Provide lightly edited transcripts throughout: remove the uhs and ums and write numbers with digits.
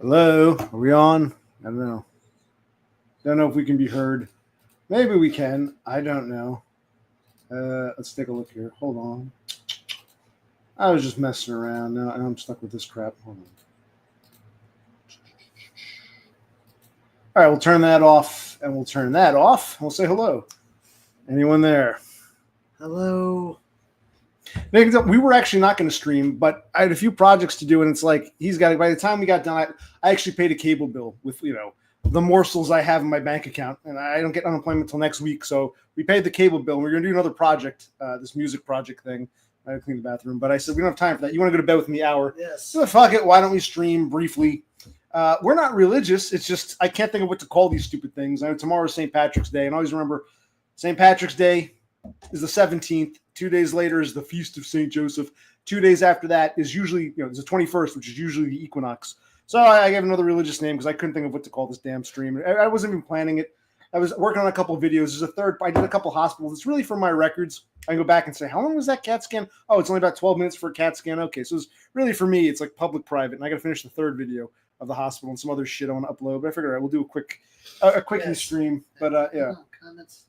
Hello, are we on? I don't know. Don't know if we can be heard. Maybe we can. I don't know. Let's take a look here. Hold on. I was just messing around. Now I'm stuck with this crap. Hold on. All right, we'll turn that off, and we'll turn that off. We'll say hello. Anyone there? Hello. We were actually not going to stream, but I had a few projects to do, and it's like he's got. By the time we got done, I actually paid a cable bill with the morsels I have in my bank account, and I don't get unemployment until next week. So we paid the cable bill, and we're going to do another project, this music project thing. I had to clean the bathroom, but I said we don't have time for that. You want to go to bed with me hour? Yes. So fuck it. Why don't we stream briefly? We're not religious. It's just I can't think of what to call these stupid things. I know tomorrow's St. Patrick's Day, and always remember St. Patrick's Day is the 17th. 2 days later is the Feast of St. Joseph. 2 days after that is usually, it's the 21st, which is usually the equinox. So I gave another religious name because I couldn't think of what to call this damn stream. I wasn't even planning it. I was working on a couple of videos. There's a third. I did a couple of hospitals. It's really for my records. I can go back and say, how long was that CAT scan? Oh, it's only about 12 minutes for a CAT scan. Okay, so it's really for me. It's like public-private, and I got to finish the third video of the hospital and some other shit I want to upload. But I figured, all right, we'll do a quickie stream. But yeah. Comments.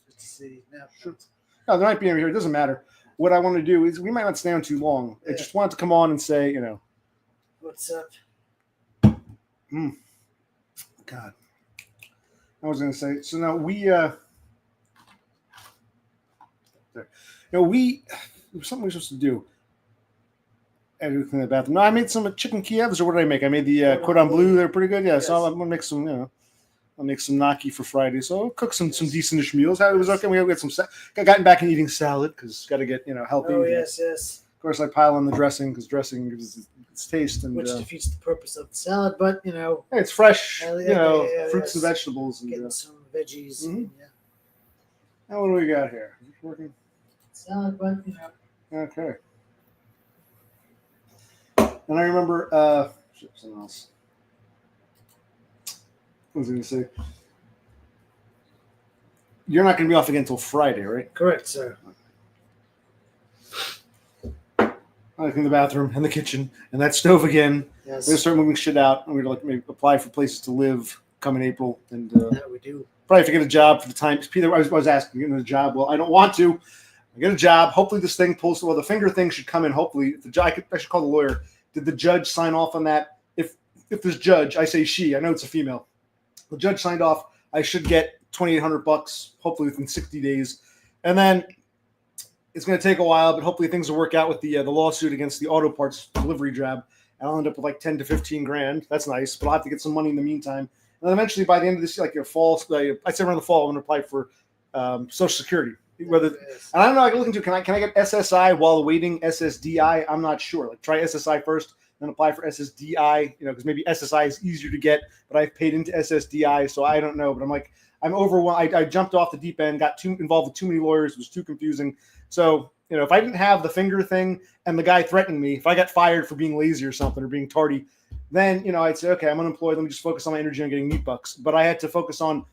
Just to see. Yeah. Sure. No, there might be over here. It doesn't matter. What I want to do is we might not stay on too long. I just wanted to come on and say, What's up? God. I was going to say, so now we, there was something we were supposed to do. Everything in the bathroom. No, I made some chicken Kievs, or what did I make? I made the cordon bleu. They're pretty good. Yeah, Yes. so I'm going to make some, I'll make some gnocchi for Friday. So I'll cook some decentish meals. It was okay. We had some. Gotten back in eating salad because got to get healthy. Oh yes. Of course, I pile on the dressing because dressing gives its taste and Which defeats the purpose of the salad, but hey, it's fresh. Yeah, fruits and vegetables. And, getting some veggies. Mhm. And, Now what do we got here? Is it working? salad, but Okay. And I remember something else. What was I going to say? You're not going to be off again until Friday, right? correct, sir. I clean the bathroom and the kitchen and that stove again. Yes. We're going to start moving shit out, and we're going to maybe apply for places to live come in April. And That we do. probably have to get a job for the time. Peter, I was asking, getting a job. Well, I don't want to. I get a job. Hopefully this thing pulls. Well, the finger thing should come in. Hopefully, I should call the lawyer. Did the judge sign off on that? If this judge, I say she, I know it's a female. The judge signed off. I should get $2,800, hopefully within 60 days, and then it's going to take a while. But hopefully things will work out with the lawsuit against the auto parts delivery job, and I'll end up with like 10 to 15 grand. That's nice, but I'll have to get some money in the meantime. And then eventually, by the end of this, like fall, I'd say around the fall, I'm going to apply for Social Security. Whether Yes. and I don't know, I can look into. Can I get SSI while awaiting SSDI? I'm not sure. Like try SSI first, then apply for SSDI. Because maybe SSI is easier to get, but I've paid into SSDI, so I don't know. But I'm overwhelmed. I jumped off the deep end, got too involved with too many lawyers. It was too confusing. So if I didn't have the finger thing and the guy threatening me, if I got fired for being lazy or something or being tardy, then I'd say, okay, I'm unemployed. Let me just focus on my energy on getting neat bucks. But I had to focus on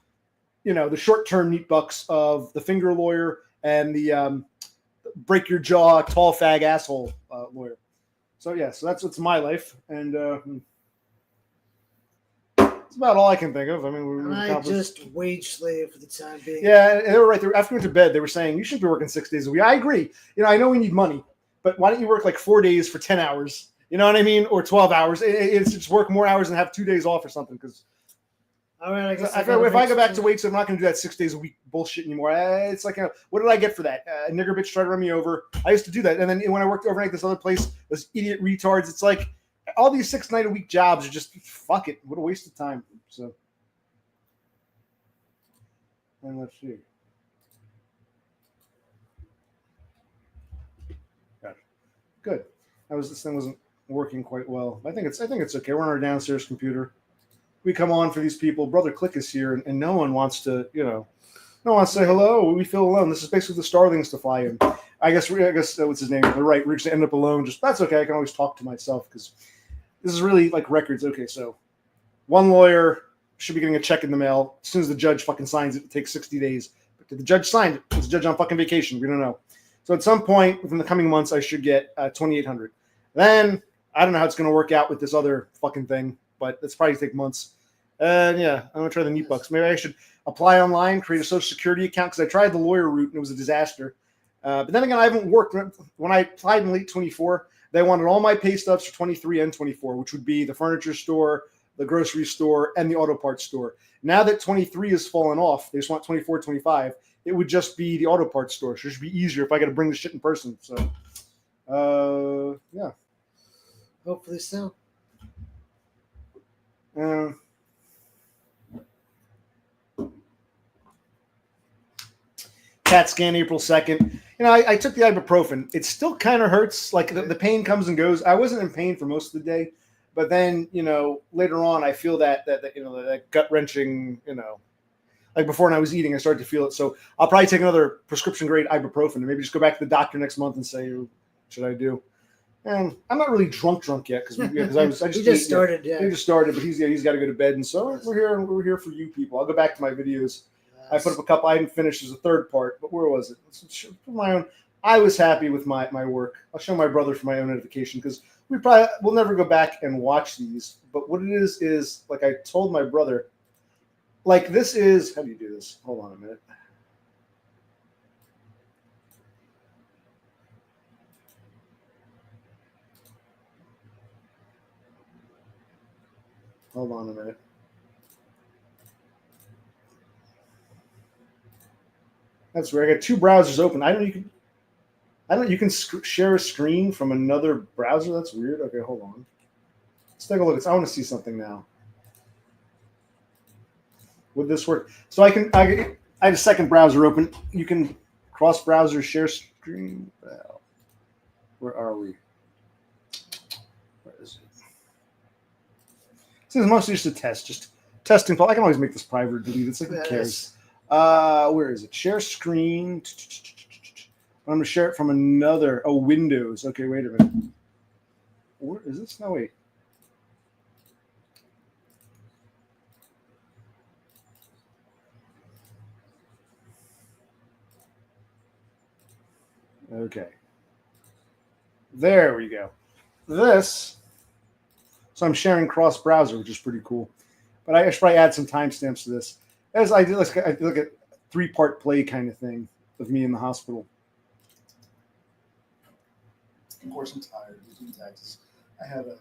the short-term neat bucks of the finger lawyer and the break your jaw, tall fag asshole lawyer. So so that's what's my life, and it's about all I can think of. I mean, I just wage slave for the time being. Yeah, and they were right there. After we went to bed, they were saying you should be working 6 days a week. I agree. I know we need money, but why don't you work like 4 days for 10 hours? You know what I mean? Or 12 hours. It's just work more hours and have 2 days off or something. Because All right, I guess if I go back to weights, I'm not going to do that 6 days a week bullshit anymore. It's like, what did I get for that? A nigger bitch tried to run me over. I used to do that. And then when I worked overnight at this other place, those idiot retards, it's like all these 6 night a week jobs are just, fuck it. What a waste of time. So, and let's see. Gotcha. Good. This thing wasn't working quite well. I think it's okay. We're on our downstairs computer. We come on for these people. Brother Click is here, and no one wants to, no one wants to say hello. We feel alone. This is basically the starlings to fly in. I guess what's his name? They're right. We're just gonna end up alone. That's okay. I can always talk to myself because this is really like records. Okay, so one lawyer should be getting a check in the mail as soon as the judge fucking signs it. It takes 60 days. But did the judge sign it? Is the judge on fucking vacation? We don't know. So at some point within the coming months, I should get $2,800. Then I don't know how it's going to work out with this other fucking thing. but it's probably take months. And yeah, I'm gonna try the neat bucks. Maybe I should apply online, create a social security account, because I tried the lawyer route and it was a disaster. But then again, I haven't worked. When I applied in late 24, they wanted all my pay stubs for 23 and 24, which would be the furniture store, the grocery store, and the auto parts store. Now that 23 has fallen off, they just want 24, 25. It would just be the auto parts store. So it should be easier if I got to bring the shit in person. So, yeah. Hopefully so. CAT scan April 2nd. I took the ibuprofen. It still kind of hurts. Like the pain comes and goes. I wasn't in pain for most of the day, but then later on I feel that gut wrenching. Like before when I was eating, I started to feel it. So I'll probably take another prescription grade ibuprofen and maybe just go back to the doctor next month and say, what should I do? And I'm not really drunk yet because I just started. Yeah, he just started, but he's got to go to bed, and so we're here for you people. I'll go back to my videos. I put up a couple. I didn't finish as a third part, but where was it? For my own. I was happy with my work. I'll show my brother for my own edification because we'll never go back and watch these. But what it is like I told my brother, like this is how do you do this? Hold on a minute. Hold on a minute. That's weird. I got two browsers open. You can share a screen from another browser. That's weird. Okay, hold on. Let's take a look. I want to see something now. Would this work? So I had a second browser open. You can cross browser share screen. Where are we? Where is it? This is mostly just a test, just testing. I can always make this private or delete it. It's like who cares? Where is it? Share screen. I'm going to share it from another. Oh, Windows. Okay, wait a minute. Where is this? No, wait. Okay. There we go. This. So I'm sharing cross-browser, which is pretty cool. But I should probably add some timestamps to this. As I did, I look at 3-part play kind of thing of me in the hospital. Of course, I'm tired. Between taxes, I have a.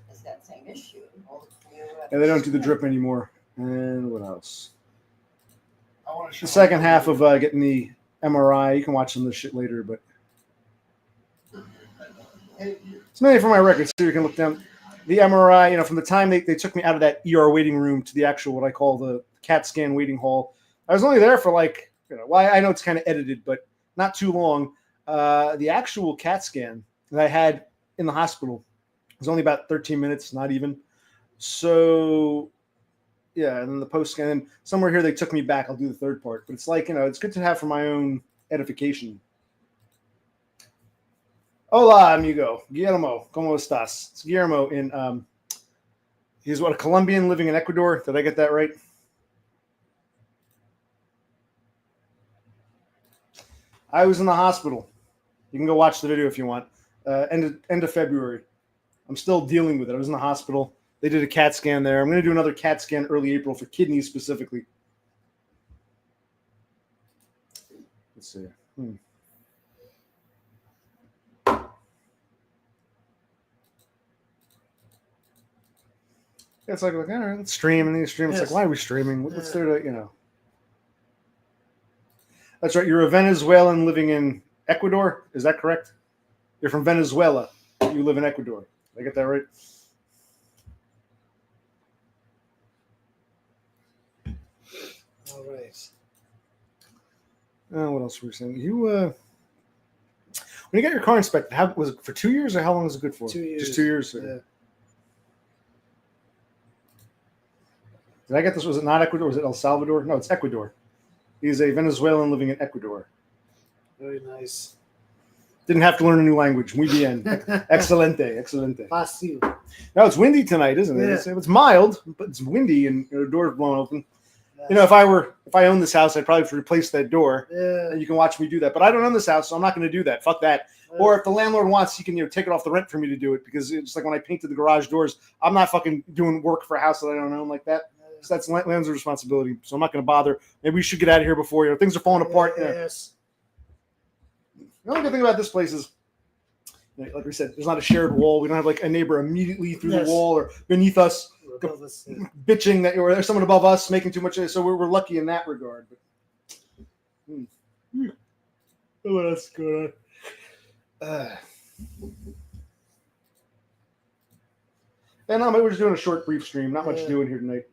It's that same issue. And they don't do the drip anymore. And what else? I want to show the second half of getting the MRI. You can watch some of this shit later, but it's mainly for my records. So you can look down the MRI. From the time they took me out of that ER waiting room to the actual what I call the CAT scan waiting hall. I was only there for I know it's kind of edited, but not too long. The actual CAT scan that I had in the hospital was only about 13 minutes, not even. So, yeah, and then the post scan. And somewhere here they took me back. I'll do the third part. But it's it's good to have for my own edification. Hola, amigo. Guillermo, ¿cómo estás? It's Guillermo he's a Colombian living in Ecuador. Did I get that right? I was in the hospital. You can go watch the video if you want. End of February. I'm still dealing with it. I was in the hospital. They did a CAT scan there. I'm going to do another CAT scan early April for kidneys specifically. Let's see. It's like all right, let's stream, and then you stream. It's like, why are we streaming? What's there to, That's right. You're a Venezuelan living in Ecuador. Is that correct? You're from Venezuela. You live in Ecuador. Did I get that right? All right. What else were we saying? You when you got your car inspected, how was it for 2 years or how long was it good for? 2 years. Just 2 years. Yeah. Did I get this? Was it not Ecuador? Was it El Salvador? No, it's Ecuador. He's a Venezuelan living in Ecuador. Very nice. Didn't have to learn a new language. Muy bien. Excelente. Excelente. Fácil. Now it's windy tonight, isn't it? Yeah. It's mild, but it's windy and the door's blown open. You know, if I owned this house, I'd probably replace that door. Yeah. And you can watch me do that. But I don't own this house, so I'm not going to do that. Fuck that. Or if the landlord wants, he can take it off the rent for me to do it, because it's like when I painted the garage doors, I'm not fucking doing work for a house that I don't own like that. So that's landlord's responsibility. So I'm not going to bother. Maybe we should get out of here before things are falling apart. Yes. The only good thing about this place is, like we said, there's not a shared wall. We don't have like a neighbor immediately through the wall or beneath us bitching that or there's someone above us making too much. So we're lucky in that regard. But, what else is going on? And we're just doing a short, brief stream. Not much doing here tonight.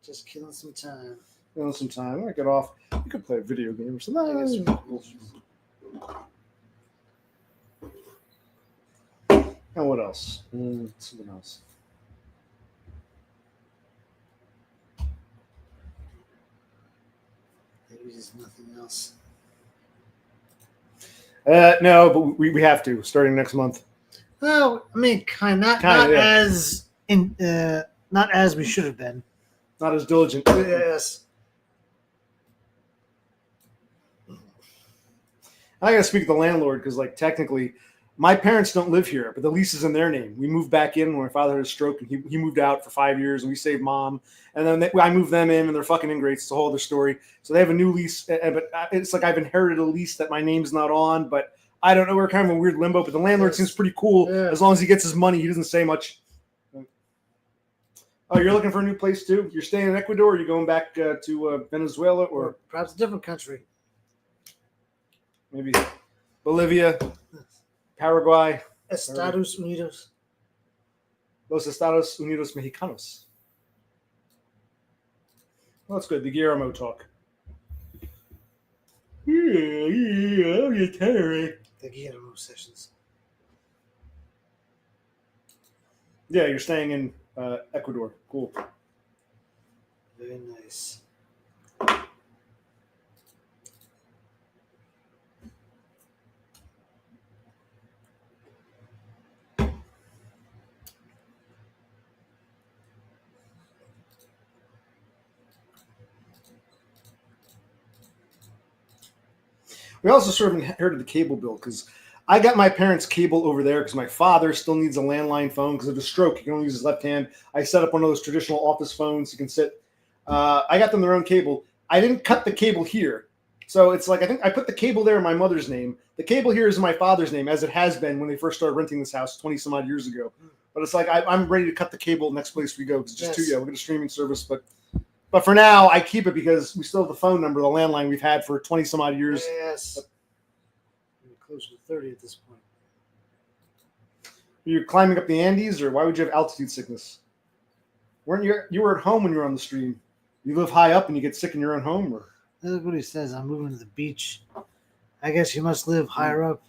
Just killing some time. Killing some time. I get off. You could play a video game or something. And what else? Something else. Maybe there's nothing else. No, but we have to starting next month. Well, I mean, not as we should have been. Not as diligent. Yes. I gotta speak to the landlord because, like, technically, my parents don't live here, but the lease is in their name. We moved back in when my father had a stroke, and he moved out for 5 years, and we saved mom. And then I moved them in, and they're fucking ingrates. It's a whole other story. So they have a new lease, but it's like I've inherited a lease that my name's not on, but I don't know. We're kind of in a weird limbo, but the landlord seems pretty cool. Yeah. As long as he gets his money, he doesn't say much. Oh, you're looking for a new place too? You're staying in Ecuador, or are you going back to Venezuela, or perhaps a different country? Maybe Bolivia, Paraguay, Estados Unidos. Los Estados Unidos Mexicanos. Well, that's good. The Guillermo talk. Yeah, Terry. The Guillermo sessions. Yeah, you're staying in Ecuador. Cool. Very nice. We also sort of inherited the cable bill because I got my parents' cable over there because my father still needs a landline phone because of his stroke. He can only use his left hand. I set up one of those traditional office phones. You can sit. I got them their own cable. I didn't cut the cable here. So it's like I think I put the cable there in my mother's name. The cable here is in my father's name, as it has been when they first started renting this house 20 some odd years ago. But it's like I'm ready to cut the cable next place we go because it's just we'll get a streaming service. But for now, I keep it because we still have the phone number, the landline we've had for 20 some odd years. Yes. We're close to 30 at this point. You're climbing up the Andes, or why would you have altitude sickness? You were at home when you were on the stream? You live high up and you get sick in your own home, or? That's what he says. I'm moving to the beach. I guess you must live higher up.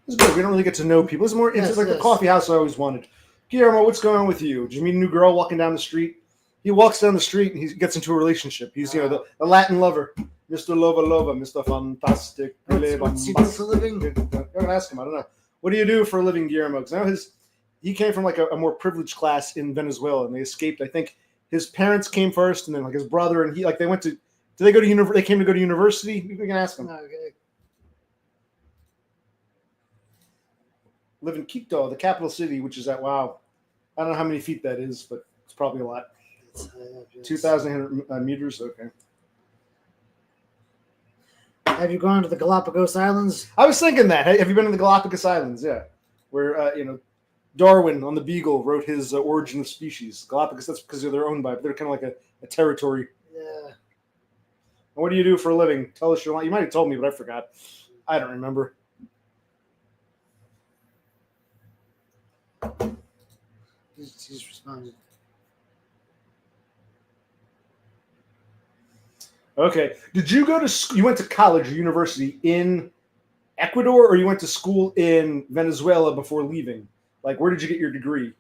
It's good. We don't really get to know people. It's more. It's like the coffee house I always wanted. Guillermo, what's going on with you? Did you meet a new girl walking down the street? He walks down the street and he gets into a relationship. He's the Latin lover, Mr. Lova, Mr. Fantastic. What's he do for a living? I'm gonna ask him. I don't know. What do you do for a living, Guillermo? Because I know he came from like a more privileged class in Venezuela, and they escaped. I think his parents came first, and then like his brother, and he like they went to. Did they go to university? They came to go to university. We can ask him. Okay. Live in Quito, the capital city, which is at I don't know how many feet that is, but it's probably a lot. It's high up, yes. 2,800 meters. Okay. Have you gone to the Galapagos Islands? I was thinking that. Have you been to the Galapagos Islands? Yeah, where Darwin on the Beagle wrote his Origin of Species. Galapagos. That's because they're owned by. They're kind of like a territory. Yeah. What do you do for a living? Tell us your life. You might have told me, but I forgot. I don't remember. He's responded. Okay. Did you go to school? You went to college or university in Ecuador, or you went to school in Venezuela before leaving? Like, where did you get your degree?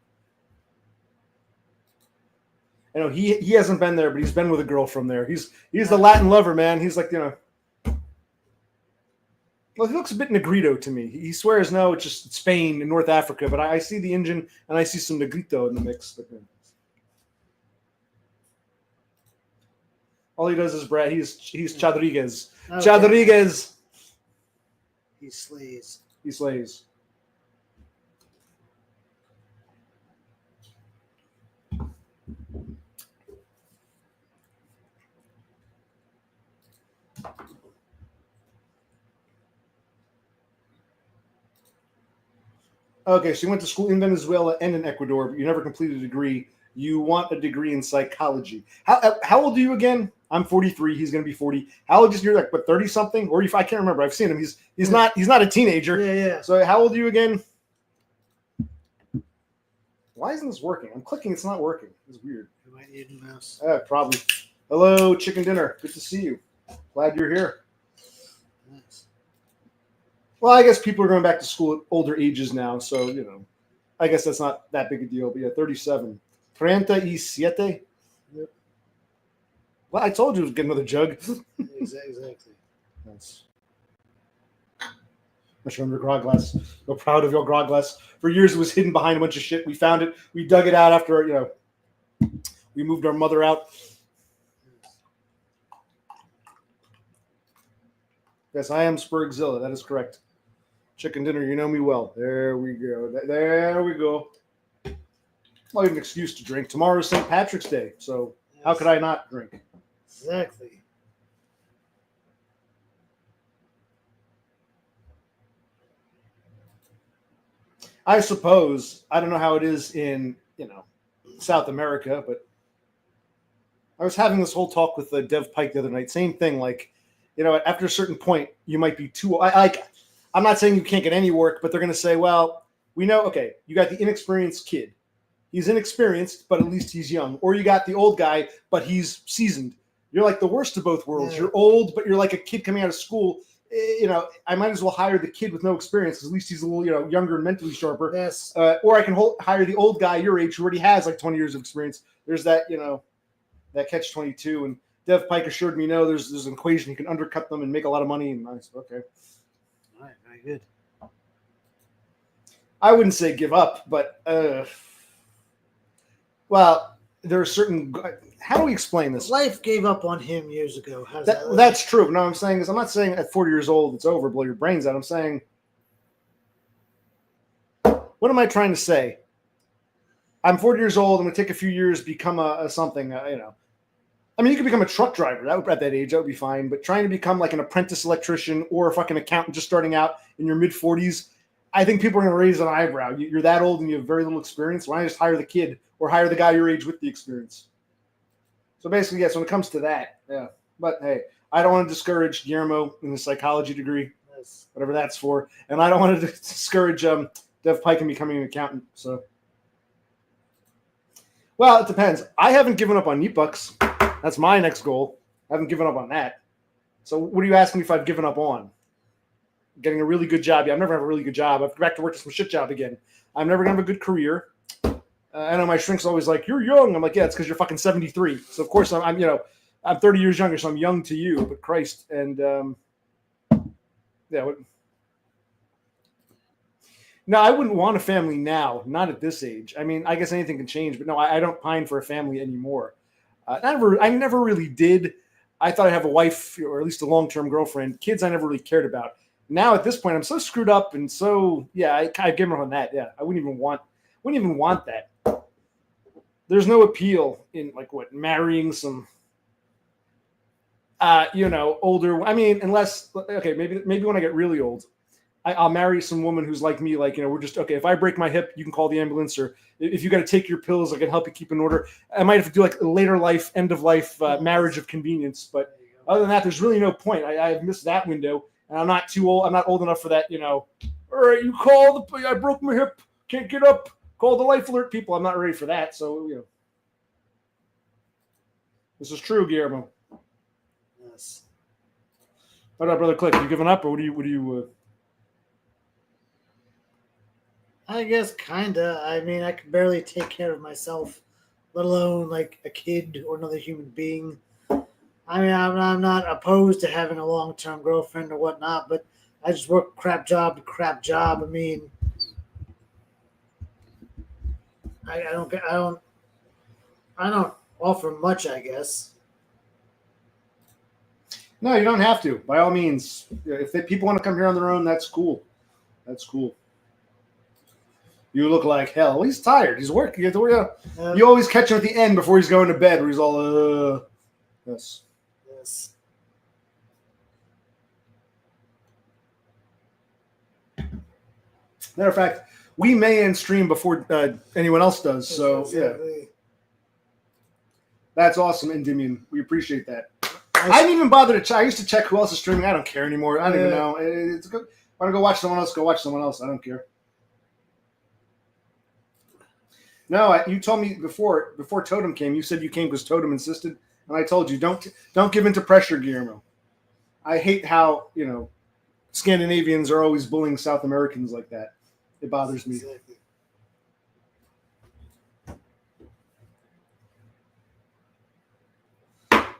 I know he hasn't been there, but he's been with a girl from there. He's the Latin lover, man. He's like, Well, he looks a bit Negrito to me. He swears no, it's just Spain and North Africa, but I see the Indian and I see some Negrito in the mix. But, all he does is Brad. He's Chadriguez. Okay. Chadriguez. He slays. He slays. Okay, so you went to school in Venezuela and in Ecuador, but you never completed a degree. You want a degree in psychology. How old are you again? I'm 43. He's going to be 40. How old is you? Like what, 30 something? Or I can't remember. I've seen him. He's not a teenager. Yeah. So how old are you again? Why isn't this working? I'm clicking. It's not working. It's weird. You might need a mouse. Probably. Hello, Chicken Dinner. Good to see you. Glad you're here. Nice. Well, I guess people are going back to school at older ages now, so, I guess that's not that big a deal. But yeah, 37. 37? Yep. Well, I told you to get another jug. Exactly. Nice. I'm showing your grog glass. So proud of your grog glass. For years, it was hidden behind a bunch of shit. We found it. We dug it out after, we moved our mother out. Yes, I am Spurgzilla. That is correct. Chicken Dinner, you know me well. There we go. There we go. Well, I have an excuse to drink. Tomorrow is St. Patrick's Day, so how could I not drink? Exactly. I suppose, I don't know how it is in, South America, but I was having this whole talk with Dev Pike the other night. Same thing, like, after a certain point, you might be too. I'm not saying you can't get any work, but they're going to say, well, we know, okay, you got the inexperienced kid. He's inexperienced, but at least he's young. Or you got the old guy, but he's seasoned. You're like the worst of both worlds. Yeah. You're old, but you're like a kid coming out of school. I might as well hire the kid with no experience because at least he's a little, younger and mentally sharper. Yes. Or I can hire the old guy your age who already has like 20 years of experience. There's that, that catch-22. And Dev Pike assured me, no, there's an equation. You can undercut them and make a lot of money. And I said, okay. All right, very good. I wouldn't say give up, but, well, there are certain. How do we explain this? Life gave up on him years ago. That's true. No, I'm saying is I'm not saying at 40 years old it's over, blow your brains out. I'm saying, what am I trying to say? I'm 40 years old. I'm going to take a few years, become a something. I mean, you could become a truck driver. At that age, that would be fine. But trying to become like an apprentice electrician or a fucking accountant just starting out in your mid 40s, I think people are going to raise an eyebrow. You're that old and you have very little experience. Why not just hire the kid or hire the guy your age with the experience? So basically, yes, when it comes to that, yeah. But hey, I don't want to discourage Guillermo in the psychology degree, Yes. whatever that's for. And I don't want to discourage Dev Pike in becoming an accountant. So, well, it depends. I haven't given up on Neat Bucks. That's my next goal. I haven't given up on that. So what are you asking me if I've given up on? Getting a really good job. Yeah, I'm never going to have a really good job. I've back to work to some shit job again. I'm never going to have a good career. I know my shrink's always like, you're young. I'm like, yeah, it's because you're fucking 73. So of course I'm 30 years younger, so I'm young to you. But Christ, and yeah. No, I wouldn't want a family now. Not at this age. I mean, I guess anything can change, but no, I don't pine for a family anymore. I never really did. I thought I'd have a wife or at least a long-term girlfriend. Kids, I never really cared about. Now at this point, I'm so screwed up and so I kind of give up on that. Yeah, I wouldn't even want that. There's no appeal in marrying some, older. I mean, unless maybe when I get really old, I'll marry some woman who's like me. We're just okay. If I break my hip, you can call the ambulance, or if you got to take your pills, I can help you keep in order. I might have to do like a later life, end of life marriage of convenience. But other than that, there's really no point. I've missed that window, and I'm not too old. I'm not old enough for that. All right, you call I broke my hip, can't get up. Call the life alert people. I'm not ready for that. So, this is true, Guillermo. Yes. What up, brother Click? You giving up, or what do you? I guess kinda. I mean, I can barely take care of myself, let alone like a kid or another human being. I mean, I'm not opposed to having a long-term girlfriend or whatnot, but I just work crap job to crap job. I mean, I don't offer much, I guess. No, you don't have to. By all means, if people want to come here on their own, that's cool. That's cool. You look like hell. Well, he's tired. He's working. You always catch him at the end before he's going to bed, where he's all, yes. Yes. Matter of fact, we may end stream before anyone else does. So, Exactly. yeah. That's awesome, Endymion. We appreciate that. I didn't even bother to check. I used to check who else is streaming. I don't care anymore. I don't even know. It's good. Want to go watch someone else? Go watch someone else. I don't care. No, you told me before Totem came. You said you came because Totem insisted, and I told you don't give in to pressure, Guillermo. I hate how Scandinavians are always bullying South Americans like that. It bothers me. Exactly.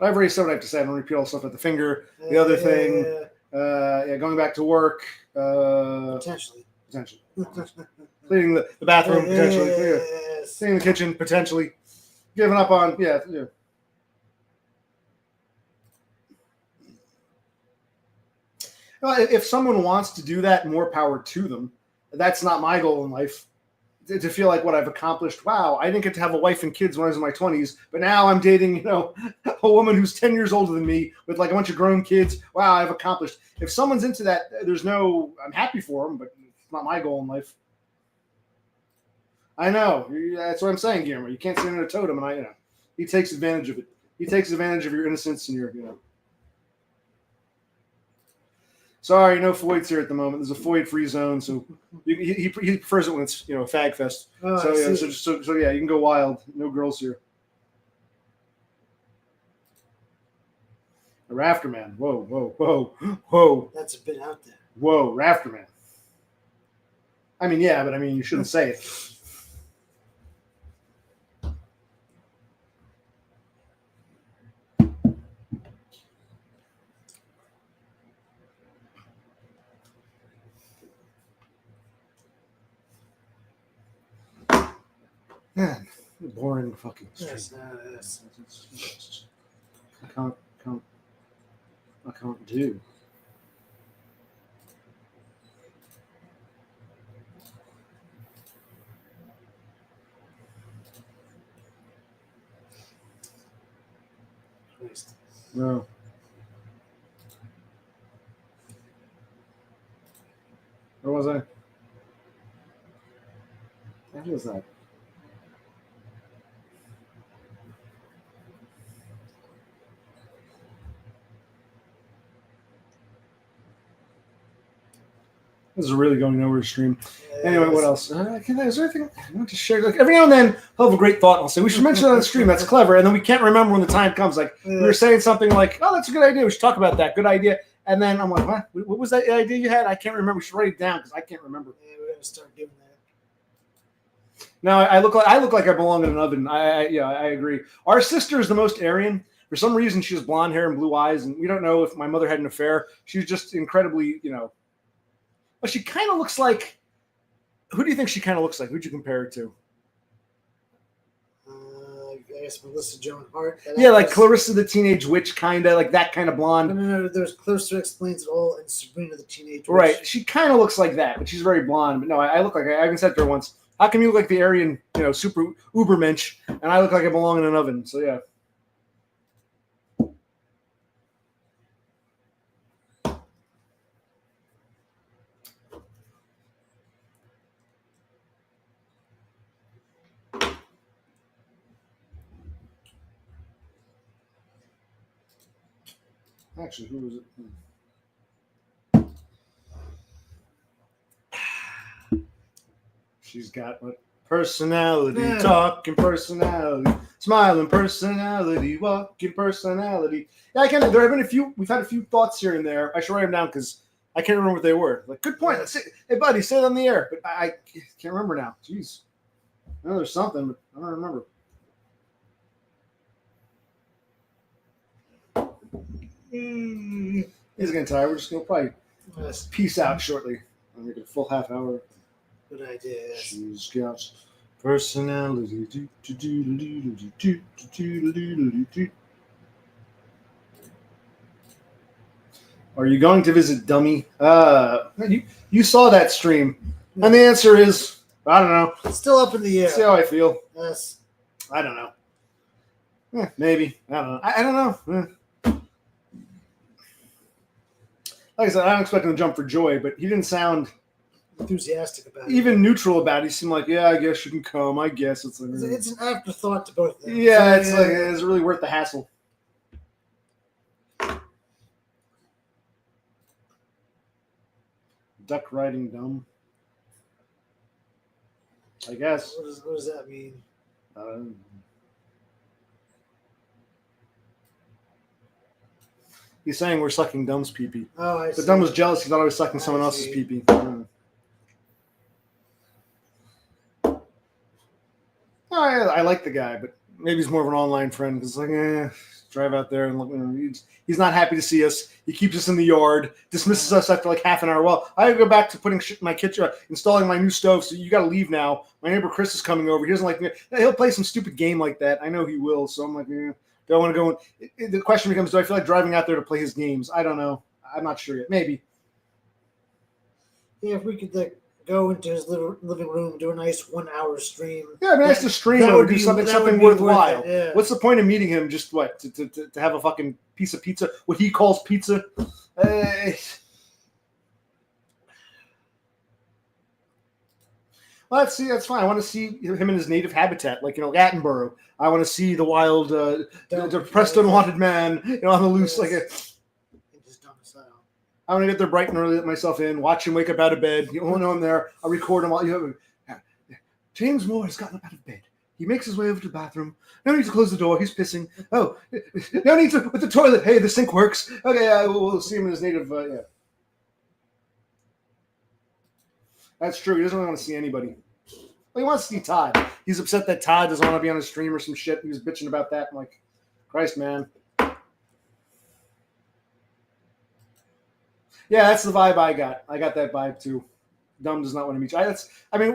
I've already said what I have to say. I don't repeat all the stuff at the finger. The other thing, going back to work. Potentially. Cleaning the bathroom, potentially. Yes. Cleaning the kitchen, potentially. Giving up on, yeah. Well, if someone wants to do that, more power to them. That's not my goal in life. To feel like what I've accomplished. Wow, I didn't get to have a wife and kids when I was in my 20s, but now I'm dating, a woman who's 10 years older than me with like a bunch of grown kids. Wow, I've accomplished. If someone's into that, I'm happy for them, but it's not my goal in life. I know. That's what I'm saying, Guillermo. You can't stand in a totem, and he takes advantage of it. He takes advantage of your innocence and your, Sorry, no Foyds here at the moment. There's a Foyd-free zone, so he prefers it when it's a fag fest. Oh, so yeah, you can go wild. No girls here. A Rafterman. Whoa. That's a bit out there. Whoa, Rafterman. I mean, yeah, but you shouldn't say it. Man, boring fucking stream. Yes. I can't do. No. Where was I? What was that? This is really going nowhere to stream. Anyway, what else? Is there anything I want to share? Like every now and then, I'll have a great thought. And I'll say we should mention it on the stream. That's clever. And then we can't remember when the time comes. Like we were saying something like, "Oh, that's a good idea. We should talk about that. Good idea." And then I'm like, "What was that idea you had? I can't remember. We should write it down because I can't remember." Yeah, we're gonna start doing that. No, I look like I belong in an oven. I agree. Our sister is the most Aryan. For some reason, she has blonde hair and blue eyes, and we don't know if my mother had an affair. She's just incredibly, But she kind of looks like. Who do you think she kind of looks like? Who'd you compare her to? I guess Melissa Joan Hart. Yeah, like Clarissa the Teenage Witch, kind of like that kind of blonde. No. There's Clarissa Explains It All and Sabrina the Teenage Witch. Right. She kind of looks like that, but she's very blonde. But no, I look like I even said to her once, "How come you look like the Aryan, super Ubermensch, and I look like I belong in an oven?" So yeah. Actually, who was it? She's got what? Personality, talking personality, smiling personality, walking personality. Yeah, I can't. There have been a few. We've had a few thoughts here and there. I should write them down because I can't remember what they were. Like, good point. Hey, buddy, say it on the air. But I can't remember now. Jeez. I know there's something, but I don't remember. He's getting tired. We're just gonna probably Yes. Peace out shortly. I'll make it a full half hour. Good idea. Yes. She's got personality. Are you going to visit Dummy? You saw that stream, and the answer is I don't know. It's still up in the air. See how I feel. Yes. I don't know. Maybe. I don't know. I don't know. Like I said, I don't expect him to jump for joy, but he didn't sound enthusiastic about it. Even neutral about it. He seemed like, yeah, I guess you can come. I guess it's like, it's an afterthought to both of them. Yeah, it's like, is it really worth the hassle? Duck riding dumb. I guess. What does that mean? He's saying we're sucking Dumb's pee-pee. Oh, I see. But Dumb was jealous. He thought I was sucking someone else's pee-pee. I like the guy, but maybe he's more of an online friend. Because like, drive out there and look. He's not happy to see us. He keeps us in the yard, dismisses us after like half an hour. Well, I gotta go back to putting shit in my kitchen, installing my new stove. So you got to leave now. My neighbor Chris is coming over. He doesn't like me. He'll play some stupid game like that. I know he will. So I'm like, do I want to go? The question becomes, do I feel like driving out there to play his games? I don't know. I'm not sure yet. Maybe. Yeah, if we could go into his living room, do a nice 1 hour stream. Yeah, I mean, nice to stream or do something worthwhile. Yeah. What's the point of meeting him? Just what? To have a fucking piece of pizza? What he calls pizza? Well, let's see. That's fine. I want to see him in his native habitat, like Attenborough. I want to see the wild, depressed, unwanted man, on the loose, like a. I want to get there bright and early, let myself in, watch him wake up out of bed. You won't know I'm there. I'll record him while James Moore has gotten up out of bed. He makes his way over to the bathroom. No need to close the door. He's pissing. Oh, no need to with the toilet. Hey, the sink works. Okay, we'll see him in his native. Yeah, that's true. He doesn't really want to see anybody. Well, he wants to see Todd. He's upset that Todd doesn't want to be on his stream or some shit. He was bitching about that. I'm like, Christ, man. Yeah, that's the vibe I got. I got that vibe too. Dumb does not want to meet you.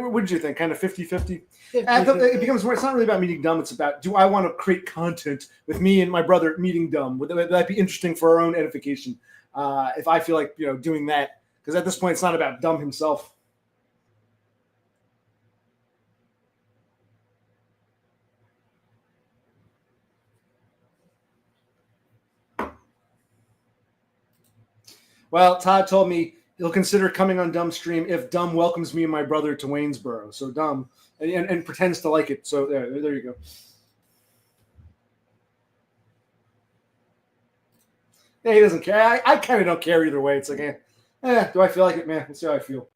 What did you think? Kind of 50-50? It becomes more, it's not really about meeting Dumb. It's about, do I want to create content with me and my brother meeting Dumb? Would that be interesting for our own edification? If I feel like, doing that. Because at this point, it's not about Dumb himself. Well, Todd told me he'll consider coming on Dumb's stream if Dumb welcomes me and my brother to Waynesboro. So Dumb and pretends to like it. So there you go. Yeah, he doesn't care. I kind of don't care either way. It's like, do I feel like it, man? Let's see how I feel.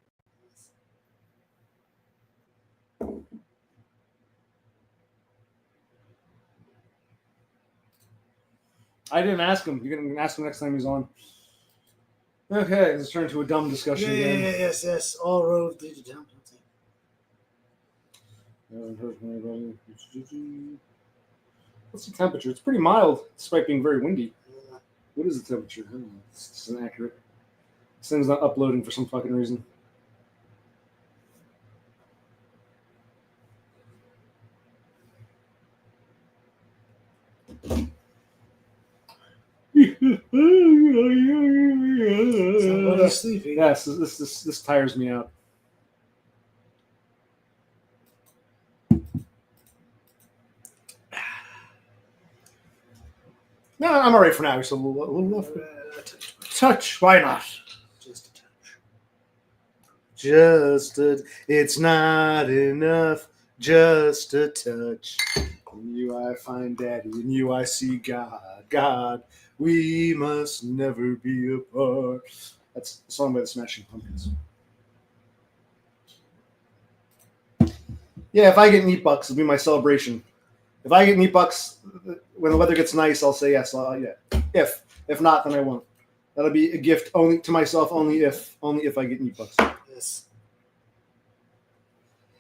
I didn't ask him. You're going to ask him next time he's on. Okay, let's turn to a dumb discussion again. Yes. All roads lead to dumb. What's the temperature? It's pretty mild, despite being very windy. What is the temperature? I don't know. This isn't accurate. This thing's not uploading for some fucking reason. Somebody's sleepy. Yes, this tires me out. No, I'm all right for now. Just a little touch. Why not? Just a touch. It's not enough. Just a touch. In you I find Daddy. In you I see God. God, we must never be apart. That's a song by the Smashing Pumpkins. Yeah, if I get meat bucks, it'll be my celebration. If I get meat bucks when the weather gets nice, I'll say yes. Yeah. If not, then I won't. That'll be a gift only to myself. Only if I get meat bucks. Yes.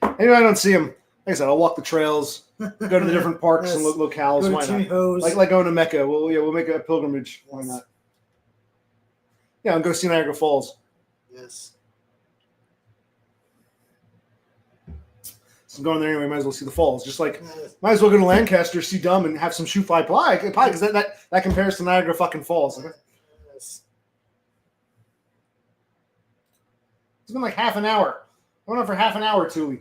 Anyway, I don't see him. Like I said, I'll walk the trails, go to the different parks and locales. Why not? Like going to Mecca. We'll make a pilgrimage. Why not? Yeah, and go see Niagara Falls. Yes. So going there anyway, might as well see the falls. Just like Yes. might as well go to Lancaster, see Dumb, and have some shoe fly pie because that compares to Niagara fucking Falls. Yes. It's been like half an hour. I went on for half an hour, Thule.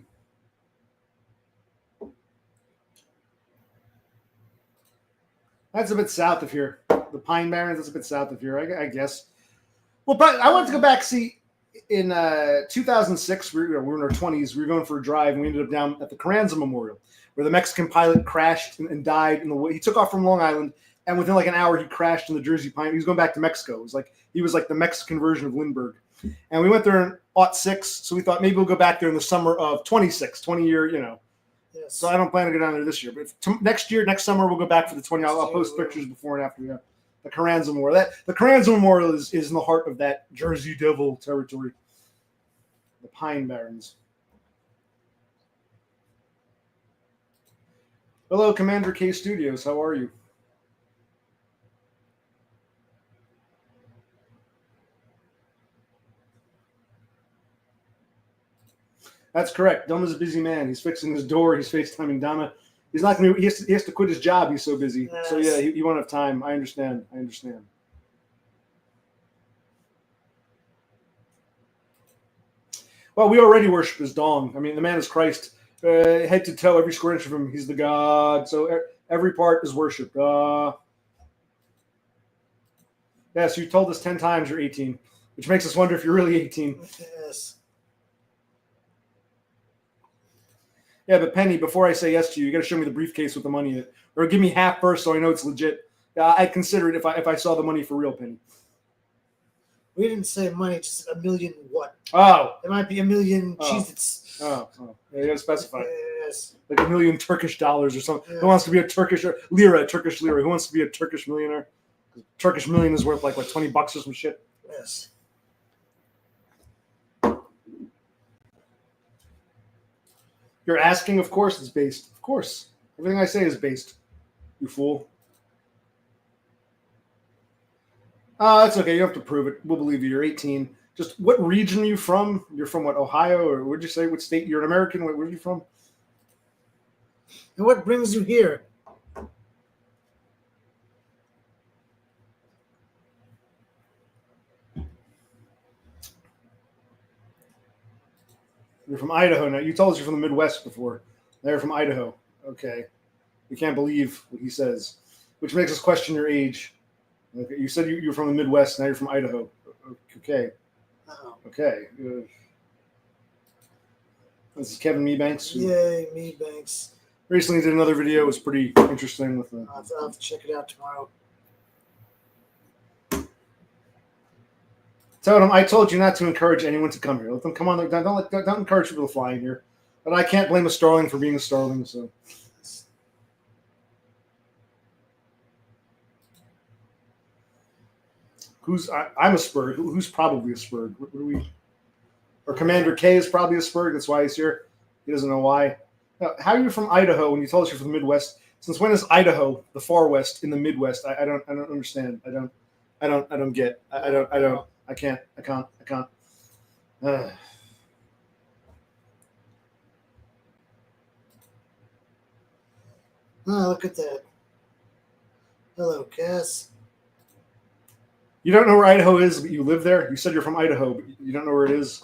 That's a bit south of here. The Pine Barrens, that's a bit south of here, I guess. Well, but I wanted to go back, see, in 2006, we were in our 20s, we were going for a drive, and we ended up down at the Carranza Memorial, where the Mexican pilot crashed and died in the way. He took off from Long Island, and within like an hour, he crashed in the Jersey Pine. He was going back to Mexico. It was like he was like the Mexican version of Lindbergh. And we went there in '06, so we thought maybe we'll go back there in the summer of 26, 20 year, Yes. So I don't plan to go down there this year, but next summer we'll go back for the 20. I'll post pictures before and after. Yeah, the Carranza Memorial. The Carranza Memorial is in the heart of that Jersey Devil territory. The Pine Barrens. Hello, Commander K Studios. How are you? That's correct. Dumb is a busy man. He's fixing his door. He's FaceTiming Donna. He's not going to. He has to quit his job. He's so busy. Yes. So yeah, he won't have time. I understand. Well, we already worship his dong. I mean, the man is Christ, head to toe, every square inch of him. He's the God. So every part is worship. Yeah. So you told us 10 times you're 18, which makes us wonder if you're really 18. Yes. Yeah, but Penny, before I say yes to you, you got to show me the briefcase with the money in it, or give me half first so I know it's legit. I'd consider it if I saw the money for real, Penny. We didn't say money, just a million what? Oh. It might be a million Oh. Cheez-Its. Oh. Yeah, you got to specify. Yes. Like $1 million Turkish dollars or something. Yeah. Who wants to be a Turkish lira? Who wants to be a Turkish millionaire? Turkish million is worth like what, $20 or some shit. Yes. You're asking, of course it's based. Of course. Everything I say is based. You fool. That's okay. You don't have to prove it. We'll believe you. You're 18. Just what region are you from? You're from what, Ohio? Or what did you say? What state? You're an American? Where are you from? And what brings you here? You're from Idaho now. You told us you're from the Midwest before. Now you're from Idaho. Okay. We can't believe what he says, which makes us question your age. Okay. You said you're from the Midwest. Now you're from Idaho. Okay. Oh. Okay. This is Kevin Meebanks. Yay, me, Banks. Recently did another video. It was pretty interesting with the. I'll have to check it out tomorrow. Tell them I told you not to encourage anyone to come here. Let them come on. Don't encourage people to fly in here. But I can't blame a starling for being a starling. So. I'm a Spurg. Who's probably a Spurg? What do we? Or Commander K is probably a Spurg. That's why he's here. He doesn't know why. Now, how are you from Idaho when you told us you're from the Midwest? Since when is Idaho the far west in the Midwest? I don't understand. I don't get. I can't. Oh, look at that. Hello, Cass. You don't know where Idaho is, but you live there? You said you're from Idaho, but you don't know where it is?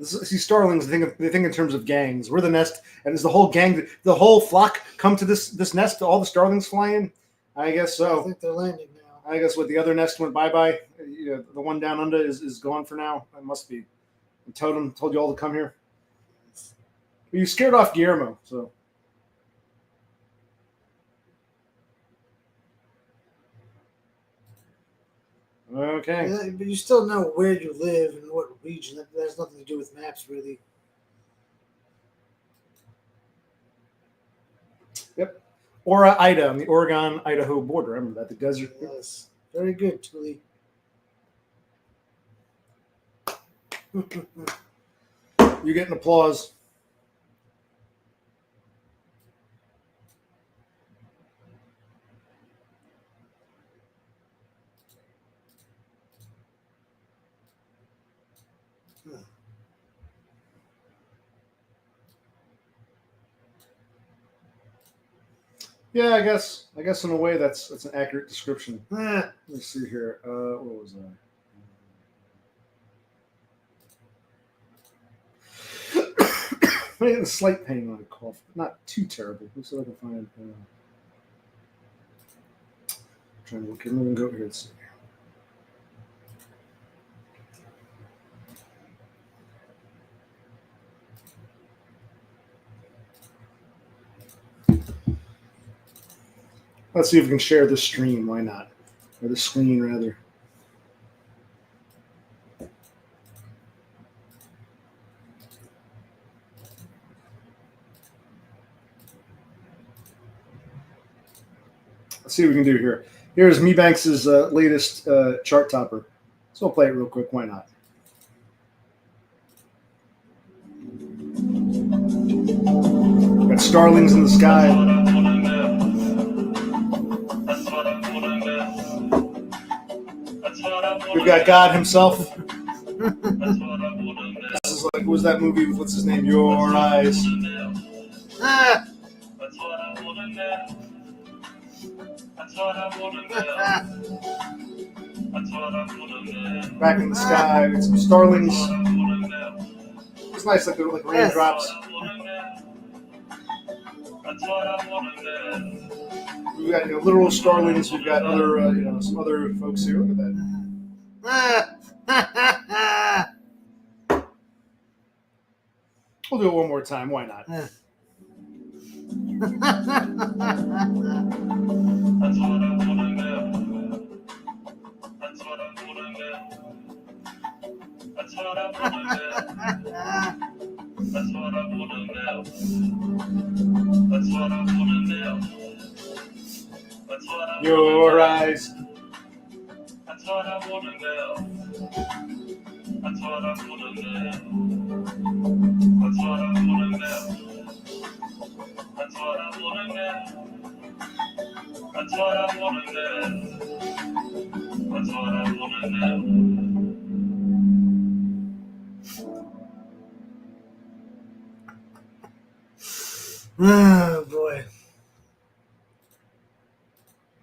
See, starlings, they think in terms of gangs. We're the nest, and is the whole gang, the whole flock come to this nest? All the starlings fly in? I guess so. I think they're landing now. I guess what the other nest went bye-bye. The one down under is gone for now. It must be. And told you all to come here. But you scared off Guillermo, so. Okay. Yeah, but you still know where you live and what region. That has nothing to do with maps, really. Yep. Ora, Ida, on the Oregon-Idaho border. Remember that, the desert. Yes. Very good, Tuli. You get an applause. Yeah, I guess in a way that's an accurate description. Eh, Let me see here. What was that? I had a slight pain when I coughed. Not too terrible. Let's see if I can find. Trying to look. I'm gonna go here and see. Let's see if we can share the stream. Why not? Or the screen, rather. Let's see what we can do here. Here's Mebanks' latest chart topper. So we'll play it real quick. Why not? Got starlings in the sky. We've got God himself. This is like, what was that movie with, what's his name? Your Eyes. Back in the sky with some starlings. It's nice, like they're like raindrops. We've got literal starlings. We've got other some other folks here. Look at that. We'll do it one more time. Why not? Your eyes. That's what I wanna know. That's what I wanna know. That's what I wanna know. That's what I wanna know. That's what I wanna know. That's what I wanna know. Oh boy.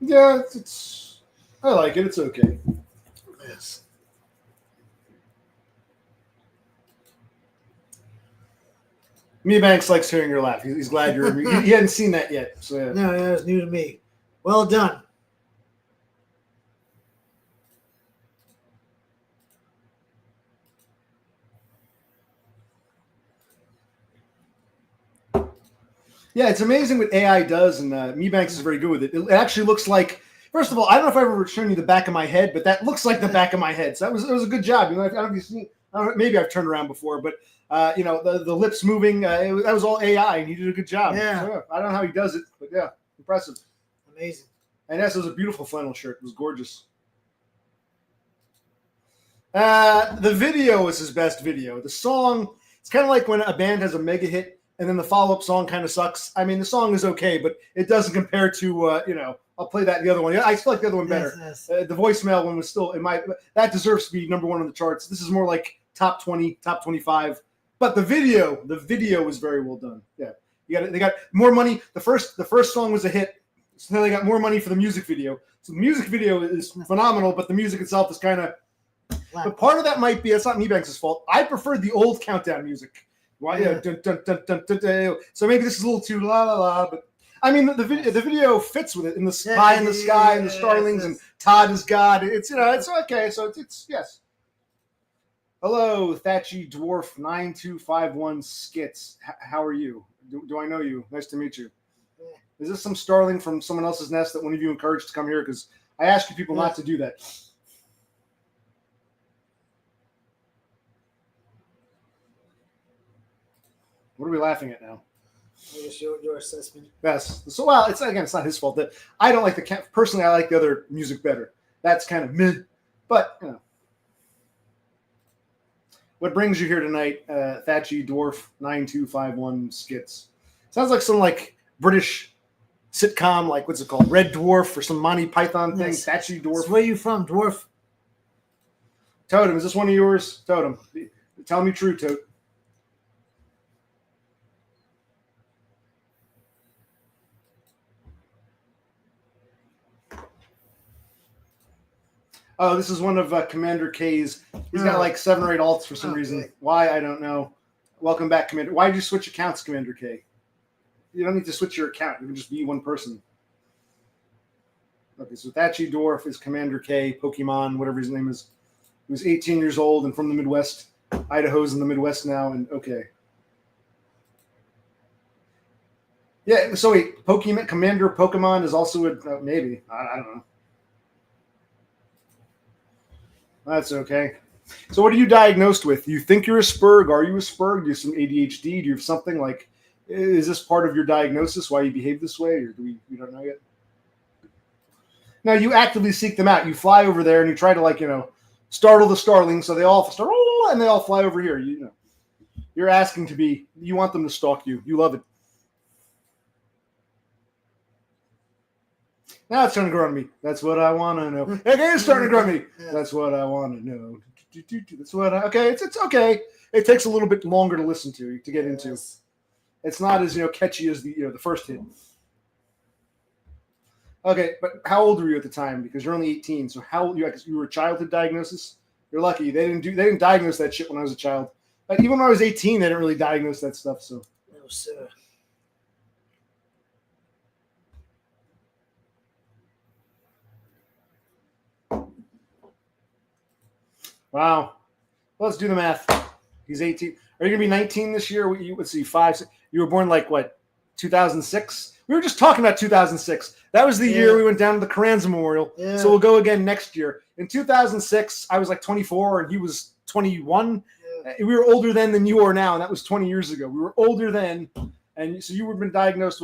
Yeah, it's I like it. It's okay. Yes. Mebanks likes hearing your laugh. He's glad you're. He hadn't seen that yet. So yeah. No, that was new to me. Well done. Yeah, it's amazing what AI does, and Mebanks is very good with it. It actually looks like. First of all, I don't know if I've ever shown you the back of my head, but that looks like the back of my head. So it was a good job. I don't know if you've seen. Maybe I've turned around before, but the lips moving. That was all AI, and he did a good job. Yeah. So, I don't know how he does it, but yeah, impressive. Amazing. And yes, it was a beautiful flannel shirt. It was gorgeous. The video is his best video. The song, it's kind of like when a band has a mega hit and then the follow-up song kind of sucks. I mean, the song is okay, but it doesn't compare to, I'll play that the other one. I still like the other one better. Yes. The voicemail one was still, that deserves to be number one on the charts. This is more like top 20, top 25. But the video was very well done. Yeah. They got more money. The first song was a hit. So now they got more money for the music video. So the music video is phenomenal, but the music itself is kind of. But part of that might be it's not Mebanks' fault. I preferred the old countdown music. Why? Yeah. Dun, dun, dun, dun, dun, dun. So maybe this is a little too la la la. But I mean, the video fits with it in the sky, and the starlings, and Todd is God. It's it's okay. So it's yes. Hello, Thatchy Dwarf 9251 Skits. How are you? Do I know you? Nice to meet you. Is this some starling from someone else's nest that one of you encouraged to come here? Because I ask you people not to do that. What are we laughing at now? I guess your assessment. Yes. So, well, it's not his fault. That I don't like the cat. Personally, I like the other music better. That's kind of meh. But, What brings you here tonight, Thatchy Dwarf 9251 Skits? Sounds like some British sitcom, what's it called? Red Dwarf or some Monty Python thing. Yes. Thatchy Dwarf. So where are you from, Dwarf? Totem, is this one of yours? Totem. Tell me true, Tote. Oh, this is one of Commander K's. He's got like 7 or 8 alts for some reason. Why, I don't know. Welcome back, Commander. Why did you switch accounts, Commander K? You don't need to switch your account. You can just be one person. Okay, so Thatchy Dwarf is Commander K, Pokemon, whatever his name is. He was 18 years old and from the Midwest. Idaho's in the Midwest now, and okay. Yeah, so wait, Commander Pokemon is also a maybe. I don't know. That's okay. So what are you diagnosed with? You think you're a Spurg? Are you a Spurg? Do you have some ADHD? Do you have something like, is this part of your diagnosis, why you behave this way? Or we don't know yet? No, you actively seek them out. You fly over there and you try to startle the starlings so they all start, and they all fly over here. You're asking to be, you want them to stalk you. You love it. Now it's starting to grow on me. That's what I want to know. Okay, it's starting to grow on me. That's what I want to know. That's what okay. It's okay. It takes a little bit longer to listen to get into. It's not as catchy as the first hit. Okay, but how old were you at the time? Because you're only 18. So you were a childhood diagnosis? You're lucky. They didn't diagnose that shit when I was a child. Like, even when I was 18, they didn't really diagnose that stuff. So No, sir. wow. Well, let's do the math. He's 18. Are you gonna be 19 this year? Let's see, 5. You were born like what? 2006. We were just talking about 2006. That was the year we went down to the Carranza Memorial. Yeah. So we'll go again next year. In 2006, I was like 24 and he was 21. Yeah. We were older then than you are now, and that was 20 years ago. We were older then, and so you would have been diagnosed,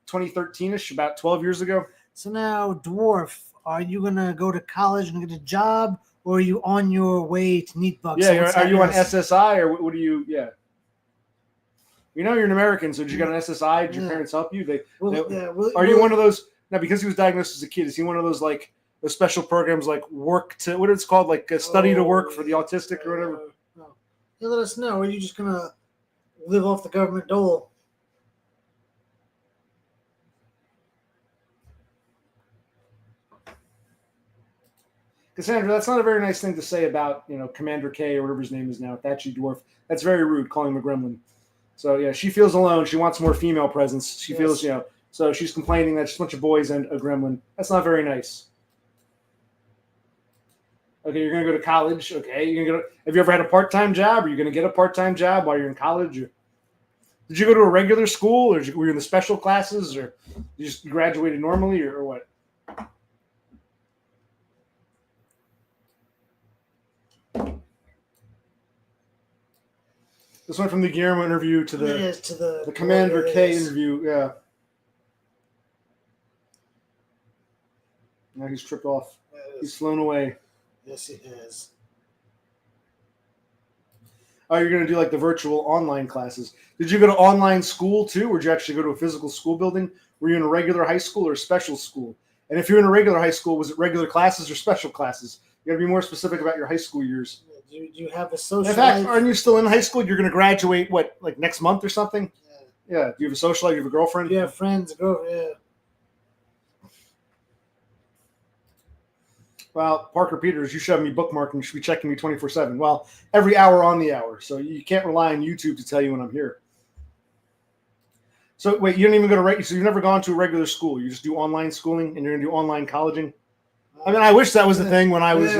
2013-ish, about 12 years ago? So now, Dwarf, are you going to go to college and get a job, or are you on your way to Neatbucks? Yeah, are you on SSI, or what do you, you're an American, so did you get an SSI? Did your parents help you? Are you one of those, now because he was diagnosed as a kid, is he one of those like those special programs like work to, what it's called, like a study to work for the autistic or whatever? No. You let us know. Are you just going to live off the government dole? Cassandra, that's not a very nice thing to say about, Commander K or whatever his name is now, Thatchy Dwarf. That's very rude, calling him a gremlin. So, yeah, she feels alone. She wants more female presence. She feels, so she's complaining that it's a bunch of boys and a gremlin. That's not very nice. Okay, you're going to go to college. Okay, have you ever had a part-time job? Are you going to get a part-time job while you're in college? Or did you go to a regular school, or were you in the special classes, or you just graduated normally, or what? This went from the Guillermo interview to the Commander K interview. Yeah. Now he's tripped off. He's flown away. Yes, he is. Oh, you're going to do like the virtual online classes. Did you go to online school too, or did you actually go to a physical school building? Were you in a regular high school or a special school? And if you're in a regular high school, was it regular classes or special classes? You got to be more specific about your high school years. Do you have a social In fact, life? aren't you still in high school? You're going to graduate, like next month or something? Yeah. Do you have a social life? Do you have a girlfriend? Do you have friends? Yeah. Well, Parker Peters, you should have me bookmarked and you should be checking me 24/7. Well, every hour on the hour. So you can't rely on YouTube to tell you when I'm here. So wait, you don't even go to so you've never gone to a regular school. You just do online schooling and you're going to do online colleging? I mean, I wish that was the thing when I was...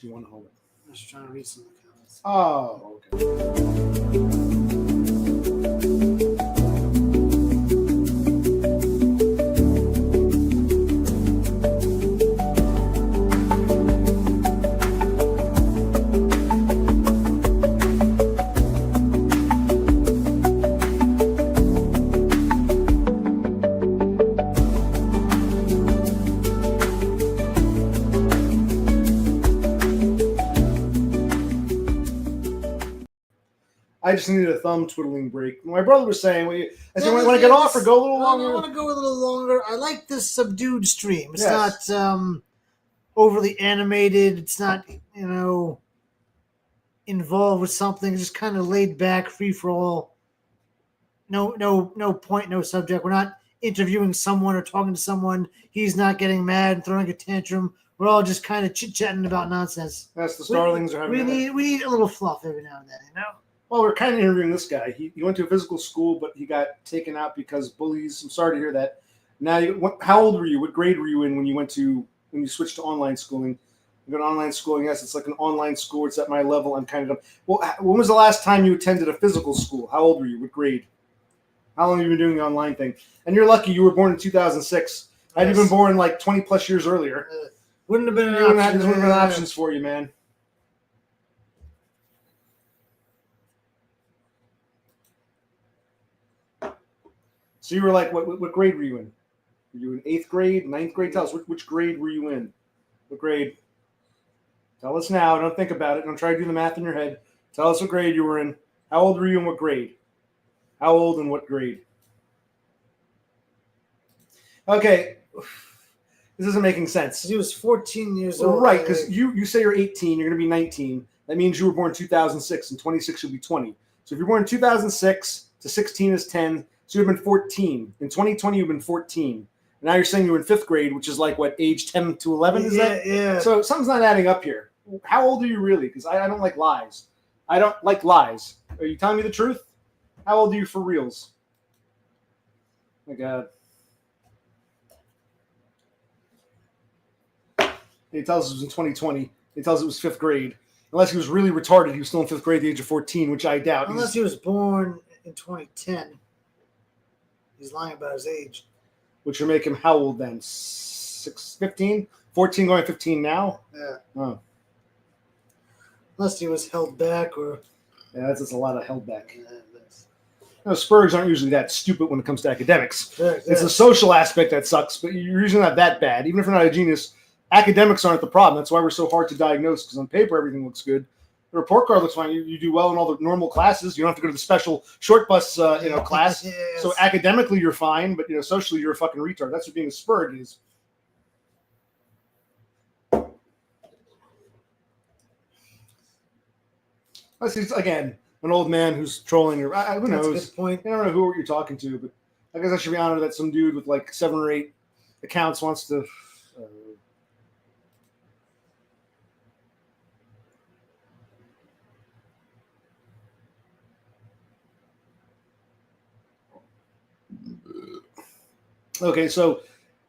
Do you want to hold it? I was trying to read some of the comments. Oh, okay. I just needed a thumb twiddling break. My brother was saying, I said, Yeah, want to get off or go a little I longer? want to go a little longer. I like this subdued stream. It's Yes. not overly animated. It's not, involved with something. It's just kind of laid back, free for all. No point, no subject. We're not interviewing someone or talking to someone. He's not getting mad and throwing a tantrum. We're all just kind of chit-chatting about nonsense. That's the Starlings are having. We need a little fluff every now and then, Well, we're kind of interviewing this guy. He went to a physical school, but he got taken out because bullies. I'm sorry to hear that. Now, how old were you? What grade were you in when you switched to online schooling? You go to online schooling. Yes, it's like an online school. It's at my level. I'm kind of dumb. Well, when was the last time you attended a physical school? How old were you? What grade? How long have you been doing the online thing? And you're lucky you were born in 2006. Had you been born like 20 plus years earlier, wouldn't have been an these option. would have been options for you, man. So you were like, what grade were you in? Were you in 8th grade, 9th grade? Tell us, which grade were you in? What grade? Tell us now. Don't think about it. Don't try to do the math in your head. Tell us what grade you were in. How old were you and what grade? How old and what grade? Okay. This isn't making sense. He was 14 years old. Right, because you say you're 18, you're going to be 19. That means you were born in 2006, and 26 should be 20. So if you're born in 2006 to 16 is 10, so you've been 14. In 2020, you've been 14. Now you're saying you were in 5th grade, which is like, what, age 10 to 11? Is that? Yeah. So something's not adding up here. How old are you really? Because I don't like lies. I don't like lies. Are you telling me the truth? How old are you for reals? Oh my God. He tells us it was in 2020. He tells us it was 5th grade. Unless he was really retarded, he was still in 5th grade at the age of 14, which I doubt. Unless he was born in 2010. He's lying about his age. Which would make him how old then? 15? 14 going 15 now? Yeah. Oh. Unless he was held back or... Yeah, that's a lot of held back. Spurs aren't usually that stupid when it comes to academics. It's the social aspect that sucks, but you're usually not that bad. Even if you're not a genius, academics aren't the problem. That's why we're so hard to diagnose, because on paper everything looks good. The report card looks fine. You do well in all the normal classes. You don't have to go to the special short bus class. Yes. So academically you're fine, but socially you're a fucking retard. That's what being a Spur is. He's, again, an old man who's trolling her. Who knows? That's a good point. I don't know who you're talking to, but I guess I should be honored that some dude with like 7 or 8 accounts wants to. Okay, so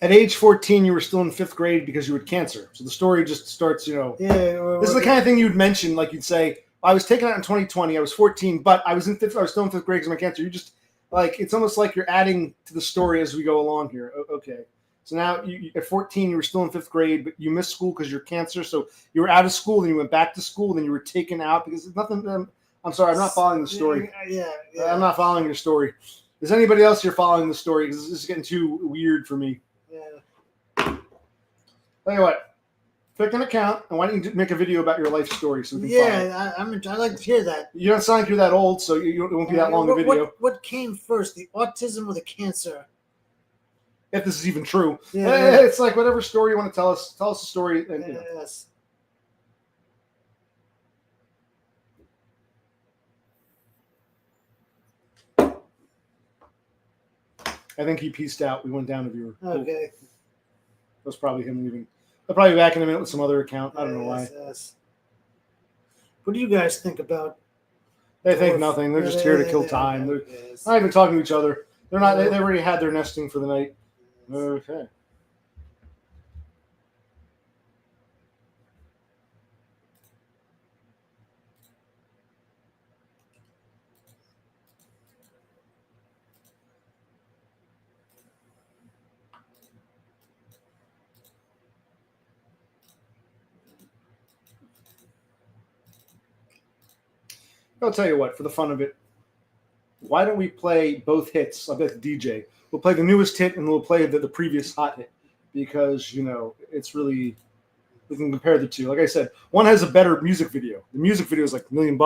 at age 14, you were still in 5th grade because you had cancer. So the story just starts, Yeah. This is the kind of thing you'd mention, like you'd say, I was taken out in 2020. I was 14, but I was still in 5th grade because of my cancer. You just it's almost like you're adding to the story as we go along here. Okay, so now at 14, you were still in 5th grade, but you missed school because of your cancer. So you were out of school, then you went back to school, then you were taken out because it's nothing. I'm sorry, I'm not following the story. Yeah. I'm not following your story. Is anybody else here following the story? Because this is getting too weird for me. Yeah. Tell you what, pick an account, and why don't you make a video about your life story so we can follow it. I like to hear that. You don't sound like you're that old, so it won't be that long a video. What came first, the autism or the cancer? If this is even true. Yeah. It's like whatever story you want to tell us. Tell us a story. And, Yes. I think he pieced out. We went down to viewer. Okay. That was probably him leaving. They'll probably be back in a minute with some other account. I don't know why. Yes. What do you guys think about? They think nothing. They're just here to kill time. They're not even talking to each other. They're not. They already had their nesting for the night. Okay. I'll tell you what, for the fun of it, why don't we play both hits? I'll bet the DJ. We'll play the newest hit and we'll play the previous hot hit because, it's really, we can compare the two. Like I said, one has a better music video. The music video is like $1 million.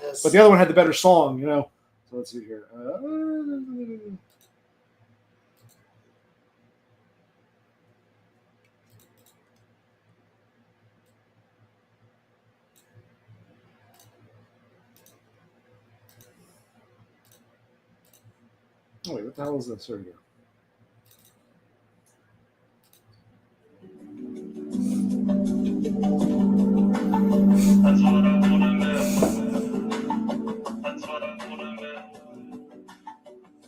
Yes. But the other one had the better song, you know. So let's see here. Oh, wait, what the hell is this? There we go. That's what I wanna know. That's what I wanna know. That's what I wanna know.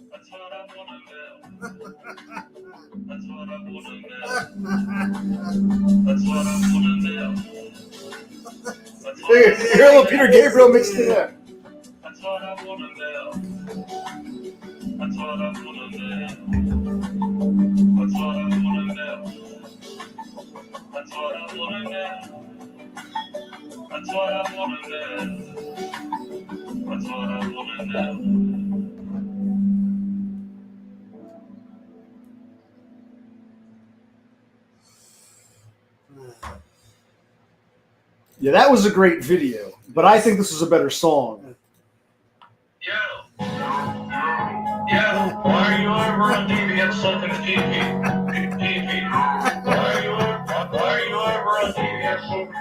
That's what I wanna know. That's what I wanna know. That's what You're I a little Peter Gabriel mixed in there. That's what I wanna know. That's what I wanna know. That's what I wanna know. That's what I wanna know. That's what I wanna know. That's what I wanna know. Yeah, that was a great video, but I think this was a better song. Yo. Yo. Why are you over on DBS sucking TV? TV. Why are you over on DBS sucking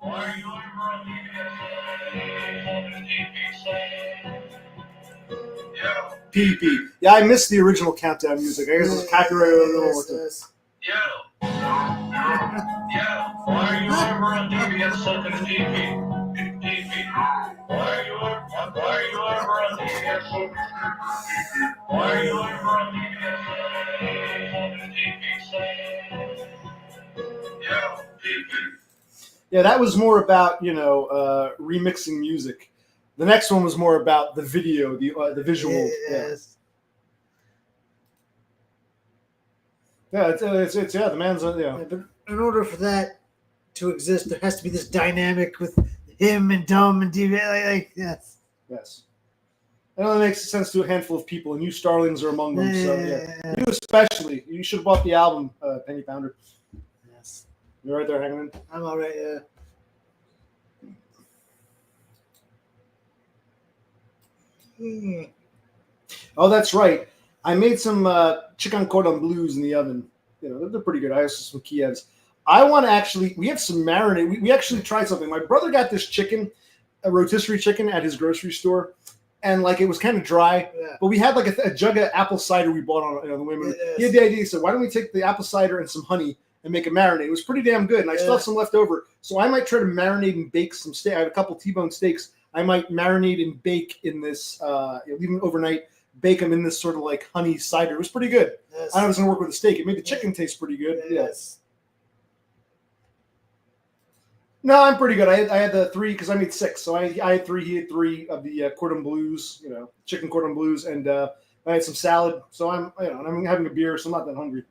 Why are you over on DBS sucking TV? Yo. PP. Yeah, I missed the original countdown music. I guess it was copyrighted a little more. Yes. Yo. Yo. Why are you over on DBS sucking TV? TV. Why are you over on DBS sucking Why are you over on DBS sucking Yo, PP. Yeah, that was more about, you know, remixing music. The next one was more about the video, the visual. Yes. Yeah, it's the man's yeah. Yeah, but in order for that to exist, there has to be this dynamic with him and Dumb and DV. Like yes. Yes. It only makes sense to a handful of people, and you Starlings are among them. So Yeah. you especially, you should have bought the album, Penny Pounder. Yes. You're right there hanging in. I'm all right. Oh, that's right. I made some chicken cordon bleus in the oven. You know, they're pretty good. I also some Kievs. I want to actually, we have some marinade. We actually tried something. My brother got this chicken, a rotisserie chicken at his grocery store, and like it was kind of dry. Yeah. But we had like a jug of apple cider we bought on the women. Yes. He had the idea. He said, "Why don't we take the apple cider and some honey and make a marinade?" It was pretty damn good, and I still have some left over. So I might try to marinate and bake some steak. I have a couple T-bone steaks. I might marinate and bake in this, leave them overnight. Bake them in this sort of like honey cider. It was pretty good. Yes. I don't know if it's gonna work with the steak. It made the chicken taste pretty good. Yeah. Yes. No, I'm pretty good. I had the 3 because I made 6, so I had 3. He had 3 of the cordon bleus, you know, chicken cordon bleus, and I had some salad. So I'm having a beer, so I'm not that hungry.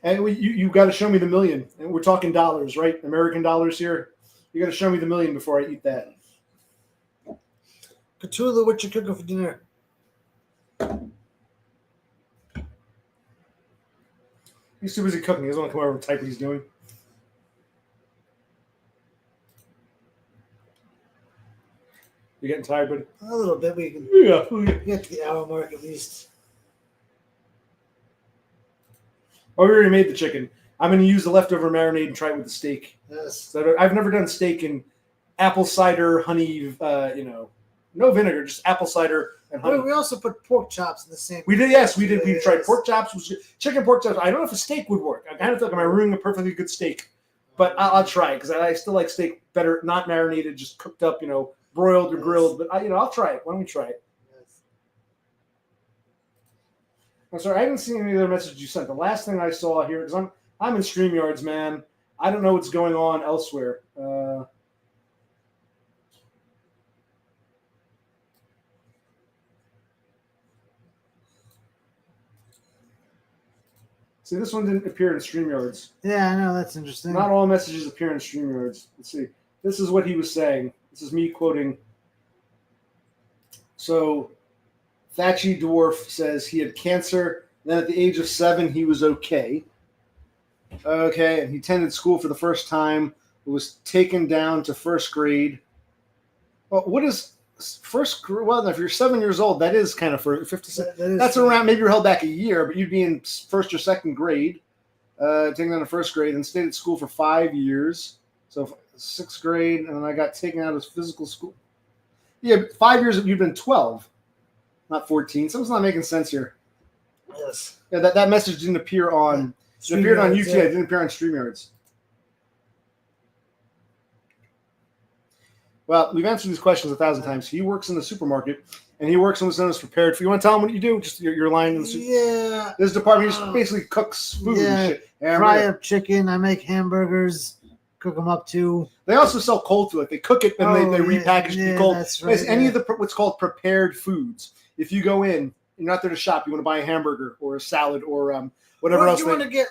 And you got to show me the million, and we're talking dollars, right? American dollars here. You got to show me the million before I eat that. Cthulhu, what you cooking for dinner? He's too busy cooking. He doesn't want to come over and type what he's doing. You getting tired, buddy? A little bit. We can Yeah. get to the hour mark at least. Oh, we already made the chicken. I'm going to use the leftover marinade and try it with the steak. Yes. So I've never done steak in apple cider, honey, no vinegar, just apple cider and honey. We also put pork chops in the same. We did, yes, we did. We Yes. tried pork chops, chicken pork chops. I don't know if a steak would work. I kind of feel like I'm ruining a perfectly good steak, but I'll try it because I still like steak better, not marinated, just cooked up, you know, broiled or grilled. But I'll try it. Why don't we try it? Yes. I'm sorry, I haven't seen any other messages you sent. The last thing I saw here, because I'm in StreamYards, man. I don't know what's going on elsewhere. See, this one didn't appear in StreamYards. Yeah, I know. That's interesting. Not all messages appear in StreamYards. Let's see. This is what he was saying. This is me quoting. So, Thatchy Dwarf says he had cancer. Then at the age of 7, he was okay. Okay, and he attended school for the first time. was taken down to first grade. Well, what is first grade? Well, if you're 7 years old, that is kind of for 56. That's around, maybe you're held back a year, but you'd be in first or second grade, taken down to first grade, and stayed at school for 5 years. So sixth grade, and then I got taken out of physical school. Yeah, 5 years, you've been 12, not 14. Something's not making sense here. Yes. Yeah, that message didn't appear on. It appeared on YouTube. It didn't appear on StreamYards. Well, we've answered these questions 1,000 times. He works in the supermarket, and he works on what's known as prepared food. You want to tell him what you do? Just your line in the Yeah. This department just basically cooks food and shit. Fry up chicken. I make hamburgers. Cook them up too. They also sell cold food. Like they cook it and they repackage it to be cold. That's right, Any of the what's called prepared foods. If you go in, you're not there to shop. You want to buy a hamburger or a salad or whatever else. You want to get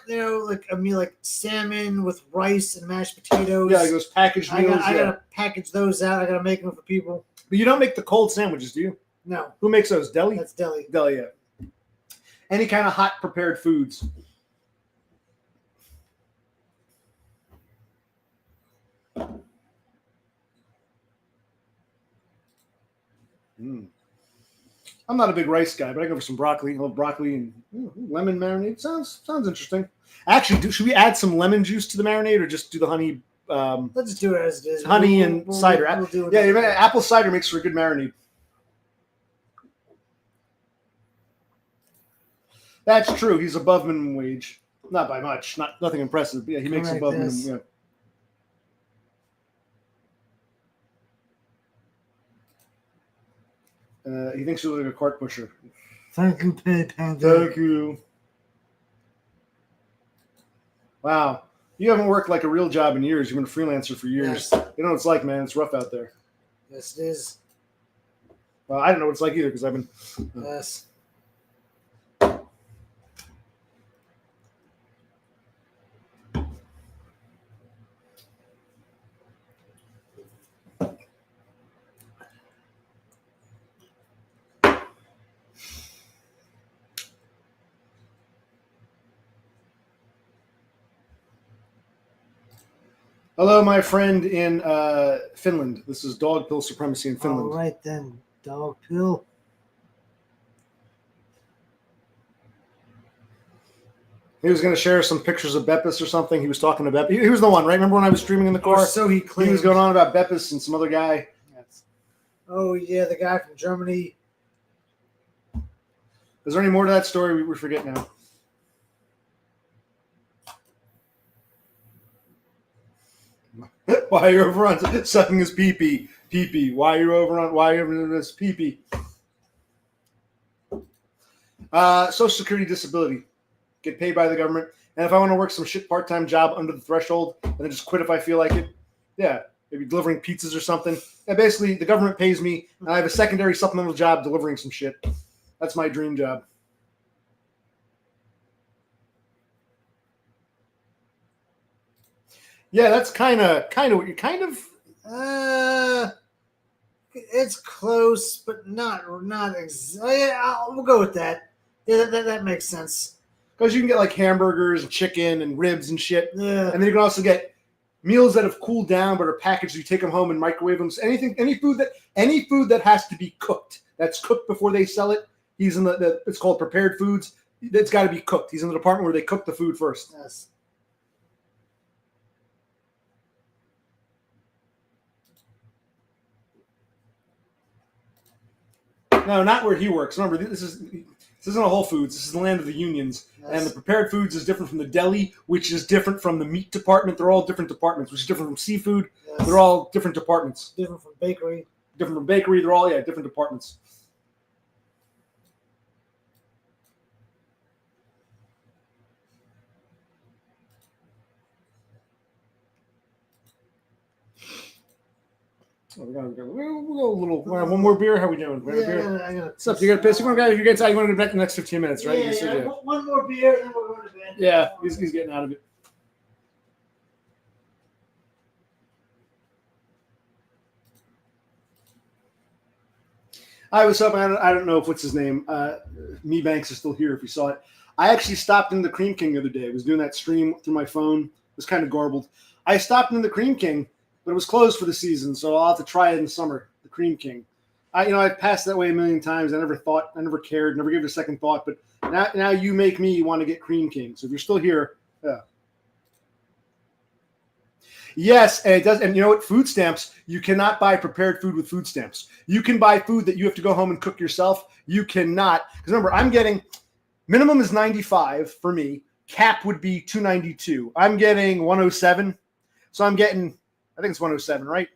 like a meal like salmon with rice and mashed potatoes. Yeah, like those packaged meals. I gotta package those out. I gotta make them for people. But you don't make the cold sandwiches, do you? No. Who makes those? Deli? That's deli. Deli, yeah. Any kind of hot prepared foods. I'm not a big rice guy, but I go for some broccoli. I love broccoli and lemon marinade. Sounds interesting. Actually, should we add some lemon juice to the marinade or just do the honey? Let's just do it as it is. Honey and cider. We'll do it. Yeah, apple cider makes for a good marinade. That's true. He's above minimum wage. Not by much. Nothing impressive. But yeah, he makes Correct, above yes. minimum. Yeah. He thinks he looks like a cart pusher. Thank you, Panda. Thank you. Wow. You haven't worked like a real job in years. You've been a freelancer for years. Yes. You know what it's like, man. It's rough out there. Yes, it is. Well, I don't know what it's like either because I've been. Yes. Hello, my friend in Finland. This is Dog Pill Supremacy in Finland. All right then, Dog Pill. He was going to share some pictures of Beppis or something. He was talking to Beppis. He was the one, right? Remember when I was streaming in the car? Or so he claimed. He was going on about Beppis and some other guy. Oh, yeah, the guy from Germany. Is there any more to that story? We forget now. Why are you over on sucking his pee-pee? Pee-pee. Why are you over on this pee-pee? Social Security disability. Get paid by the government. And if I want to work some shit part-time job under the threshold and then just quit if I feel like it, yeah, maybe delivering pizzas or something. Yeah, basically, the government pays me, and I have a secondary supplemental job delivering some shit. That's my dream job. Yeah, that's kind of what you're kind of. It's close, but not exactly. Yeah, we'll go with that. Yeah, that makes sense. Because you can get like hamburgers and chicken and ribs and shit. Yeah. And then you can also get meals that have cooled down but are packaged. You take them home and microwave them. So any food that has to be cooked, that's cooked before they sell it. He's in it's called prepared foods. It's got to be cooked. He's in the department where they cook the food first. Yes. No, not where he works. Remember, this isn't a Whole Foods. This is the land of the unions. Yes. And the prepared foods is different from the deli, which is different from the meat department. They're all different departments, which is different from seafood. Yes. They're all different departments. Different from bakery. They're all, different departments. Oh, we'll go a little. One more beer. How are we doing? I got what's up? You got to piss. You want to go back in the next 15 minutes, right? Yeah. One more beer, then we're going to bed. Yeah, he's getting out of it. Hi, what's up? I don't know if what's his name. Me Banks is still here if you saw it. I actually stopped in the Cream King the other day. I was doing that stream through my phone was kind of garbled. I stopped in the Cream King, but it was closed for the season, so I'll have to try it in the summer. The Cream King. I've passed that way a million times. I never cared, never gave it a second thought. But now you make me want to get Cream King. So if you're still here, yeah. Yes, and it does. And you know what? Food stamps. You cannot buy prepared food with food stamps. You can buy food that you have to go home and cook yourself. You cannot, because remember, I'm getting minimum is 95 for me. Cap would be 292. I'm getting 107. So I'm getting, I think it's 107, right?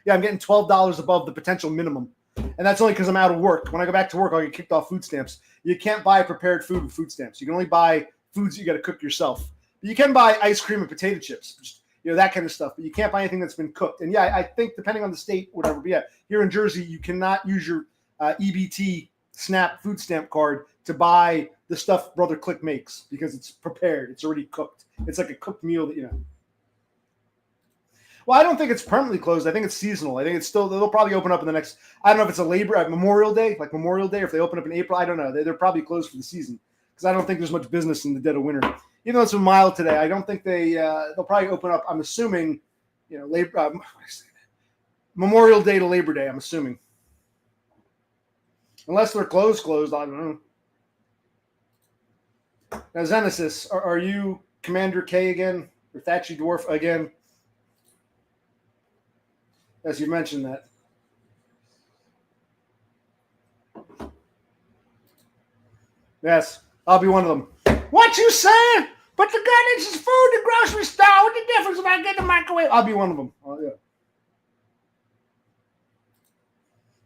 Yeah, I'm getting $12 above the potential minimum. And that's only because I'm out of work. When I go back to work, I'll get kicked off food stamps. You can't buy prepared food with food stamps. You can only buy foods that you got to cook yourself. But you can buy ice cream and potato chips, just, that kind of stuff. But you can't buy anything that's been cooked. And yeah, I think depending on the state, whatever. But yeah, here in Jersey, you cannot use your EBT SNAP food stamp card to buy the stuff Brother Click makes because it's prepared. It's already cooked. It's like a cooked meal that. Well, I don't think it's permanently closed. I think it's seasonal. I think it's still, they'll probably open up in the next, I don't know if it's a Memorial Day, or if they open up in April. I don't know. They're probably closed for the season because I don't think there's much business in the dead of winter. Even though it's been mild today, I don't think they'll probably open up. I'm assuming, Memorial Day to Labor Day. I'm assuming, unless they're closed. I don't know. Now, Zenesis, are you Commander K again or Thatchy Dwarf again? As you mentioned that. Yes, I'll be one of them. What you saying? But the guy needs his food in the grocery store. What's the difference if I get the microwave? I'll be one of them. Oh, yeah.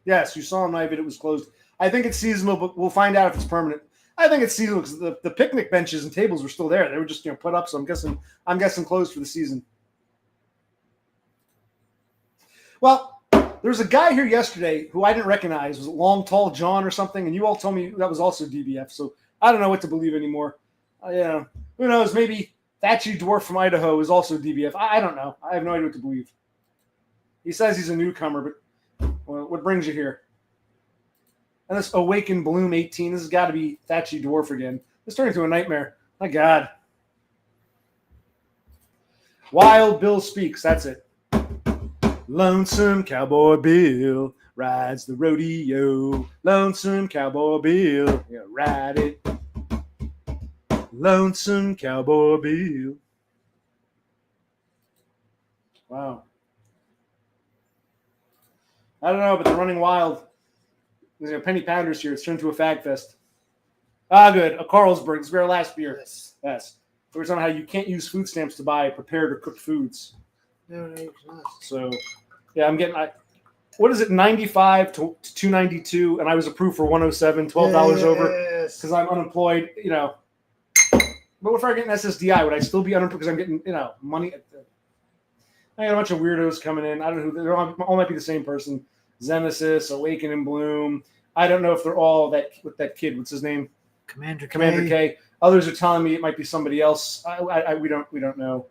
Yes, you saw him, but it was closed. I think it's seasonal, but we'll find out if it's permanent. I think it's seasonal because the picnic benches and tables were still there. They were just put up, so I'm guessing closed for the season. Well, there was a guy here yesterday who I didn't recognize. Was it Long Tall John or something? And you all told me that was also DBF. So I don't know what to believe anymore. Who knows? Maybe Thatchy Dwarf from Idaho is also DBF. I don't know. I have no idea what to believe. He says he's a newcomer, but what brings you here? And this Awaken Bloom 18, this has got to be Thatchy Dwarf again. This turned into a nightmare. My God. Wild Bill Speaks. That's it. Lonesome Cowboy Bill rides the rodeo. Lonesome Cowboy Bill, ride it. Lonesome Cowboy Bill. Wow. I don't know, but they're running wild. There's penny pounders here. It's turned to a fag fest. Good. A Carlsberg. This is our last beer. Yes. We were talking how you can't use food stamps to buy prepared or cooked foods. No, you cannot. So, yeah, I'm getting, what is it, 95 to 292, and I was approved for 107, $12 over because I'm unemployed, But if I get an SSDI, would I still be unemployed because I'm getting, money? I got a bunch of weirdos coming in. I don't know who, they all might be the same person. Zenesis, Awaken and Bloom. I don't know if they're all with that kid. What's his name? Commander K. Others are telling me it might be somebody else. We don't know.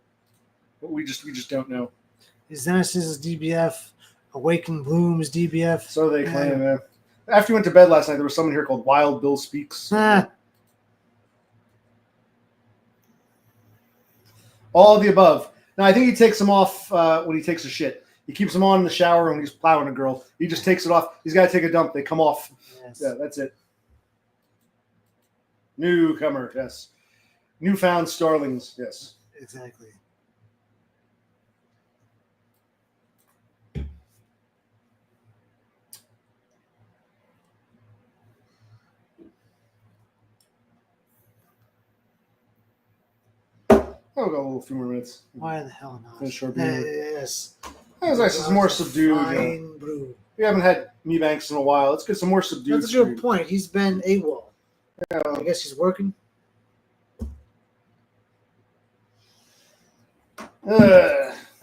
We just don't know. Zenesis is DBF. Awaken Bloom is DBF. So they claim. Yeah. After you went to bed last night, there was someone here called Wild Bill Speaks. All of the above. Now, I think he takes them off when he takes a shit. He keeps them on in the shower when he's plowing a girl. He just takes it off. He's got to take a dump. They come off. Yes. Yeah, that's it. Newcomer, yes. Newfound starlings, yes. Exactly. I'll go a few more minutes. Why the hell not? Finish our beer. Yes. It's nice. It's more subdued. Fine brew. We haven't had Me Banks in a while. Let's get some more subdued. That's a good point. He's been AWOL. Yeah. I guess he's working. When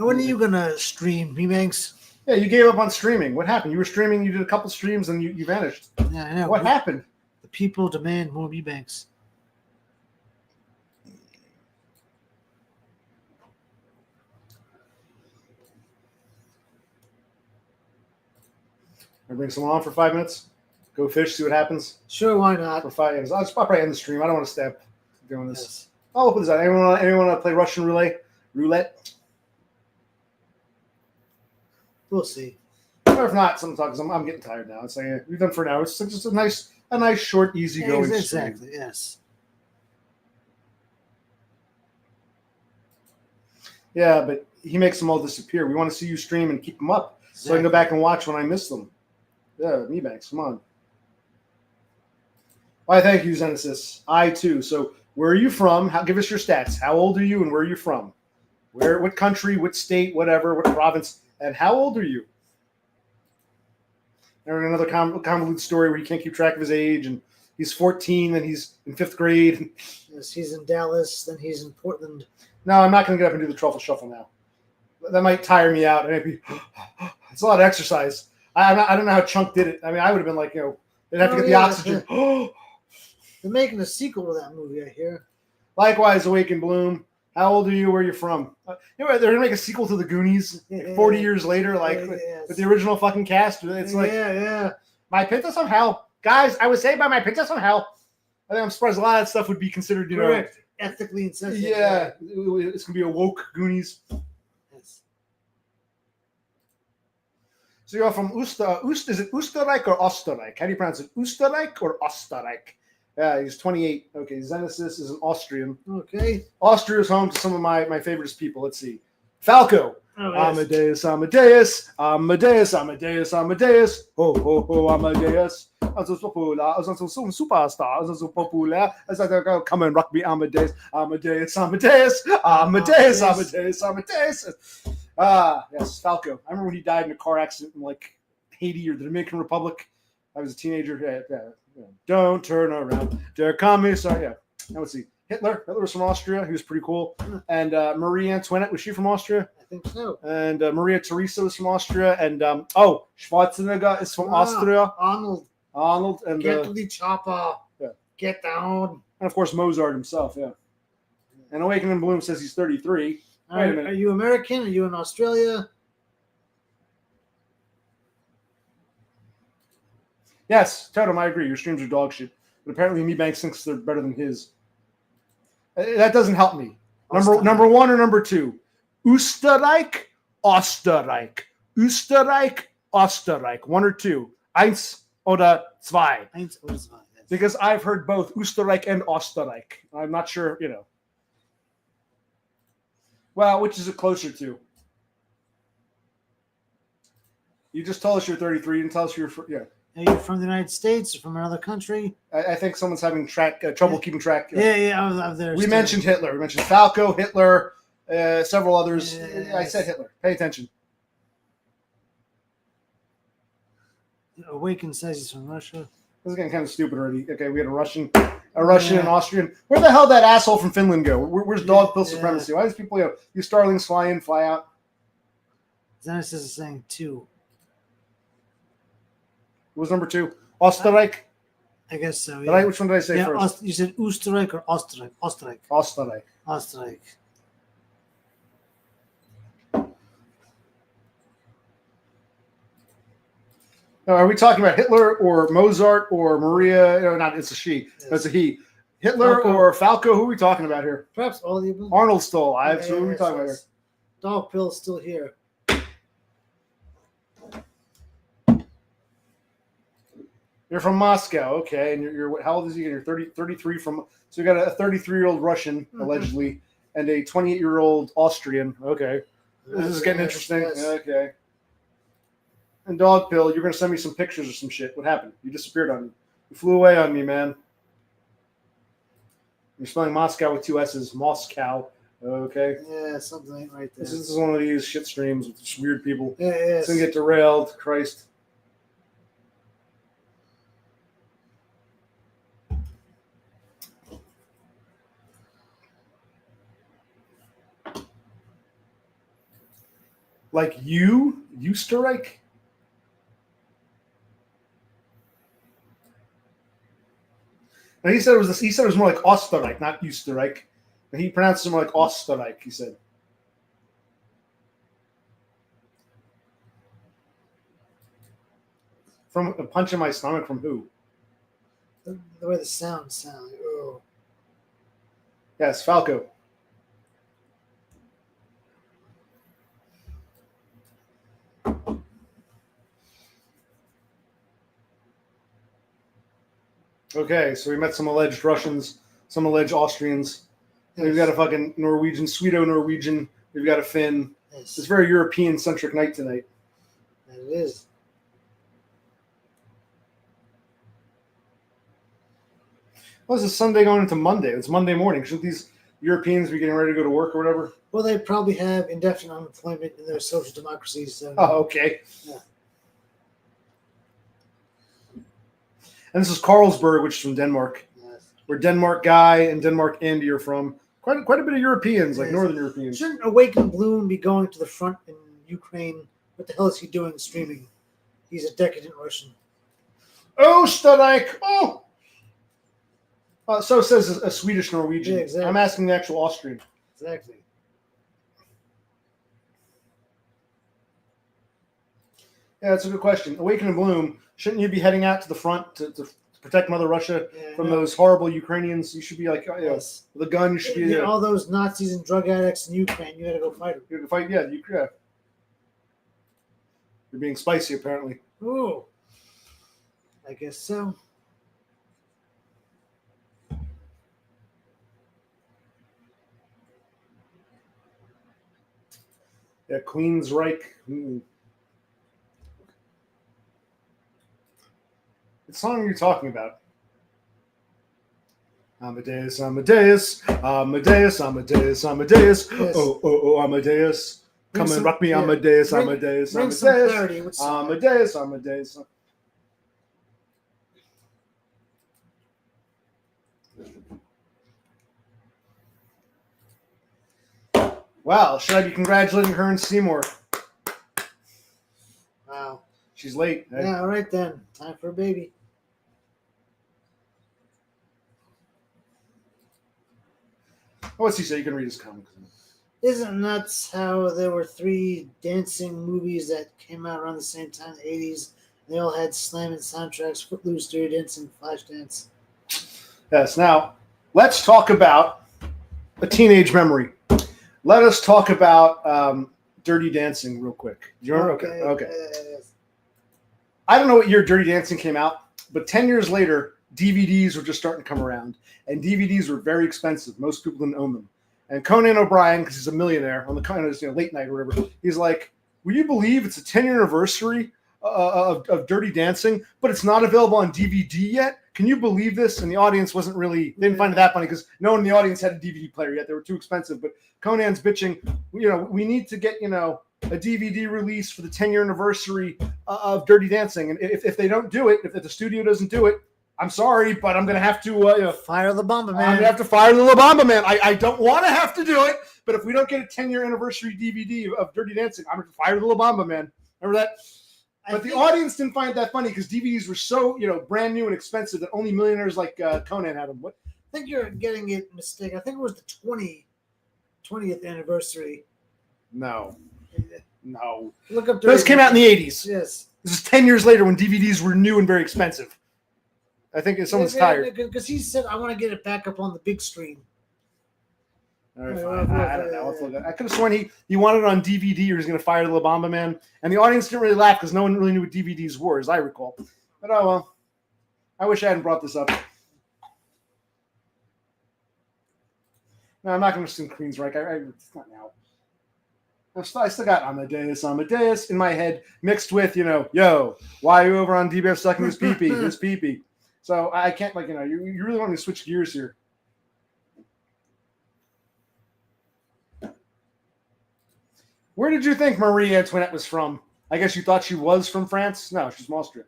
are you gonna stream, Me Banks? Yeah, you gave up on streaming. What happened? You were streaming. You did a couple streams and you vanished. Yeah, I know. What happened? The people demand more Me Banks. I bring someone on for 5 minutes. Go fish, see what happens. Sure, why not? For 5 minutes. I'll probably end the stream. I don't want to stop doing this. I'll open this out. Anyone want to play Russian roulette? We'll see. Or if not, sometimes I'm getting tired now. It's like we've done for an hour. It's just a nice, short, easy going. Exactly. Yes. Yeah, but he makes them all disappear. We want to see you stream and keep them up, so I can go back and watch when I miss them. Yeah, me banks. Come on. Why, thank you, Zenesis. I too. So, where are you from? Give us your stats. How old are you, and where are you from? What country, what state, whatever, what province, and how old are you? There's another convoluted story where he can't keep track of his age, and he's 14, and he's in 5th grade. Yes, he's in Dallas, then he's in Portland. No, I'm not going to get up and do the truffle shuffle now. That might tire me out. It's a lot of exercise. I don't know how Chunk did it. I mean, I would have been like, they'd have to get the oxygen. They're making a sequel to that movie, I hear. Likewise, Awake and Bloom. How old are you? Where are you from? They're going to make a sequel to The Goonies 40 years later, with the original fucking cast. It's like, my pinta somehow. Guys, I was saved by my pinta somehow. I think I'm surprised a lot of that stuff would be considered, correct. Ethically insensitive. Yeah, it's going to be a woke Goonies. Yes. So you're from is it Österreich or Österreich? How do you pronounce it? Österreich or Österreich? Yeah, he's 28. Okay, Zenesis is an Austrian. Okay. Austria is home to some of my favorite people. Let's see. Falco. Oh, yes. Amadeus. Ho, ho, ho, Amadeus. Also so popular, also so ein Superstar, also so populär. Come and rock me, Amadeus. Amadeus. Yes, Falco. I remember when he died in a car accident in like Haiti or the Dominican Republic. I was a teenager. Yeah. Don't turn around. Der Kommissar. Yeah. Now let's see. Hitler was from Austria. He was pretty cool. And Marie Antoinette, was she from Austria? I think so. And Maria Theresa was from Austria. And Schwarzenegger is from Austria. Arnold. And get to the chopper. Yeah. Get down. And of course Mozart himself. Yeah. And Awakening Bloom says he's 33. Wait a minute. Are you American? Are you in Australia? Yes, Totem, I agree. Your streams are dog shit. But apparently Me Banks thinks they're better than his. That doesn't help me. Number one or number two? Österreich, Österreich. Österreich, Österreich. One or two. Eins oder zwei. Eins oder zwei. Yes. Because I've heard both Österreich and Österreich. I'm not sure, Well, which is it closer to? You just told us you're 33. You didn't tell us you're, Are you from the United States or from another country? I think someone's having trouble keeping track. Yeah, I was there. We mentioned Hitler. We mentioned Falco, Hitler, several others. Yes. I said Hitler. Pay attention. Awaken says he's from Russia. This is getting kind of stupid already. Okay, we had a Russian, an Austrian. Where the hell did that asshole from Finland go? Where's dog pill supremacy? Why does people, you starlings fly in, fly out? Zenesis is saying 2. What was number 2? Österreich? I guess so. Yeah. Which one did I say first? You said Österreich or Österreich? Österreich. Österreich. Now, are we talking about Hitler or Mozart or Maria? No, it's a she. Yes. It's a he. Hitler Falco. or Falco? Who are we talking about here? Perhaps all of the above. Arnold's still alive. So who are we talking about here? Dog Pill's still here. You're from Moscow, okay, and you're how old is he? You're 33 from. So you got a 33-year-old Russian allegedly, and a 28-year-old Austrian. Okay, this is getting interesting. Yes. Okay. And Dog Pill, you're gonna send me some pictures or some shit. What happened? You disappeared on me. You flew away on me, man. You're spelling Moscow with 2 S's. Moscow. Okay. Yeah, something ain't right there. This is one of these shit streams with just weird people. Yeah, It's gonna get derailed. Christ. Like Österreich? No, he said it was more like Österreich, not Österreich. And he pronounced it more like Österreich, he said. From a punch in my stomach from who? The way the sounds sound. Oh. Yes, Falco. Okay, so we met some alleged Russians, some alleged Austrians. We've got a fucking Norwegian, Swedo-Norwegian. We've got a Finn. Yes. It's a very European-centric night tonight. It is. Well, it's a Sunday going into Monday. It's Monday morning. Shouldn't these Europeans be getting ready to go to work or whatever? Well, they probably have indefinite unemployment in their social democracies. So. Oh, okay. Yeah. And this is Carlsberg, which is from Denmark, Yes. where Denmark Guy and Denmark Andy are from. Quite a bit of Europeans, like Yes. Northern Europeans. Shouldn't Awaken Bloom be going to the front in Ukraine? What the hell is he doing streaming? He's a decadent Russian. Österreich! Oh! So says a Swedish Norwegian. Yeah, exactly. I'm asking the actual Austrian. Exactly. Yeah, that's a good question. Awaken and Bloom, shouldn't you be heading out to the front to protect Mother Russia Yeah, from no. those horrible Ukrainians? You should be like, Yes. with a gun, you should be Yeah, all those Nazis and drug addicts in Ukraine, you got to go fight them. you have to fight. Yeah, yeah. You're being spicy, apparently. Ooh. I guess so. Yeah, Queensryche. What song are you talking about? Amadeus, Amadeus, Amadeus, Amadeus, Amadeus. Yes. Oh, Amadeus. Bring Come and some- rock me, yeah. Amadeus, Bring- Amadeus, Bring some Amadeus. clarity. What's Amadeus, Amadeus. Wow, should I be congratulating her and Seymour? Wow. She's late. eh? Yeah, all right then. Time for a baby. What's he say? You can read his comics. Isn't it nuts how there were 3 dancing movies that came out around the same time in the 80s? They all had slamming soundtracks: Footloose, Dirty Dancing, Flashdance. Yes. Now, let's talk about a teenage memory. Let us talk about Dirty Dancing real quick. Do you remember? Okay. Yes. I don't know what year Dirty Dancing came out, but 10 years later, DVDs were just starting to come around, and DVDs were very expensive. Most people didn't own them. And Conan O'Brien, because he's a millionaire on the kind of late night or whatever, he's like, "Will you believe it's a 10-year anniversary of Dirty Dancing, but it's not available on DVD yet? Can you believe this?" And the audience wasn't really, they didn't find it that funny because no one in the audience had a DVD player yet. They were too expensive. But Conan's bitching, we need to get, a DVD release for the 10-year anniversary of Dirty Dancing. And if they don't do it, if the studio doesn't do it, I'm sorry, but I'm going to have to Fire the Bomber I'm Man. going to have to fire the Obama Man. I don't want to have to do it, but if we don't get a 10-year anniversary DVD of Dirty Dancing, I'm going to fire the Obama Man. Remember that? But the audience didn't find it that funny because DVDs were so, brand new and expensive that only millionaires like Conan had them. What? I think you're getting it mistaken. I think it was the 20th anniversary. No. Look up. Those came out in the 80s. Yes. This is 10 years later when DVDs were new and very expensive. I think someone's tired. Because he said, "I want to get it back up on the big screen." All right, fine. I don't know. Let's look at it. I could have sworn he wanted it on DVD or he was going to fire the Obama Man. And the audience didn't really laugh because no one really knew what DVDs were, as I recall. But oh well. I wish I hadn't brought this up. No, I'm not going to sing Queensryche. It's not now. I still got Amadeus in my head, mixed with, yo, why are you over on DBF sucking his pee-pee? His pee-pee. So I can't, you really want me to switch gears here. Where did you think Marie Antoinette was from? I guess you thought she was from France? No, she's from Austria.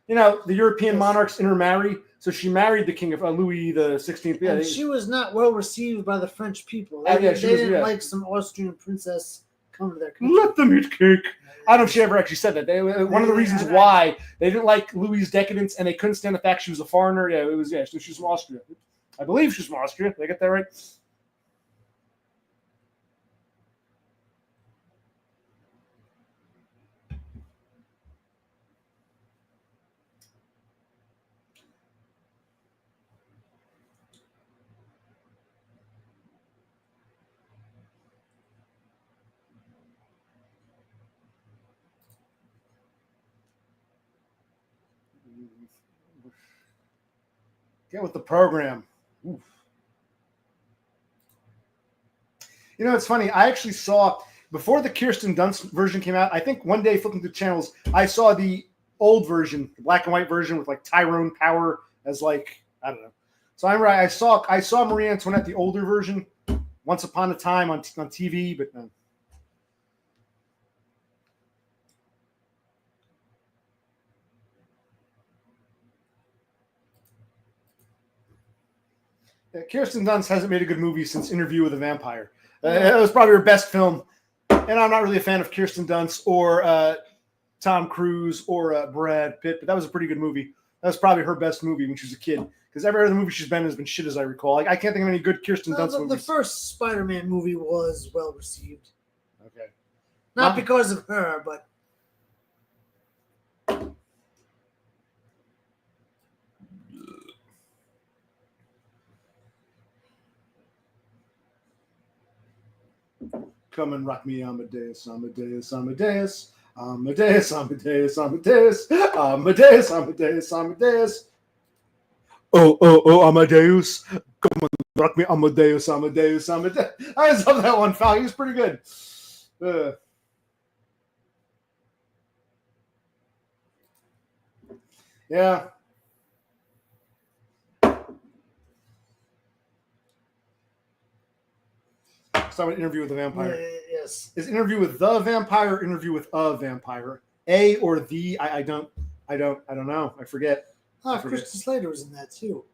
The European monarchs intermarry, so she married the king of Louis the 16th. Yeah, And she was not well received by the French people. They, Yeah, they she was- didn't yeah. like some Austrian princess coming to their country. Let them eat cake. I don't know if she ever actually said that. One of the reasons why they didn't like Louis' decadence and they couldn't stand the fact she was a foreigner. Yeah, she was from Austria. I believe she's from Austria. Did I get that right? Get with the program. Oof. You know, it's funny. I actually saw, before the Kirsten Dunst version came out, I think one day flipping through channels, I saw the old version, the black and white version with like Tyrone Power as like, I don't know. So I saw Marie Antoinette, the older version, once upon a time on TV, but no. Yeah, Kirsten Dunst hasn't made a good movie since Interview with a Vampire. It was probably her best film, and I'm not really a fan of Kirsten Dunst or Tom Cruise or Brad Pitt, but that was a pretty good movie. That was probably her best movie when she was a kid, because every other movie she's been in has been shit, as I recall. I can't think of any good Kirsten Dunst movies. The first Spider-Man movie was well received. Okay. Not because of her, but Come and rock me, Amadeus, Amadeus, Amadeus, Amadeus, Amadeus, Amadeus, Amadeus, Amadeus, Amadeus. Oh, Amadeus. Come and rock me, Amadeus, Amadeus, Amadeus. I just love that one, Fal. He was pretty good. Yeah. Let's talk about Interview with the Vampire. yes. Is Interview with the Vampire or Interview with a Vampire? A or the? I don't know. I forget. Christian Slater was in that too.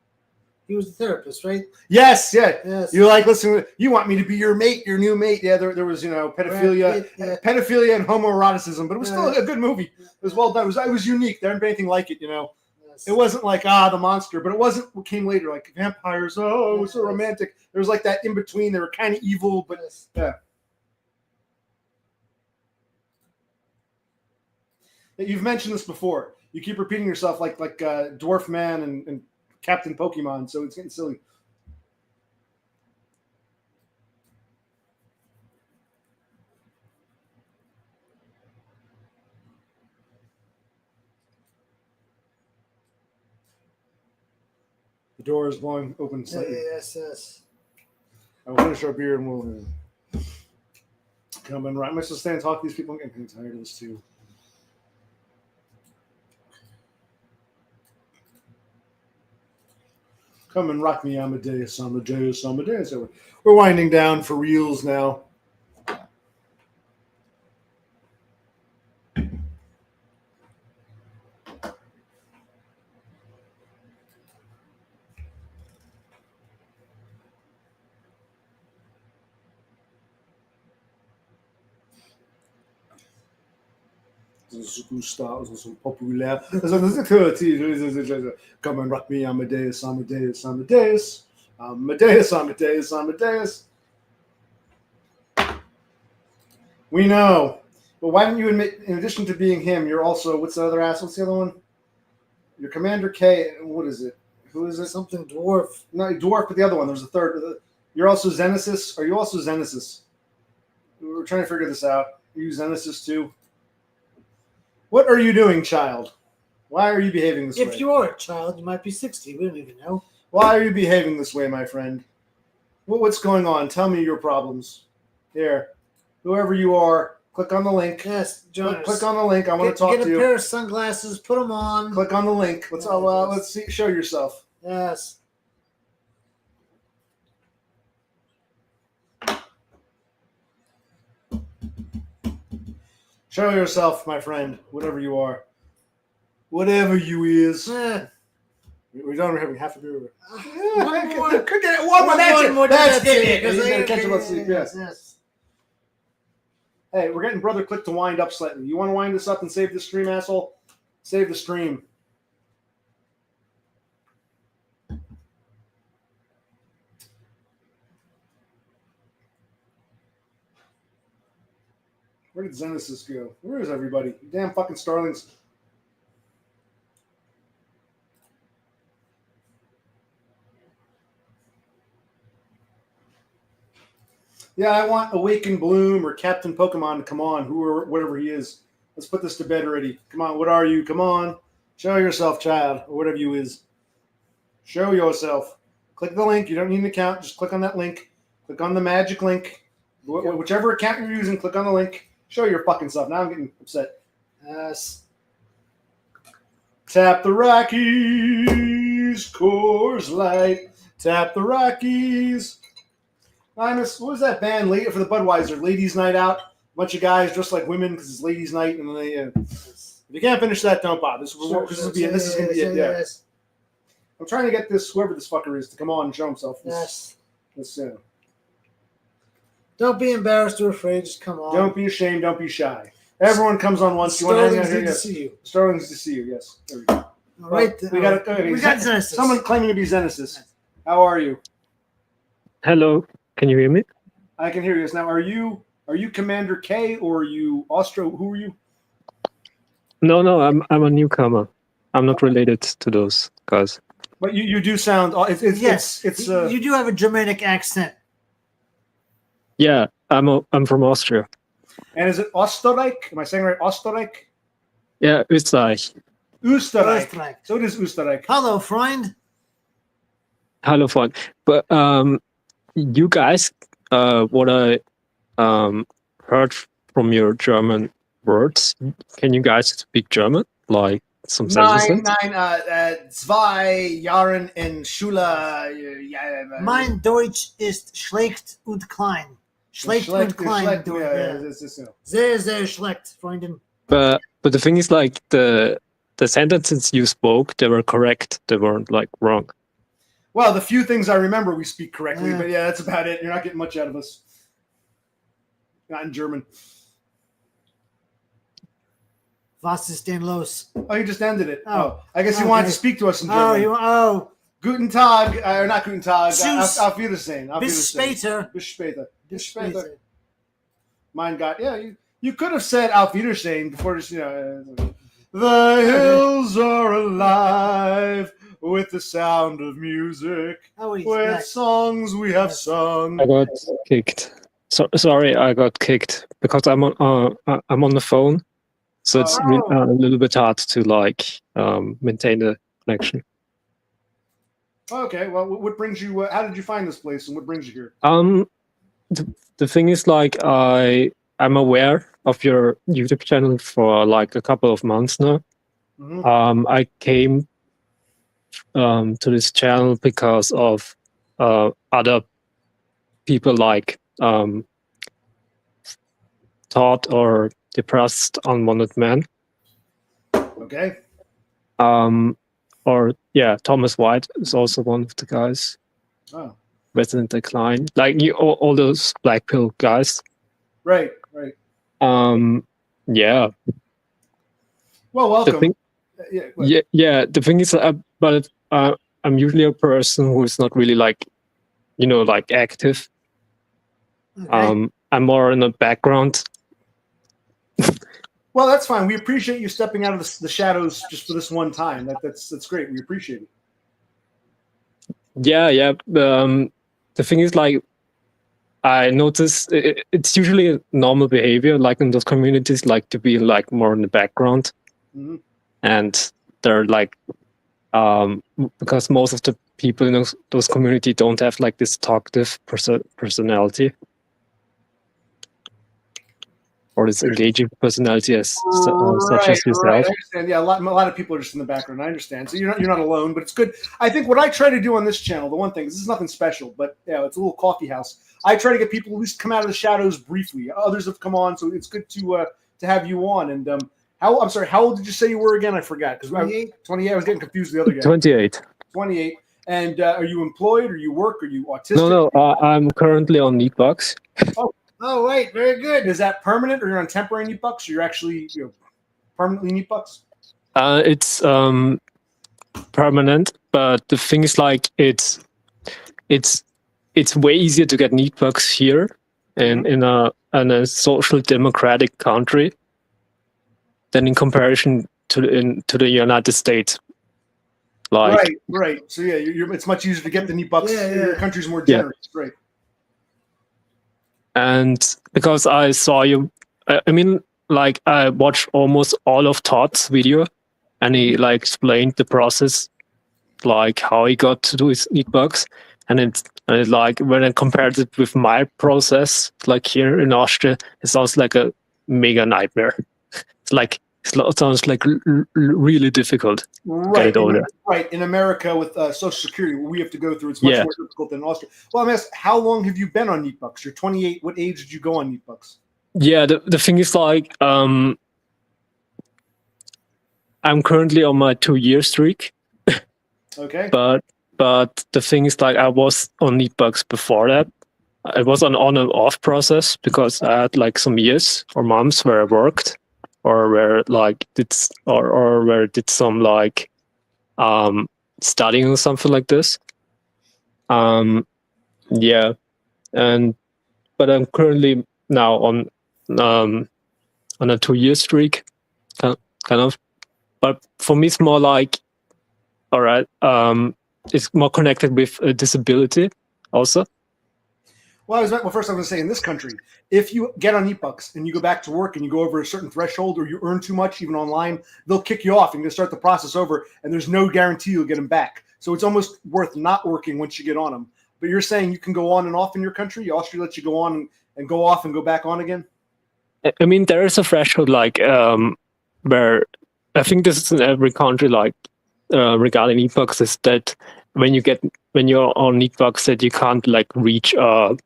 He was the therapist, right? Yes, yeah. Yes. You like listening. You want me to be your mate, your new mate. Yeah, there was pedophilia, pedophilia and homoeroticism, but it was still a good movie. It was well done. It was unique. There hadn't been anything like it. It wasn't like the monster, but it wasn't what came later, like vampires. Oh, it was so romantic. There was like that in between. They were kind of evil, but yeah. You've mentioned this before. You keep repeating yourself like Dwarf Man and Captain Pokemon, so it's getting silly. The door is blowing open slightly. Yes. I will finish our beer and we'll come and right. Am I supposed to stay and talk to these people? I'm getting tired of this too. Come and rock me, Amadeus, Amadeus, Amadeus. So we're winding down for reals now. Populär. Come and rock me, Amadeus, Amadeus, Amadeus. Amadeus, Amadeus, Amadeus. We know. But why didn't you admit, in addition to being him, you're also, what's the other ass? What's the other one? You're Commander K. What is it? Who is it? Something dwarf. No, dwarf, but the other one. There's a third. You're also Zenesis. Are you also Zenesis? We're trying to figure this out. Are you Zenesis too? What are you doing, child? Why are you behaving this way? If you are a child, you might be 60. We don't even know. Why are you behaving this way, my friend? What's going on? Tell me your problems. Here, whoever you are, click on the link. Yes, Jonas. Click on the link. I want to talk to you. Get a pair of sunglasses, put them on. Click on the link. Let's see. Show yourself. Yes. Show yourself, my friend, whatever you are. Whatever you is. We're done having half a beer. One more. Could get one more. That's it. Because He's gonna catch him. Let's see. Yes. Hey, we're getting Brother Click to wind up slightly. You want to wind this up and save the stream, asshole? Save the stream. Where did Zenesis go? Where is everybody? You damn fucking starlings. Yeah, I want Awaken Bloom or Captain Pokemon to come on, whatever he is. Let's put this to bed already. Come on, what are you? Come on. Show yourself, child, or whatever you is. Show yourself. Click the link. You don't need an account. Just click on that link. Click on the magic link. Whichever account you're using, click on the link. Show your fucking self. Now I'm getting upset. Yes. Tap the Rockies, Coors Light. Tap the Rockies. Linus, what was that band for the Budweiser? Ladies' Night Out. A bunch of guys dressed like women because it's ladies' night, and then they. If you can't finish that, don't bother. This is going to be it. Yeah. Yes. I'm trying to get whoever this fucker is, to come on and show himself. Yes. This, Don't be embarrassed or afraid. Just come on. Don't be ashamed. Don't be shy. Everyone comes on once. You want to hang out here? To see you. Sterling's to see you. Yes. There we go. All right. We got Zenesis. Someone claiming to be Zenesis. How are you? Hello. Can you hear me? I can hear you. Now, are you Commander K or are you Austria? Who are you? No. I'm a newcomer. I'm not related to those guys. But you do sound. Yes. It's you do have a Germanic accent. Yeah, I'm from Austria. And is it Österreich? Am I saying right? Österreich? Yeah, Österreich. Österreich. So it is Österreich. Hello, friend. Hello, fun. But you guys, what I heard from your German words, can you guys speak German? Like some sentences? Zwei Jahren in Schule. Mein Deutsch ist schlecht und klein. Schlecht und klein. Sehr, sehr schlecht, Freundin. But the thing is, like the sentences you spoke, they were correct. They weren't like wrong. Well, the few things I remember, we speak correctly, but yeah, that's about it. You're not getting much out of us. Not in German. Was ist denn los? Oh, you just ended it. Oh. I guess you wanted to speak to us in Oh, German. Guten Tag, or not Guten Tag. Tschüss. Auf Wiedersehen. Bis später. Bis später. Bis später. Mein Gott, yeah, you could have said Auf Wiedersehen before just, the hills are alive with the sound of music. Oh, with songs we have sung. I got kicked. Sorry, I got kicked because I'm on the phone, so it's a little bit hard to maintain the connection. Okay, well, what brings you? How did you find this place, and what brings you here? The thing is, I'm aware of your YouTube channel for a couple of months now. Mm-hmm. I came to this channel because of other people thought or depressed unwanted men. Okay. Thomas White is also one of the guys. Oh. Resident Decline, all those black pill guys. Right. Yeah. Well, welcome. The thing is, but I'm usually a person who is not really active. Okay. I'm more in the background. Well, that's fine. We appreciate you stepping out of the shadows just for this one time. That's great. We appreciate it. Yeah. The thing is, I notice it's usually a normal behavior, in those communities, to be more in the background. Mm-hmm. And they're because most of the people in those communities don't have this talkative personality or this engaging personality such as yourself. Right. I understand. Yeah, a lot of people are just in the background. I understand. So you're not alone, but it's good. I think what I try to do on this channel, the one thing, this is nothing special, but it's a little coffee house. I try to get people at least come out of the shadows briefly. Others have come on, so it's good to have you on. And how old did you say you were again? I forgot because 28. I was getting confused with the other guy. 28. 28. And are you employed? Or you work? Are you autistic? No. I'm currently on Meatbox. Oh, wait, very good. Is that permanent, or you're on temporary neat bucks, or you're actually permanently neat bucks? It's permanent, but the thing is it's way easier to get neat bucks here in a social democratic country than in comparison to the United States. Right. So yeah, it's much easier to get the neat bucks. Yeah. Your country's more generous. Yeah. Right. And because I saw you, I watched almost all of Todd's video, and he like explained the process, like how he got to do his Neatbugs. And it like when I compared it with my process, like here in Austria, it sounds like a mega nightmare. It's like it sounds like really difficult to get it over. Right. In America with Social Security, what we have to go through, it's much more difficult than Austria. Well, I'm asking, how long have you been on Neatbugs? You're 28. What age did you go on Neatbugs? Yeah, the thing is like I'm currently on my 2-year streak. Okay. But the thing is like I was on Neatbugs before that. It was an on and off process because I had like some years or months where I worked or where like did or where I did some like studying or something like this. Yeah, but I'm currently now on a 2-year streak, kind of. But for me, it's more like, all right, it's more connected with a disability also. Well, first I'm going to say in this country, if you get on Neatbugs and you go back to work and you go over a certain threshold or you earn too much, even online, they'll kick you off and you'll start the process over and there's no guarantee you'll get them back. So it's almost worth not working once you get on them. But you're saying you can go on and off in your country? Austria lets you go on and go off and go back on again? I mean, there is a threshold like where I think this is in every country, like regarding Neatbugs, is that when you're on Neatbugs that you can't like reach a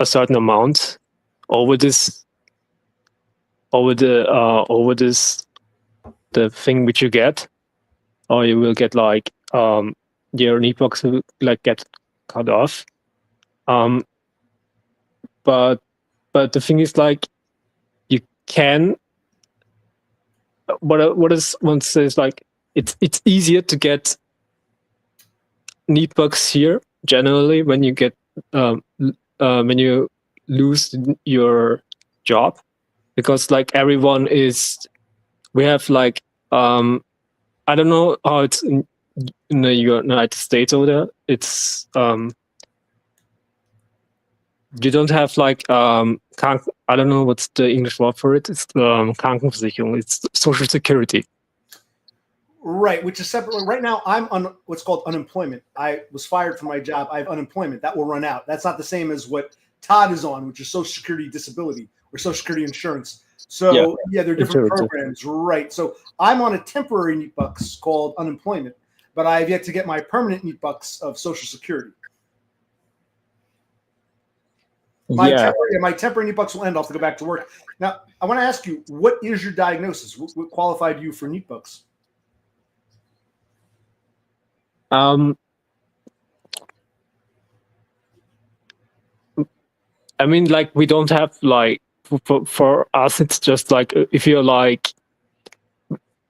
certain amount over the thing which you get, or you will get like your Neatbugs will like get cut off. But the thing is like you can. What is one says like it's easier to get Neatbugs here generally when you get when you lose your job, because like everyone we have like I don't know how it's in the United States over there. It's you don't have like I don't know what's the English word for it. It's Krankenversicherung. It's Social Security. Right, which is separate. Right now, I'm on what's called unemployment. I was fired from my job. I have unemployment. That will run out. That's not the same as what Todd is on, which is Social Security disability or Social Security insurance. So, yeah they're different programs. Right. So I'm on a temporary Neatbugs called unemployment, but I have yet to get my permanent Neatbugs of Social Security. My temporary Neatbugs will end. I'll have to go back to work. Now, I want to ask you, what is your diagnosis? What qualified you for Neatbugs? I mean, like we don't have like for us. It's just like if you're like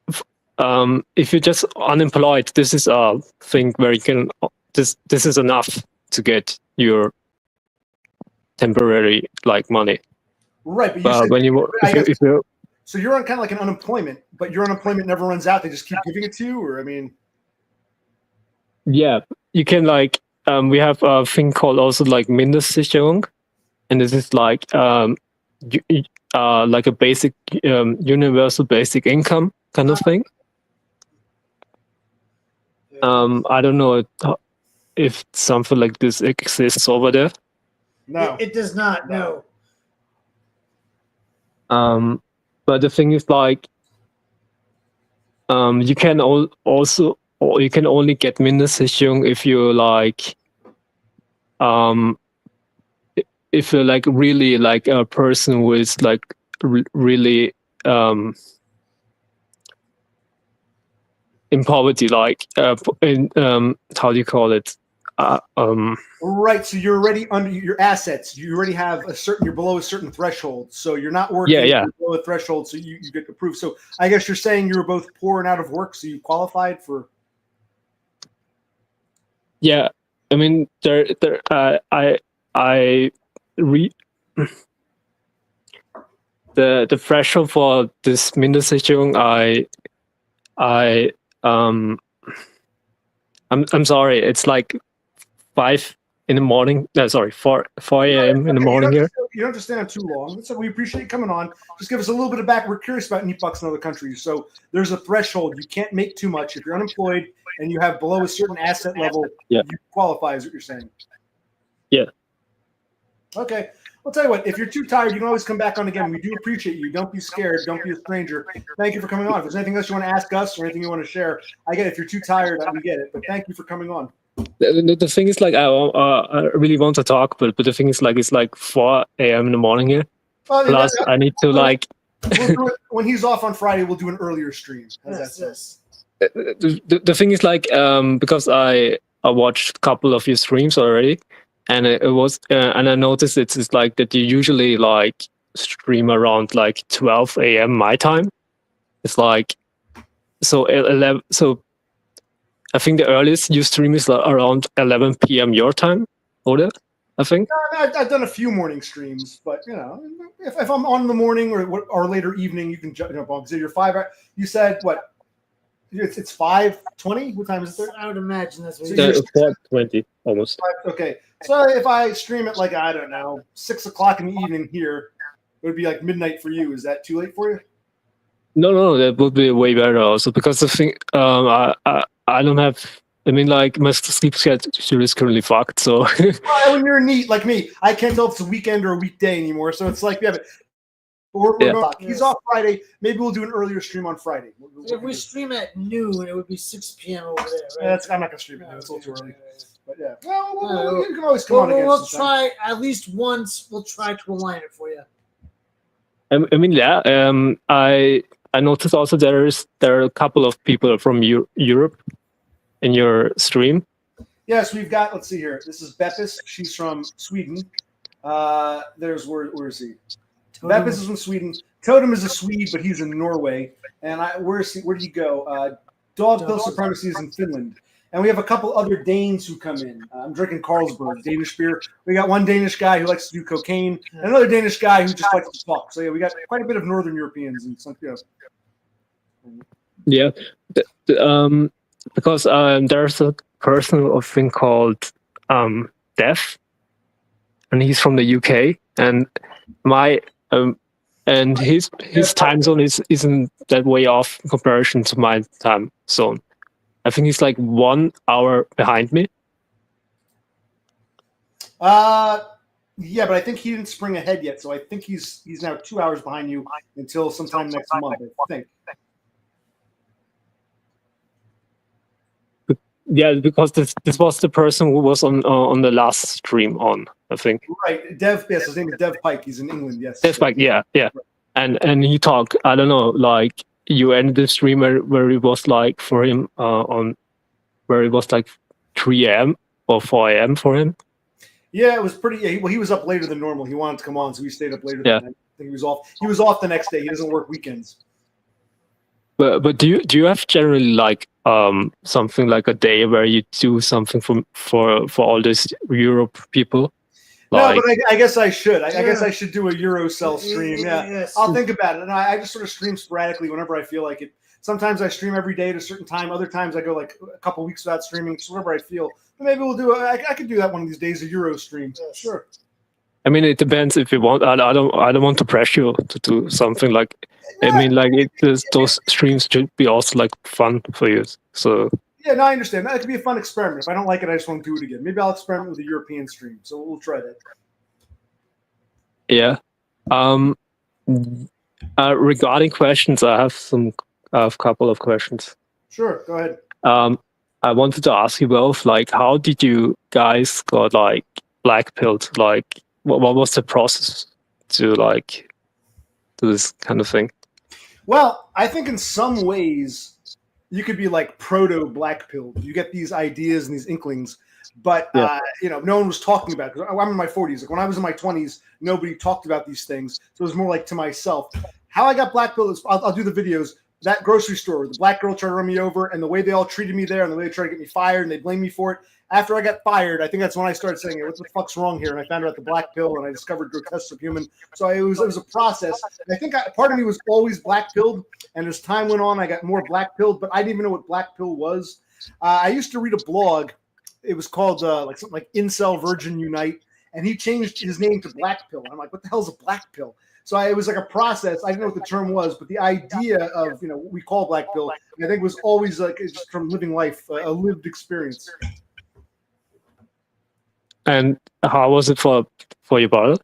if you're just unemployed, this is a thing where you can this is enough to get your temporary like money. Right, but you said, when if you're so you're on kind of like an unemployment, but your unemployment never runs out. They just keep giving it to you, or I mean. Yeah, you can like we have a thing called also like Mindestsicherung, and this is like like a basic universal basic income kind of thing. I don't know if something like this exists over there. No, it does not. No. But the thing is like you can also. Or you can only get Mindestsicherung if you like, if you're like really like a person who is like really in poverty, like in how do you call it? Right, so you're already under your assets. You already have you're below a certain threshold, so you're not working below a threshold, so you get approved. So I guess you're saying you were both poor and out of work, so you qualified for. Yeah, I mean, the threshold for this Mindestsicherung, I'm sorry, it's like 5 in the morning. Sorry, 4 a.m. in the morning here. You don't have to stay on too long. So we appreciate you coming on. Just give us a little bit of back. We're curious about neat bucks in other countries. So there's a threshold. You can't make too much. If you're unemployed and you have below a certain asset level, Yeah. you qualify, is what you're saying. Yeah. Okay. I'll tell you what, if you're too tired, you can always come back on again. We do appreciate you. Don't be scared. Don't be a stranger. Thank you for coming on. If there's anything else you want to ask us or anything you want to share, I get it. If you're too tired, we get it. But thank you for coming on. The thing is, like, I really want to talk, but the thing is, like, it's like 4 a.m. in the morning here. Well, Plus, I need to, like... We'll do it, when he's off on Friday, we'll do an earlier stream. Yes. The thing is, like, because I watched a couple of your streams already, and it was, and I noticed it's like that you usually like stream around like 12 a.m. my time. It's like, so 11. So I think the earliest you stream is like around 11 p.m. your time, or I think. I've done a few morning streams, but you know, if I'm on in the morning or later evening, you can jump on. So you're 5. You said what? It's 5:20. What time is it? I would imagine that's what So you're 4:20 almost. Okay, so if I stream it like I don't know 6 o'clock in the evening here, it would be like midnight for you. Is that too late for you? No, that would be way better also, because the thing, I don't have. I mean, like, my sleep schedule is currently fucked. So Well, when you're neat like me, I can't tell if it's a weekend or a weekday anymore. So it's like, yeah, but he's off Friday. Maybe we'll do an earlier stream on Friday. If we stream at noon, it would be 6 p.m. over there, right? I'm not gonna stream it now. It's a little too early. But yeah, well, you can always come on again. We'll try at least once. We'll try to align it for you. I mean, yeah. I noticed also there are a couple of people from Europe in your stream. Yes, we've got. Let's see here. This is Beppis. She's from Sweden. There's where is he? Beppis is from Sweden. Totem is a Swede, but he's in Norway. And where did he go? Dog Pill Supremacy is in Finland. And we have a couple other Danes who come in. I'm drinking Carlsberg, Danish beer. We got one Danish guy who likes to do cocaine, and another Danish guy who just likes to talk. So yeah, we got quite a bit of Northern Europeans and some. Yeah, because there's a person of thing called Dev, and he's from the UK, and and his time zone isn't that way off in comparison to my time zone. I think he's like 1 hour behind me. Yeah, but I think he didn't spring ahead yet, so I think he's now 2 hours behind you until sometime next month, I think. Yeah, because this was the person who was on the last stream on, I think. Right, Dev. Yes, his name is Dev Pike. He's in England. Yes. Dev Pike. Yeah. And he talked. I don't know. Like, you ended the stream where it was like for him where it was like 3 a.m. or 4 a.m. for him. Yeah, it was pretty. Yeah, he was up later than normal. He wanted to come on, so he stayed up later. Yeah. Than I think he was off. He was off the next day. He doesn't work weekends. But do you have generally like something like a day where you do something for all these Europe people? Like, no, but I guess I should. I guess I should do a Eurocell stream. Yeah, Yes. I'll think about it. And I just sort of stream sporadically whenever I feel like it. Sometimes I stream every day at a certain time. Other times I go like a couple weeks without streaming. Just whenever I feel. But maybe we'll do. I could do that one of these days. A Euro stream. Yes. Sure. I mean, it depends if you want. I don't want to pressure you to do something like. I mean, like those streams should be also like fun for you. So. Yeah, no, I understand. That could be a fun experiment. If I don't like it, I just won't do it again. Maybe I'll experiment with a European stream. So we'll try that. Yeah. Regarding questions, I have a couple of questions. Sure, go ahead. I wanted to ask you both, like, how did you guys got like black-pilled? Like, what was the process to like do this kind of thing? Well, I think in some ways you could be like proto black pilled. You get these ideas and these inklings, but no one was talking about it. 'Cause I'm in my 40s. Like when I was in my 20s, nobody talked about these things. So it was more like to myself. How I got black pilled is I'll do the videos. That grocery store, the black girl tried to run me over, and the way they all treated me there, and the way they tried to get me fired, and they blamed me for it. After I got fired, I think that's when I started saying, hey, what the fuck's wrong here? And I found out the black pill, and I discovered grotesque subhuman. So it was a process. And I think part of me was always black pilled, and as time went on, I got more black pilled, but I didn't even know what black pill was. I used to read a blog it was called like something like Incel Virgin Unite, and he changed his name to Black Pill. And I'm like, what the hell's a Black Pill? So it was like a process. I didn't know what the term was, but the idea of what we call Black Pill, I think was always like just from living life, a lived experience. And how was it for your brother?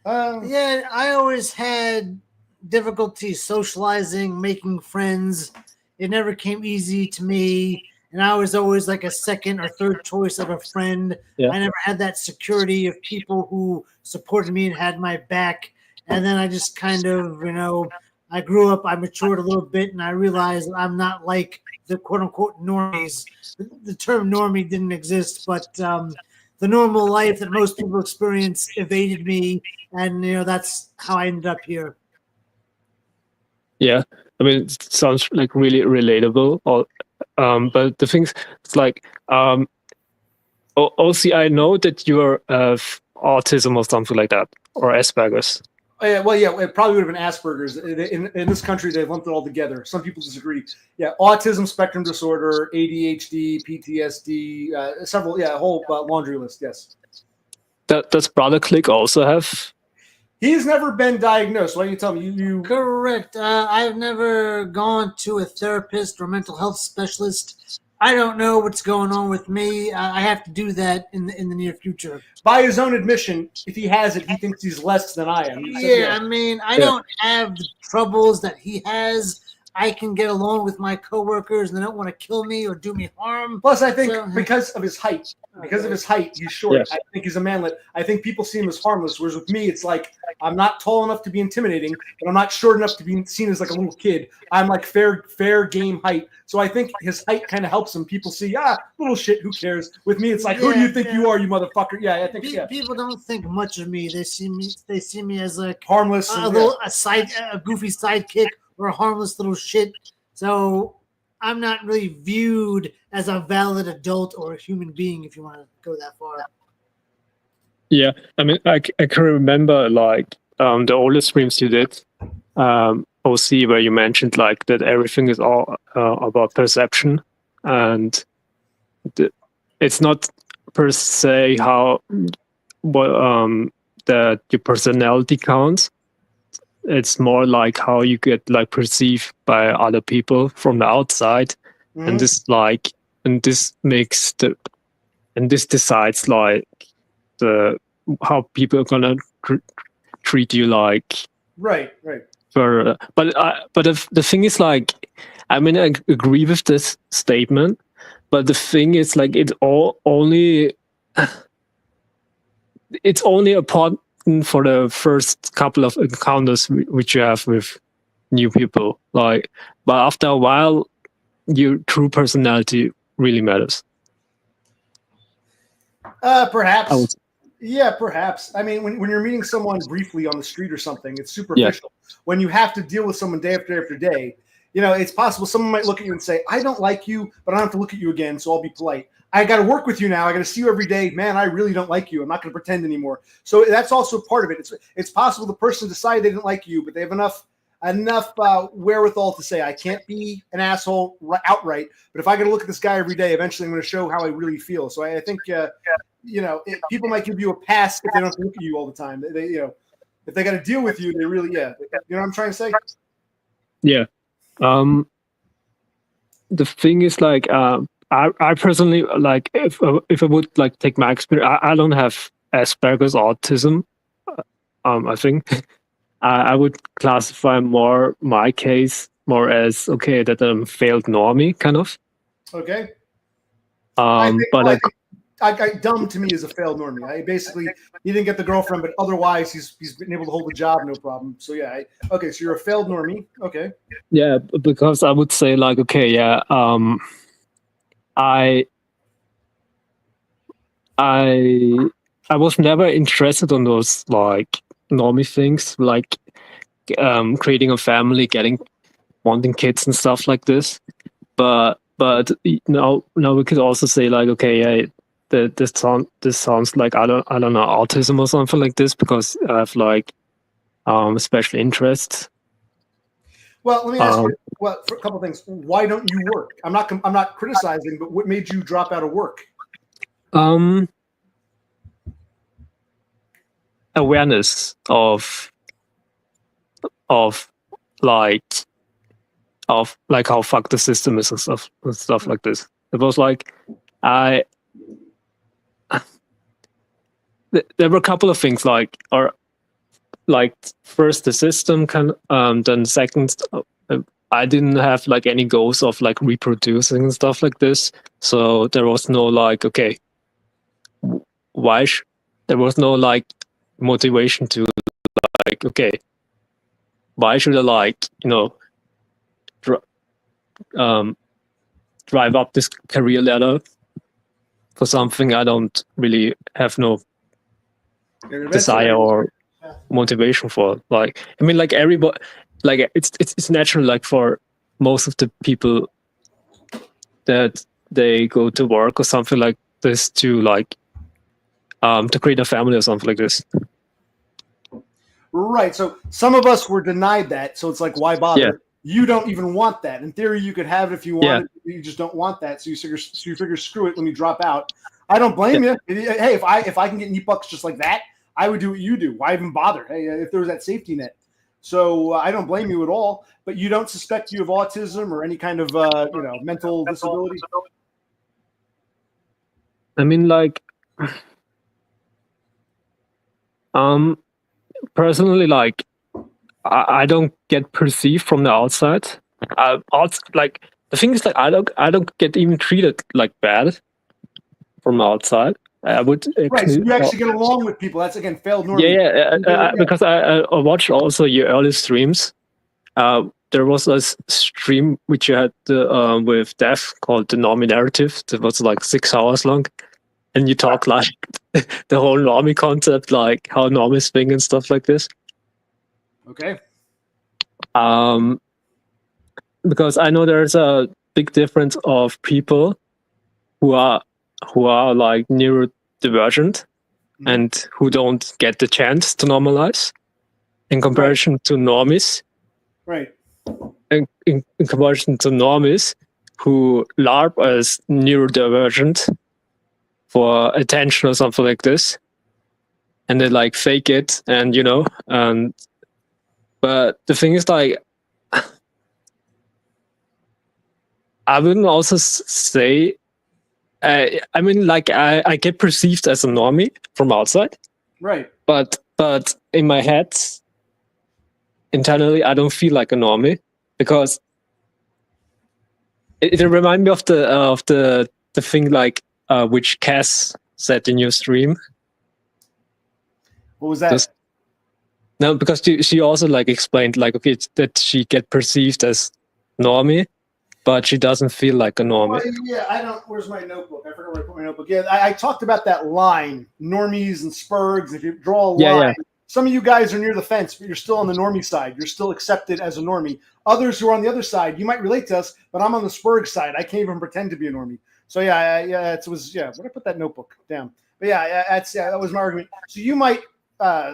Yeah, I always had difficulty socializing, making friends. It never came easy to me. And I was always like a second or third choice of a friend. Yeah. I never had that security of people who supported me and had my back. And then I just kind of, I grew up, I matured a little bit, and I realized I'm not like the quote unquote normies. The term normie didn't exist, but the normal life that most people experience evaded me. And, that's how I ended up here. Yeah. I mean, it sounds like really relatable. But the things, it's like, also, I know that you have autism or something like that, or Asperger's. Well, yeah, it probably would have been Asperger's. In this country, they lumped it all together. Some people disagree. Yeah, autism spectrum disorder, ADHD, PTSD, several, a whole laundry list, yes. Does Brother Click also have? He's never been diagnosed. Why don't you tell me? You Correct. I've never gone to a therapist or mental health specialist. I don't know what's going on with me. I have to do that in the near future. By his own admission, if he has it, he thinks he's less than I am. I mean, I don't have the troubles that he has. I can get along with my coworkers, and they don't want to kill me or do me harm. Plus, I think because of his height, he's short. Yes. I think he's a manlet. I think people see him as harmless, whereas with me, it's like I'm not tall enough to be intimidating, but I'm not short enough to be seen as like a little kid. I'm like fair game height. So I think his height kind of helps him. People see, little shit, who cares? With me, it's like, who do you think you are, you motherfucker? Yeah, I think people don't think much of me. They see me as like harmless, a goofy sidekick, or a harmless little shit. So I'm not really viewed as a valid adult or a human being, if you want to go that far. Yeah, I mean, I can remember like the oldest streams you did, OC, where you mentioned like that everything is all about perception, and it's not per se that your personality counts. It's more like how you get like perceived by other people from the outside, and this decides like how people are gonna treat you like. Right. But the thing is, like, I mean, I agree with this statement, but the thing is, like, it's only important for the first couple of encounters which you have with new people. Like, but after a while, your true personality really matters. Perhaps. Yeah, perhaps. I mean, when you're meeting someone briefly on the street or something, it's superficial. Yeah. When you have to deal with someone day after day, it's possible someone might look at you and say, I don't like you, but I don't have to look at you again, so I'll be polite. I got to work with you now. I got to see you every day. Man, I really don't like you. I'm not going to pretend anymore. So that's also part of it. It's possible the person decided they didn't like you, but they have enough wherewithal to say, I can't be an asshole outright, but if I got to look at this guy every day, eventually I'm going to show how I really feel. So I think, people might give you a pass if they don't look at you all the time. They if they got to deal with you, they really, you know what I'm trying to say? Yeah. The thing is, like, I personally, like, if I would like take my experience, I don't have Asperger's autism. I think I would classify my case more as that I'm failed normie kind of. Okay. Dumb to me is a failed normie. Basically, he didn't get the girlfriend, but otherwise he's been able to hold a job, no problem. So yeah, so you're a failed normie. Okay. Yeah, because I would say like, I was never interested in those like normie things, like creating a family, wanting kids and stuff like this. But now we could also say like, this sounds like I don't know, autism or something like this, because I have like special interests. Well, let me ask you. Well, for a couple of things. Why don't you work? I'm not criticizing, but what made you drop out of work? Awareness of like how fucked the system is and stuff like this. It was like there were a couple of things like first the system then second I didn't have like any goals of like reproducing and stuff like this, so there was no like okay there was no like motivation to like okay why should I like drive up this career ladder for something I don't really have no desire or motivation for. Like I mean like everybody like it's natural like for most of the people that they go to work or something like this to like to create a family or something like this. Right. So some of us were denied that. So it's like, why bother? Yeah. You don't even want that. In theory, you could have it if you wanted. You just don't want that. So you figure, screw it. Let me drop out. I don't blame you. Hey, if I can get neat bucks just like that, I would do what you do. Why even bother? Hey, if there was that safety net. So I don't blame you at all. But you don't suspect you have autism or any kind of mental disability. I mean, like, personally, like, I don't get perceived from the outside. Like the thing is, like, I don't get even treated like bad from the outside. I would actually, right. So you actually get along with people. That's again failed normally. Yeah. Because I watched also your early streams. There was a stream which you had with Dev called the Normie Narrative. That was like 6 hours long, and you talk like the whole normie concept, like how normies think and stuff like this. Okay. Because I know there's a big difference of people who are like neurodivergent and who don't get the chance to normalize in comparison to normies. Right. In comparison to normies who LARP as neurodivergent for attention or something like this, and they like fake it, and but the thing is, like, I wouldn't also say, I mean, like, I get perceived as a normie from outside, right? But in my head, internally, I don't feel like a normie because it reminds me of the thing like which Cass said in your stream. What was that? No, because she also like explained like, okay, that she get perceived as normie, but she doesn't feel like a normie. Yeah, I don't. Where's my notebook? I forgot where I put my notebook. Yeah, I talked about that line, normies and spurgs. If you draw a line, some of you guys are near the fence, but you're still on the normie side. You're still accepted as a normie. Others who are on the other side, you might relate to us, but I'm on the spurg side. I can't even pretend to be a normie. So yeah. Where did I put that notebook down? But that was my argument. So you might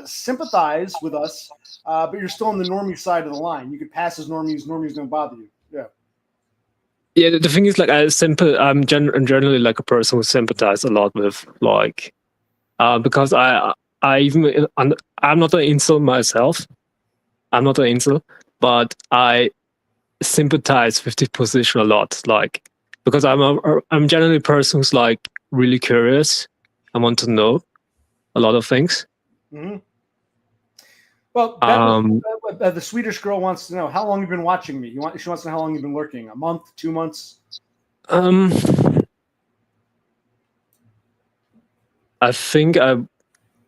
sympathize with us, but you're still on the normie side of the line. You could pass as normies. Normies don't bother you. Yeah. Yeah, the thing is, like, I'm generally like a person who sympathize a lot with, like, because I'm not an incel myself. I'm not an incel, but I sympathize with this position a lot, like, because I'm generally a person who's like really curious. I want to know a lot of things. Mm-hmm. Well, the Swedish girl wants to know how long you've been watching me. She wants to know how long you've been lurking. A month, 2 months? I think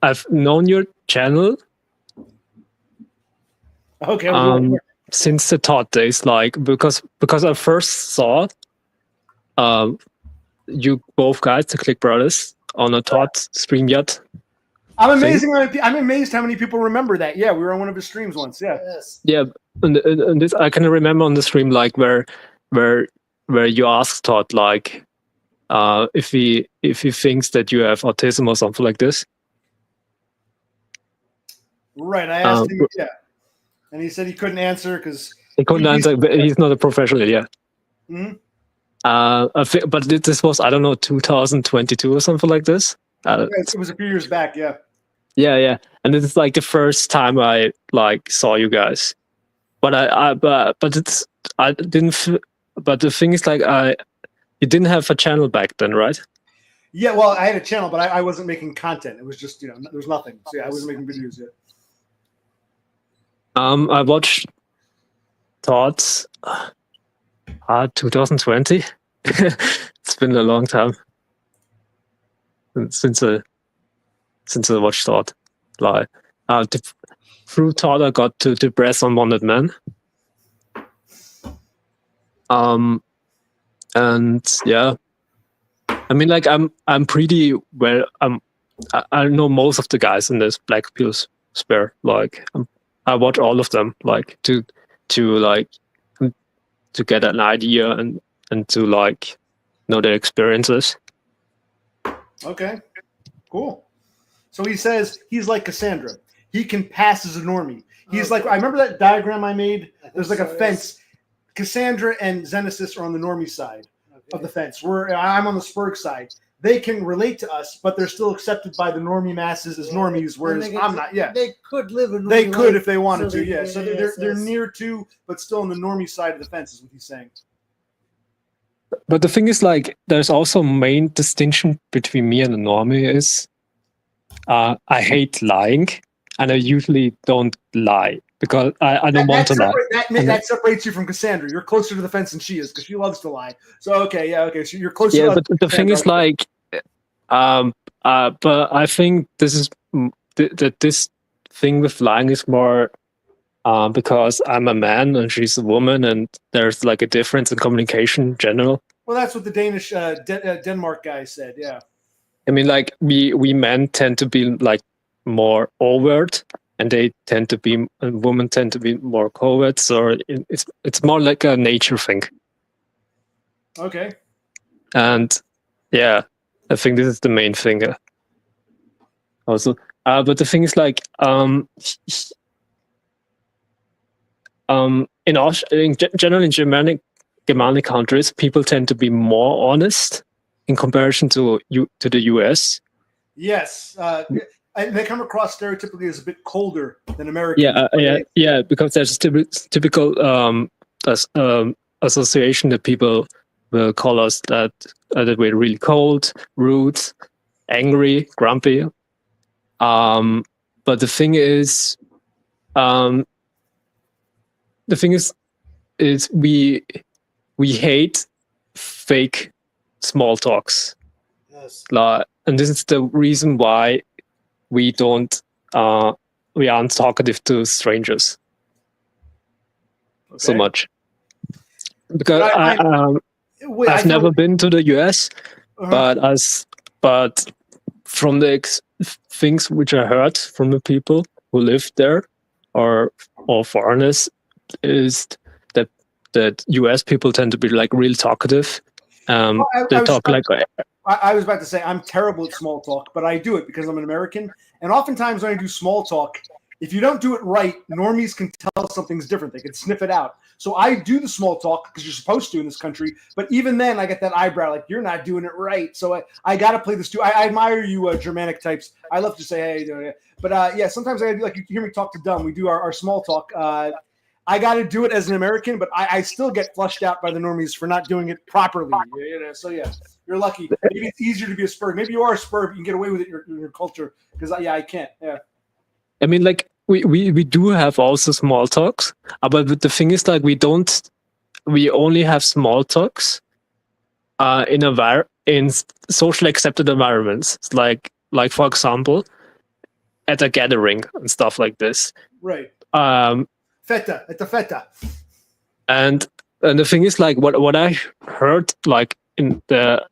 I've known your channel. Okay. Since the Todd days, like because I first saw you both guys, the Click Brothers, on a Todd stream yet. I'm amazed how many people remember that. Yeah, we were on one of his streams once. Yeah. Yes. Yeah, and this I can remember on the stream, like where you asked Todd, like, if he thinks that you have autism or something like this. Right. I asked him. Yeah, and he said he couldn't answer because he couldn't answer. But he's not a professional. Yeah. Mm-hmm. But this was, I don't know, 2022 or something like this. It was a few years back, yeah. Yeah, and this is like the first time I like saw you guys. But I didn't. But the thing is, like, you didn't have a channel back then, right? Yeah, well, I had a channel, but I wasn't making content. It was just, there was nothing. So yeah, I wasn't making videos yet. I watched Thoughts 2020. It's been a long time since I watched Thought. Like, through Thought, I got to Depress Unwanted Man. And yeah, I mean, like, I'm pretty well. I know most of the guys in this Black Pills Spare. Like, I watch all of them, like, to get an idea and to like know their experiences. Okay, cool. So he says he's like Cassandra. He can pass as a normie. He's like, I remember that diagram I made. There's like a fence. Cassandra and Zenesis are on the normie side of the fence. I'm on the Spurg side. They can relate to us, but they're still accepted by the normie masses as normies, whereas I'm not. Yeah, They could live in. they could if they wanted to. Yeah, so yes, they're near to, but still on the normie side of the fence is what he's saying. But the thing is, like, there's also main distinction between me and a normie is I hate lying, and I usually don't lie because I don't want to lie. That separates you from Cassandra. You're closer to the fence than she is because she loves to lie. So okay, so you're closer. Yeah, to but the thing is, like, but I think this is that this thing with lying is more because I'm a man and she's a woman, and there's like a difference in communication in general. Well, that's what the Danish Denmark guy said. Yeah. I mean, like, we men tend to be like more overt, and women tend to be more covert. So it's more like a nature thing. Okay. And yeah, I think this is the main thing. Also, but the thing is, like, in general in Germanic countries, people tend to be more honest in comparison to the US. Yes, and they come across stereotypically as a bit colder than Americans. Yeah, because there's typical association that people will call us that we're really cold, rude, angry, grumpy. But the thing is we hate fake small talks. Yes. And this is the reason why we aren't talkative to strangers so much. Because I've never been to the US, but from the things which I heard from the people who live there or foreigners is that US people tend to be like real talkative. They talk like. I was about to say I'm terrible at small talk, but I do it because I'm an American. And oftentimes when I do small talk, if you don't do it right, normies can tell something's different. They can sniff it out. So I do the small talk because you're supposed to in this country. But even then, I get that eyebrow like you're not doing it right. So I got to play this too. I admire you, Germanic types. I love to say, hey, but yeah, sometimes I do, like you hear me talk to Dumb. We do our small talk. I got to do it as an American, but I still get flushed out by the normies for not doing it properly. So yeah, you're lucky. Maybe it's easier to be a Spur. Maybe you are a Spur, but you can get away with it in your culture. Because I can't. Yeah. I mean, like we do have also small talks, but the thing is, like, we only have small talks in socially accepted environments, like for example, at a gathering and stuff like this. Right. Feta at the feta. And the thing is, like, what I heard, like, in the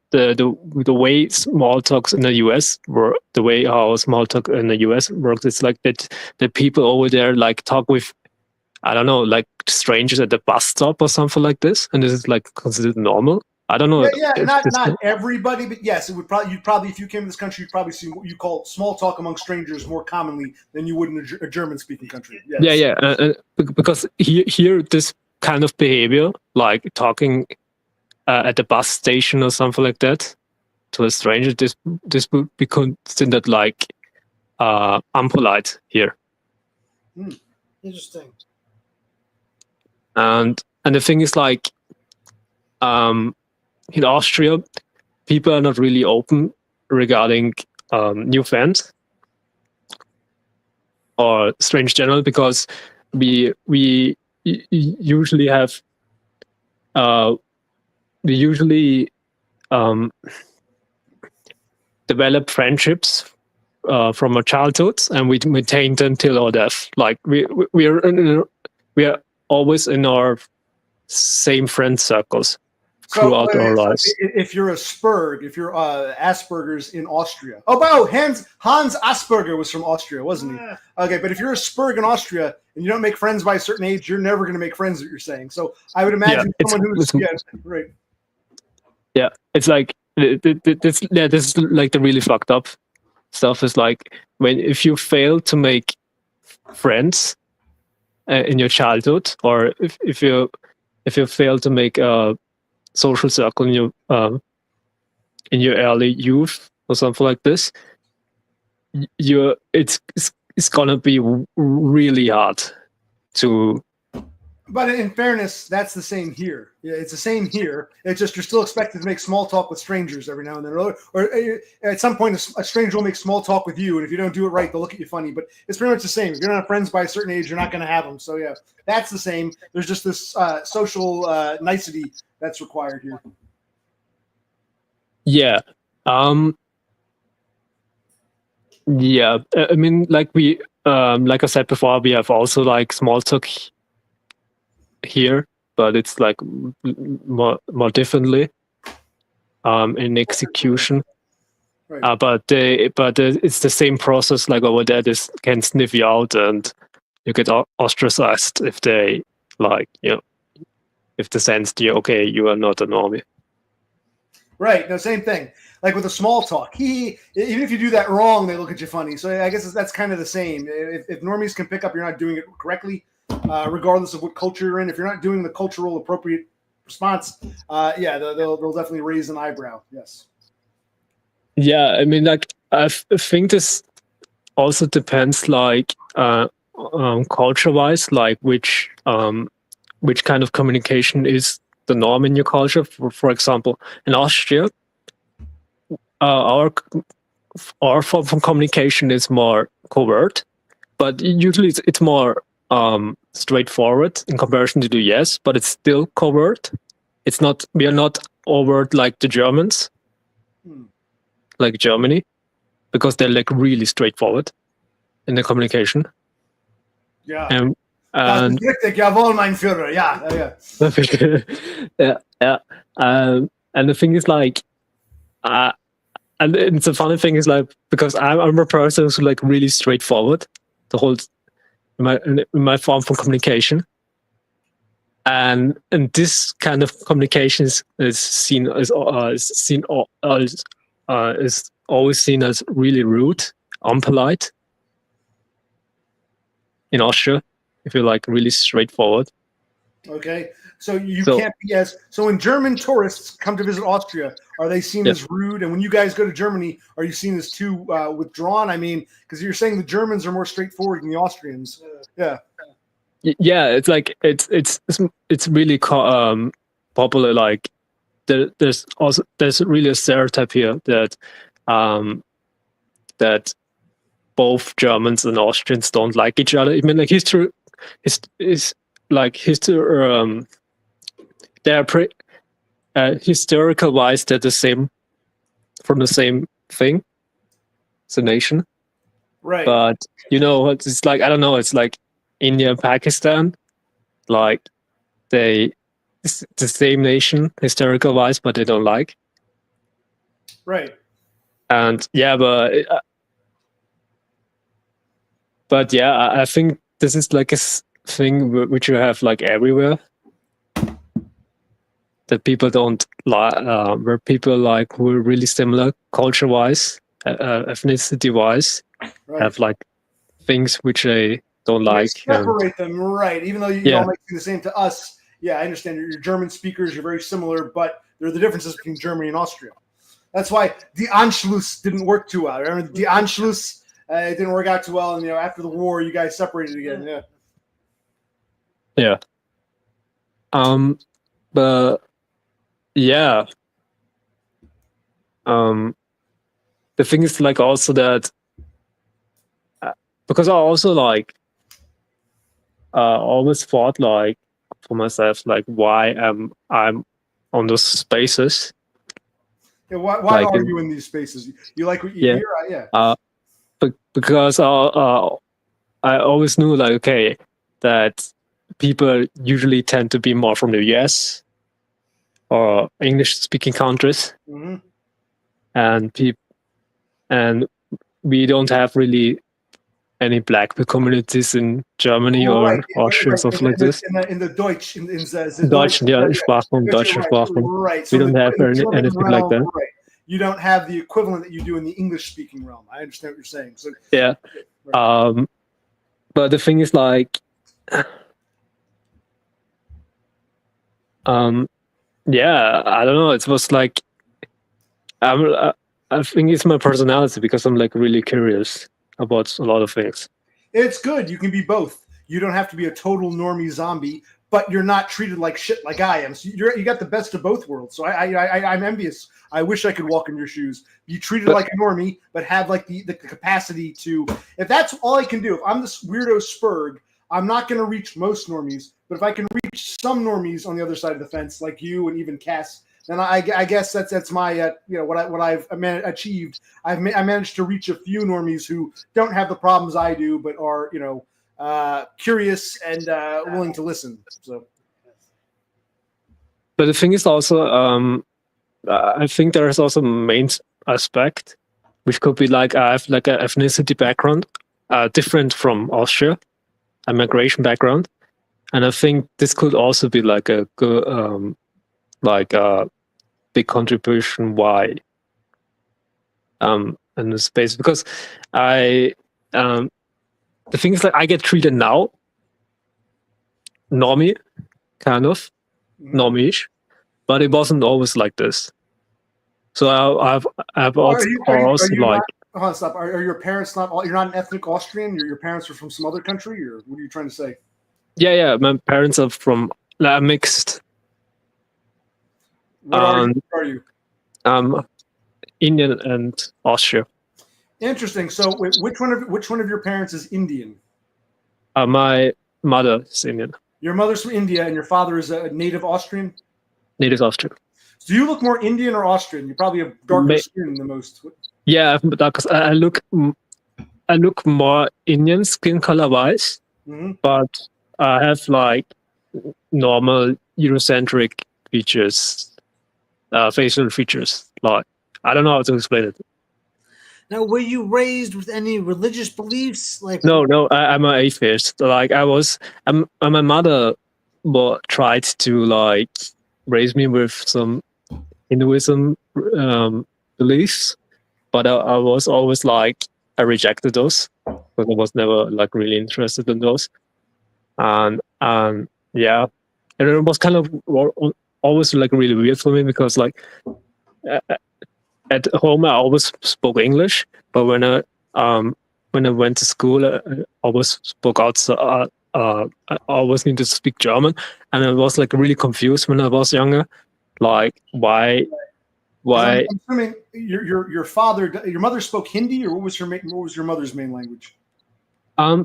way small talks in the US were, the way how small talk in the US works, it's like that the people over there like talk with, I don't know, like strangers at the bus stop or something like this, and this is like considered normal. I don't know. Yeah, not everybody, but yes, it would probably. You'd probably, if you came to this country, you'd probably see what you call small talk among strangers more commonly than you would in a German-speaking country. Yes. Yeah, because here this kind of behavior, like talking at the bus station or something like that to a stranger, this would be considered like unpolite here. Interesting. And the thing is, like, in Austria, people are not really open regarding new fans or strange general, because we usually have we usually develop friendships from our childhood, and we maintain them till our death. Like we are always in our same friend circles throughout our lives. So if you're a Spurg, if you're Asperger's in Austria. Oh, wow, Hans Asperger was from Austria, wasn't he? Okay, but if you're a Spurg in Austria and you don't make friends by a certain age, you're never going to make friends, what you're saying. So I would imagine someone who's right. Yeah, it's like this is like the really fucked up stuff. Is like if you fail to make friends in your childhood, or if you fail to make a social circle in your early youth or something like this, it's gonna be really hard to. But in fairness, that's the same here. Yeah, it's the same here. It's just you're still expected to make small talk with strangers every now and then, or at some point a stranger will make small talk with you, and if you don't do it right, they'll look at you funny. But it's pretty much the same. If you're not friends by a certain age, you're not going to have them. So yeah, that's the same. There's just this social nicety that's required here. Yeah. Yeah. I mean, like like I said before, we have also like small talk here, but it's like more differently in execution. Right. But it's the same process. Like over there, this can sniff you out, and you get ostracized if they if they sense you, okay, you are not a normie. Right. No, same thing. Like with the small talk, even if you do that wrong, they look at you funny. So I guess that's kind of the same. If normies can pick up you're not doing it correctly, regardless of what culture you're in, if you're not doing the cultural appropriate response, they'll definitely raise an eyebrow. Yes. Yeah, I mean, like I think this also depends, like culture-wise, like which kind of communication is the norm in your culture. For example, in Austria, our form of communication is more covert, but usually it's more straightforward in comparison to the US, but it's still covert. It's not, we are not overt like the Germans, like Germany, because they're like really straightforward in the communication. Yeah. And jawohl, mein Führer. yeah. And the thing is, like, and it's a funny thing is, like, because I'm a person who's like really straightforward the whole in my form for communication, and this kind of communication is always seen as really rude, unpolite in Austria, if you're like really straightforward. Okay, so you can't be as so when German tourists come to visit Austria, are they seen as rude? And when you guys go to Germany, are you seen as too withdrawn? I mean, because you're saying the Germans are more straightforward than the Austrians. Yeah. Yeah, it's like it's really popular. Like there's really a stereotype here that that both Germans and Austrians don't like each other. I mean, like history is like history. They're historical wise, they're the same, from the same thing. It's a nation, right? But you know, it's like, I don't know. It's like India and Pakistan, like it's the same nation historical wise, but they don't like. Right. And yeah, but yeah, I think this is like a thing which you have like everywhere, that people don't like, where people like who are really similar culture wise, ethnicity wise, have like things which they don't like. Separate them, right? Even though you all might be the same to us, yeah, I understand. You're German speakers. You're very similar, but there are the differences between Germany and Austria. That's why the Anschluss didn't work too well. Remember the Anschluss? It didn't work out too well, and after the war, you guys separated again. Yeah. Yeah. But yeah. The thing is like also that because I also like always thought like for myself like why am I'm on those spaces. Yeah, why Like, are you in these spaces? You like what you Yeah. hear? Yeah. Because I always knew like okay that people usually tend to be more from the US or English speaking countries, hmm and we don't have really any black communities in Germany or Austria, right. stuff like this. In the Deutsch, in the Deutsch, ja, yeah, Sprachraum, yeah, deutscher right, Sprachraum. right. We So don't have in the German anything realm, like that. right? You don't have the equivalent that you do in the English-speaking realm. I understand what you're saying. So Yeah. right. But the thing is like, yeah, I don't know. It was like, I think it's my personality because I'm like really curious about a lot of things. It's good. You can be both. You don't have to be a total normie zombie, but you're not treated like shit like I am. So you got the best of both worlds. So I'm envious. I wish I could walk in your shoes. Be treated like a normie, but have like the capacity to. If that's all I can do, if I'm this weirdo Spurg, I'm not going to reach most normies. But if I can reach some normies on the other side of the fence, like you and even Cass, then I guess that's my what I've achieved. I managed to reach a few normies who don't have the problems I do, but are curious and willing to listen. So, but the thing is also, I think there is also a main aspect, which could be like I have like an ethnicity background, different from Austria, a migration background, and I think this could also be like a good, like a big contribution why in the space because I the thing is like I get treated now normie, kind of normie-ish, but it wasn't always like this. So I've also, like. Hold on, stop. Are your parents not? You're not an ethnic Austrian. Your parents are from some other country, or what are you trying to say? Yeah. My parents are from mixed. What are you? Indian and Austria. Interesting. So, which one of your parents is Indian? My mother is Indian. Your mother's from India, and your father is a native Austrian. Native Austrian. So, do you look more Indian or Austrian? You probably have darker skin than most. Yeah, because I look more Indian skin color wise, but I have like normal Eurocentric features, facial features. Like I don't know how to explain it. Now, were you raised with any religious beliefs? Like no, I'm an atheist. Like my mother tried to like raise me with some Hinduism beliefs. But I was always like, I rejected those because I was never like really interested in those. And yeah, and it was kind of always like really weird for me because like at home I always spoke English, but when I went to school, I always spoke outside. I always needed to speak German, and I was like really confused when I was younger, like why. I'm assuming your mother spoke Hindi, or what was your mother's main language?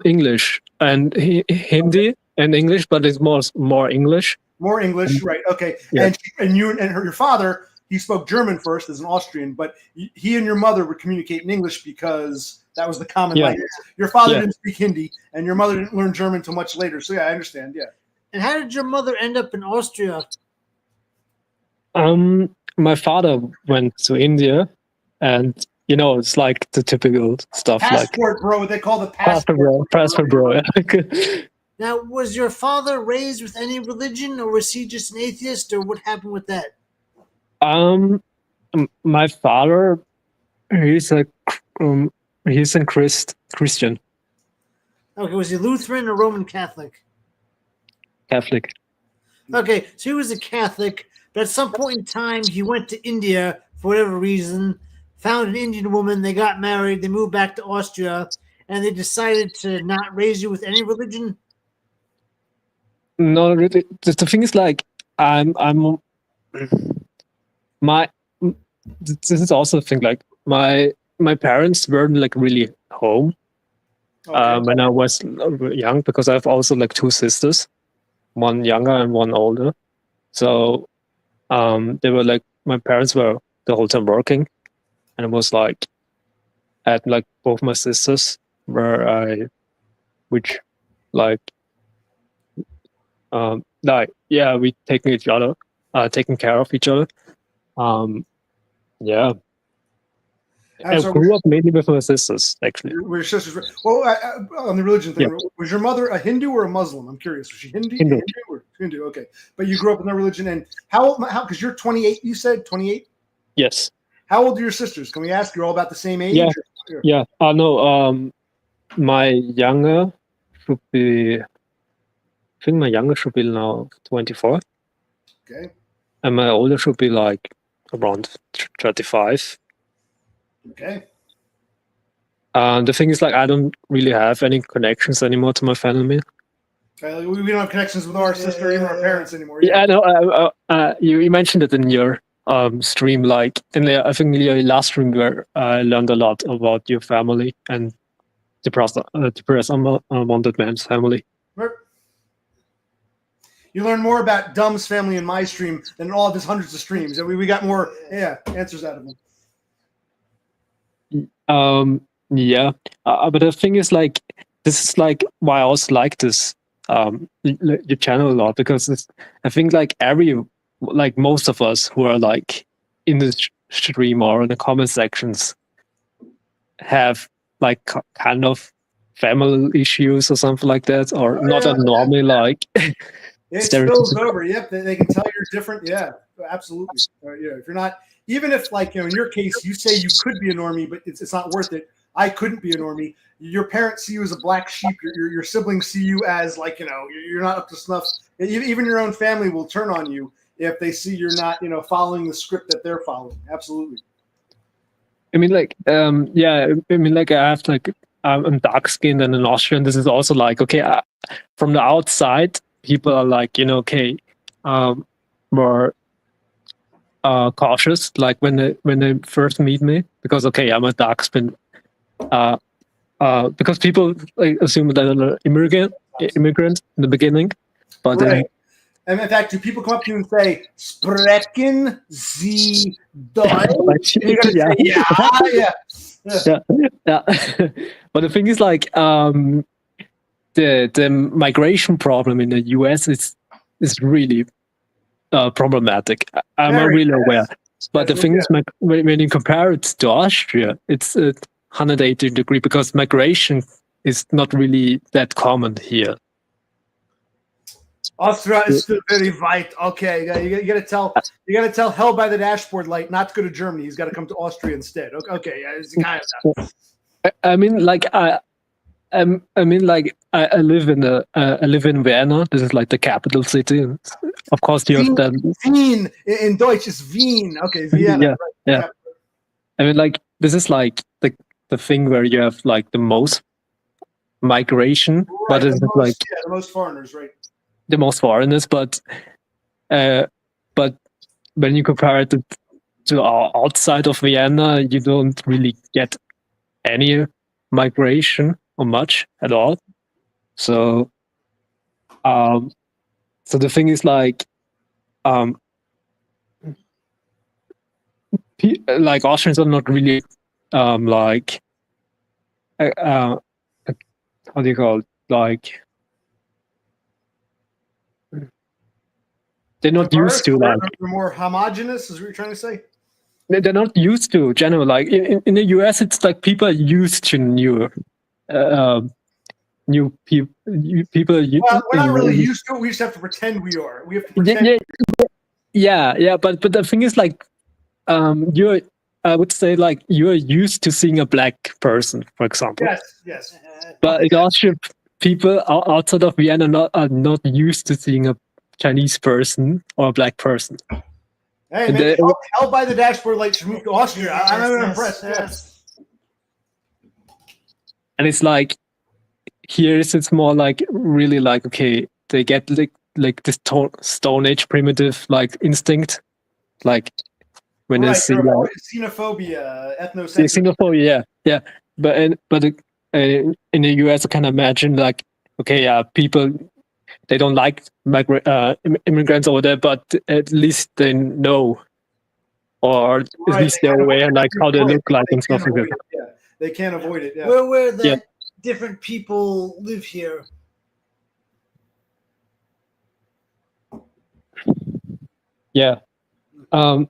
English and Hindi and English, but it's more English. More English, right? Okay. Yeah. And your father, he spoke German first as an Austrian, but he and your mother would communicate in English because that was the common language. Your father didn't speak Hindi, and your mother didn't learn German until much later. So yeah, I understand. Yeah. And how did your mother end up in Austria? My father went to India, and it's like the typical stuff. Passport, bro. What they call the passport, bro. Now, was your father raised with any religion, or was he just an atheist, or what happened with that? My father, he's a Christian. Okay, was he Lutheran or Roman Catholic? Catholic. Okay, so he was a Catholic, but at some point in time, he went to India for whatever reason, found an Indian woman, they got married, they moved back to Austria, and they decided to not raise you with any religion. No, really. The thing is, like, I'm my. This is also a thing. Like, my parents weren't like really home when I was young, because I have also like two sisters, one younger and one older. So they were like, my parents were the whole time working, and it was like I had like both my sisters which like we taking each other, taking care of each other. Yeah, I So grew up mainly with my sisters, actually. were your sisters? Well, on the religion thing, was your mother a Hindu or a Muslim? I'm curious. Was she Hindu? Hindu. Or Hindu? Okay, but you grew up in the religion. And how? Because you're 28. You said 28. Yes. How old are your sisters? Can we ask? You're all about the same age. Yeah. Yeah. No. My younger should be. I think my younger should be now 24. Okay. And my older should be like around 35. Okay. The thing is, like, I don't really have any connections anymore to my family. Okay, we don't have connections with our sister, even our parents anymore. Yeah, I know. You mentioned it in your stream, like I think in your last stream, where I learned a lot about your family and depressed unwanted man's family. You learn more about Dumb's family in my stream than in all of his hundreds of streams. And we got more answers out of him. Yeah, but the thing is, like, this is like why I also like this your channel a lot, because I think like most of us who are like in the stream or in the comment sections have like kind of family issues or something like that, or not normally like. It spills over. Yep, they can tell you're different. Yeah, absolutely. If you're not, even if like in your case, you say you could be a normie, but it's not worth it. I couldn't be a normie. Your parents see you as a black sheep. Your siblings see you as like you're not up to snuff. Even your own family will turn on you if they see you're not following the script that they're following. Absolutely. I mean, like, I mean, like, I have like I'm dark skinned and an Austrian. This is also like from the outside. People are like, more cautious, like when they first meet me, because I'm a dark skin. Because people like assume that I'm an immigrant in the beginning, but right. And in fact, do people come up to you and say "Sprechen Sie Deutsch"? You gotta say, yeah. But the thing is, like, the migration problem in the US is really problematic. I'm not really aware. But the thing is, when you compare it to Austria, it's 180 degree, because migration is not really that common here. Austria is still very white. Okay, you gotta tell Hell by the Dashboard Light not to go to Germany. He's got to come to Austria instead. Okay, it's kind of. I mean, like I live in Vienna. This is like the capital city. And of course, you have that. Wien in Deutsch is Wien. Okay, Vienna. Yeah. I mean, like, this is like the thing where you have like the most migration, right, but it's like the most foreigners, right? The most foreigners, but when you compare it to outside of Vienna, you don't really get any migration or much at all. So the thing is, like, like, Austrians are not really like how do you call it? Like, they're not used to, like, they're more homogenous, is what you're trying to say? They're not used to general, like in the US, it's like people are used to new people. Well, we're not really used to it. We just have to pretend we are. We have to pretend. Yeah. But the thing is, like, I would say, like, you're used to seeing a black person, for example. Yes. But in Austria, people outside of Vienna are not used to seeing a Chinese person or a black person. Hey, And man, the- held by the dashboard light should move to Austria. I'm Yes, yes, impressed. yes. And it's like here it's more like really like okay, they get like this Stone Age primitive like instinct, like when they Right, see you're like xenophobia, ethnocentrism. Singapore, yeah. But in the US, I can imagine like okay, yeah, people they don't like immigrants over there, but at least they know, or at Right, least they they're can't aware avoid like how they look like They and stuff can't like avoid that. it. Yeah, they can't avoid it. Yeah. Where that Yeah. different people live here. Yeah. We'll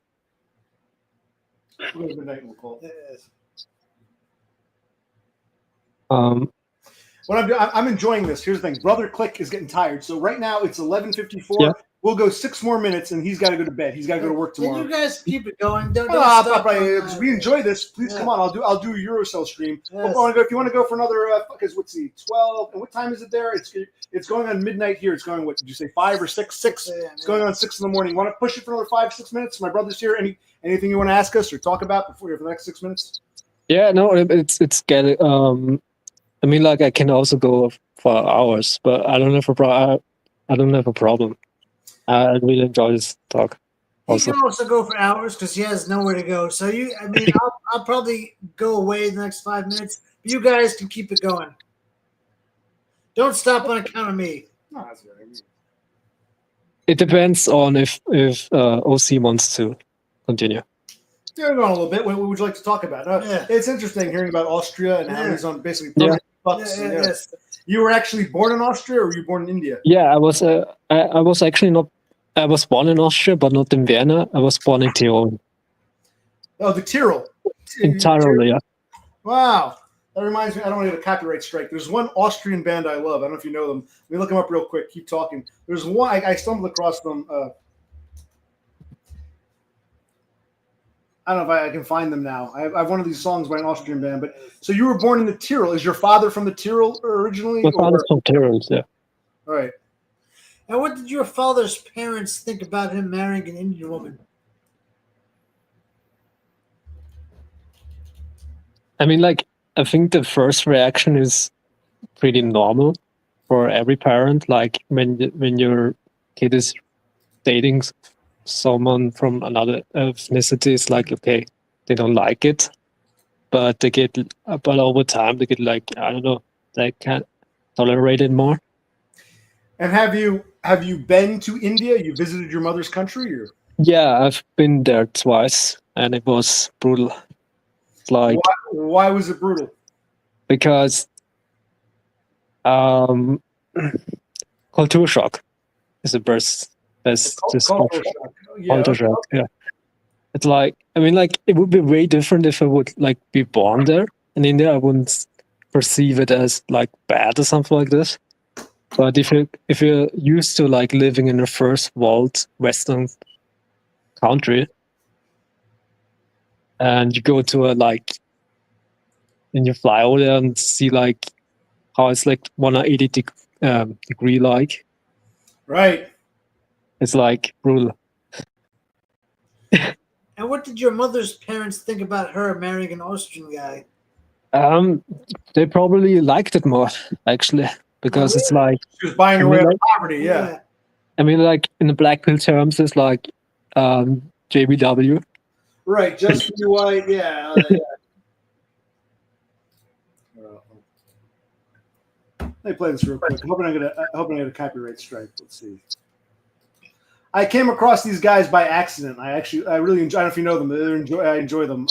go to midnight and we'll call it. Yes. What I'm doing, I'm enjoying this. Here's the thing. Brother Click is getting tired. So right now it's 11:54. Yeah. We'll go 6 more minutes and he's got to go to bed. He's got to go to work Then tomorrow. you guys keep it going. Don't Ah, stop. because we enjoy this. Please Yeah. come on. I'll do a Eurocell stream. Yes. If you want to go for another, because what's the 12? And what time is it there? It's going on midnight here. It's going. What did you say? 5 or 6? 6. Yeah, It's going on 6 in the morning. Want to push it for another 5-6 minutes? My brother's here. Anything you want to ask us or talk about for the next 6 minutes? Yeah, no, it's getting. I mean, like I can also go for hours, but I don't have I don't have a problem. I really enjoy this talk. He Also, can also go for hours because he has nowhere to go. So I'll probably go away the next 5 minutes. But you guys can keep it going. Don't stop on account of me. No, that's good. it depends on if OC wants to continue. Yeah, we're going a little bit. What would you like to talk about? Yeah. It's interesting hearing about Austria and how Yeah. he's on basically Yeah. bucks. Yeah, Yeah. yes. You were actually born in Austria, or were you born in India? Yeah, I was actually not. I was born in Austria, but not in Vienna. I was born in Tyrol. Oh, the Tyrol. In Tyrol, yeah. Wow. That reminds me, I don't want to get a copyright strike. There's one Austrian band I love. I don't know if you know them. Let me look them up real quick. Keep talking. There's one, I stumbled across them. I don't know if I can find them now. I have one of these songs by an Austrian band. But so you were born in the Tyrol. Is your father from the Tyrol originally? My father's from Tyrol, yeah. All right. And what did your father's parents think about him marrying an Indian woman? I mean, like, I think the first reaction is pretty normal for every parent. Like, when your kid is dating someone from another ethnicity, it's like, okay, they don't like it, but but over time they get like, I don't know, they can't tolerate it more. And have you been to India? You visited your mother's country, or Yeah, I've been there twice, and it was brutal. It's like why was it brutal? because culture shock is the best Cultural description. shock. Yeah, Culture shock, yeah. It's like, I mean, like, it would be way different if I would like be born there in India. I wouldn't perceive it as like bad or something like this. But if you're used to like living in a first world Western country, and you go to and you fly over there and see like how it's like 180 degree like, right. it's like brutal. And what did your mother's parents think about her marrying an Austrian guy? They probably liked it more actually, because it's like, She was buying I her way mean, out of poverty. Yeah. I mean, like in the black pill terms, it's like JBW. Right. Just be white. Yeah. Let me play this real quick. I'm hoping I get a copyright strike. Let's see. I came across these guys by accident. I really enjoy. I don't know if you know them. I enjoy them.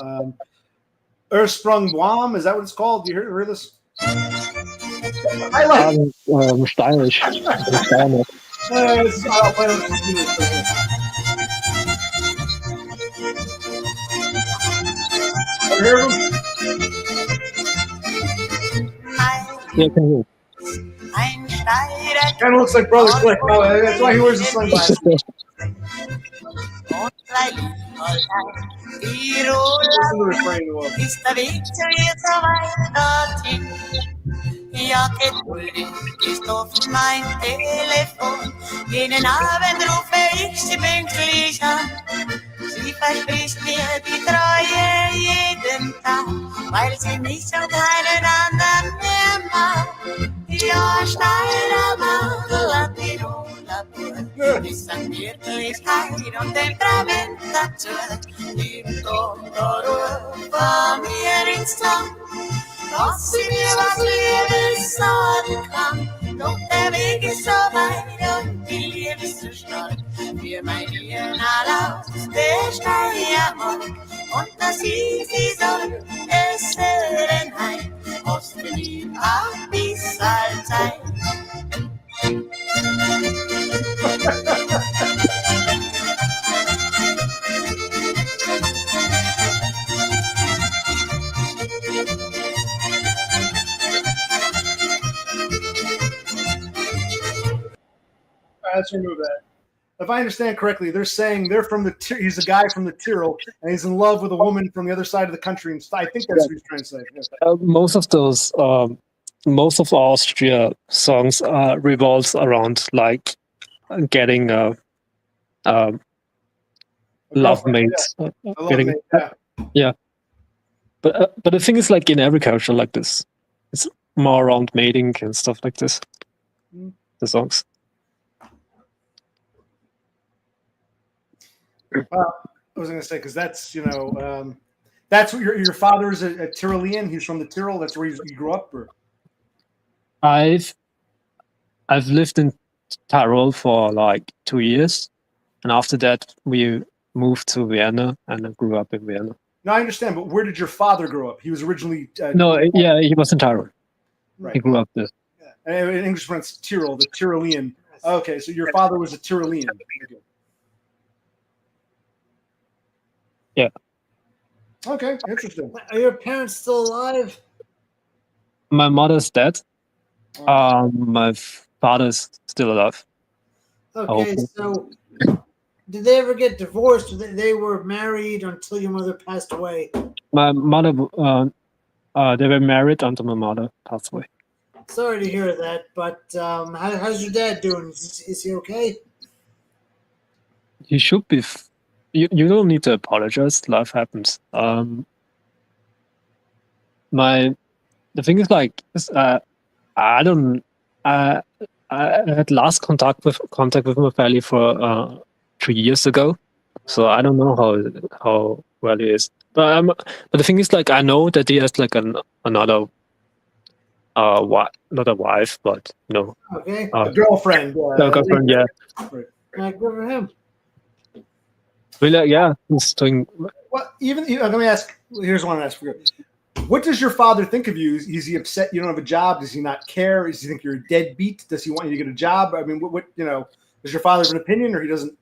Ursprung Boam, is that what it's called? Do you hear this? I like. Stylish. Stylish. I'll play this. You hear them? Yeah, can you? Kind of looks like Brother Click. Oh, that's why he wears the sunglasses. Listen to the refrain of Jeden Abend rufe ich sie pünktlich an. Sie verspricht mir die Treue jeden Tag, weil sie mich und keinen anderen mehr mag. Ja, steiler Latino, Labur, ist an Wirklichkeit und Temperament dazu. Im Doktor war mir ins Land, dass sie mir was Liebes sagen kann. Doch der Weg ist so weit und die Liebe ist so stark. Für mein Hirn erlaubt der Steiermark. Und dass ich sie soll, es hören heim. Aus dem Lieb ab bis allzeit. Let's remove that. If I understand correctly, they're saying they're from the he's a guy from the Tyrol and he's in love with a woman from the other side of the country. And I think that's what he's trying to say. Yeah. Most of Austria songs revolves around like getting a love mate. Yeah. A love mate, yeah. But the thing is, like in every culture like this, it's more around mating and stuff like this. The songs. Well, I was going to say, because that's, that's what your father is a Tyrolean. He's from the Tyrol. That's where you grew up, or? I've lived in Tyrol for like 2 years, and after that we moved to Vienna, and I grew up in Vienna. No, I understand, but where did your father grow up? He was originally he was in Tyrol. Right. He grew up there. Yeah. In English, it's Tyrol, the Tyrolean. Okay, so your father was a Tyrolean. Yeah. Okay, interesting. Are your parents still alive? My mother's dead. My father's still alive. Okay, so did they ever get divorced? Or they were married until your mother passed away? My mother, they were married until my mother passed away. Sorry to hear that, but how's your dad doing? Is he okay? He should be. You don't need to apologize. Life happens. The thing is, like, I had last contact with my family for 3 years ago, so I don't know how well he is. But the thing is, like, I know that he has like another not a wife, but okay, a girlfriend. Girlfriend, yeah. Good for him. Really, yeah, he's doing. Well, let me ask. Here's one I ask for you. What does your father think of you? Is he upset you don't have a job? Does he not care? Does he think you're a deadbeat? Does he want you to get a job? I mean, what does your father have an opinion, or he doesn't?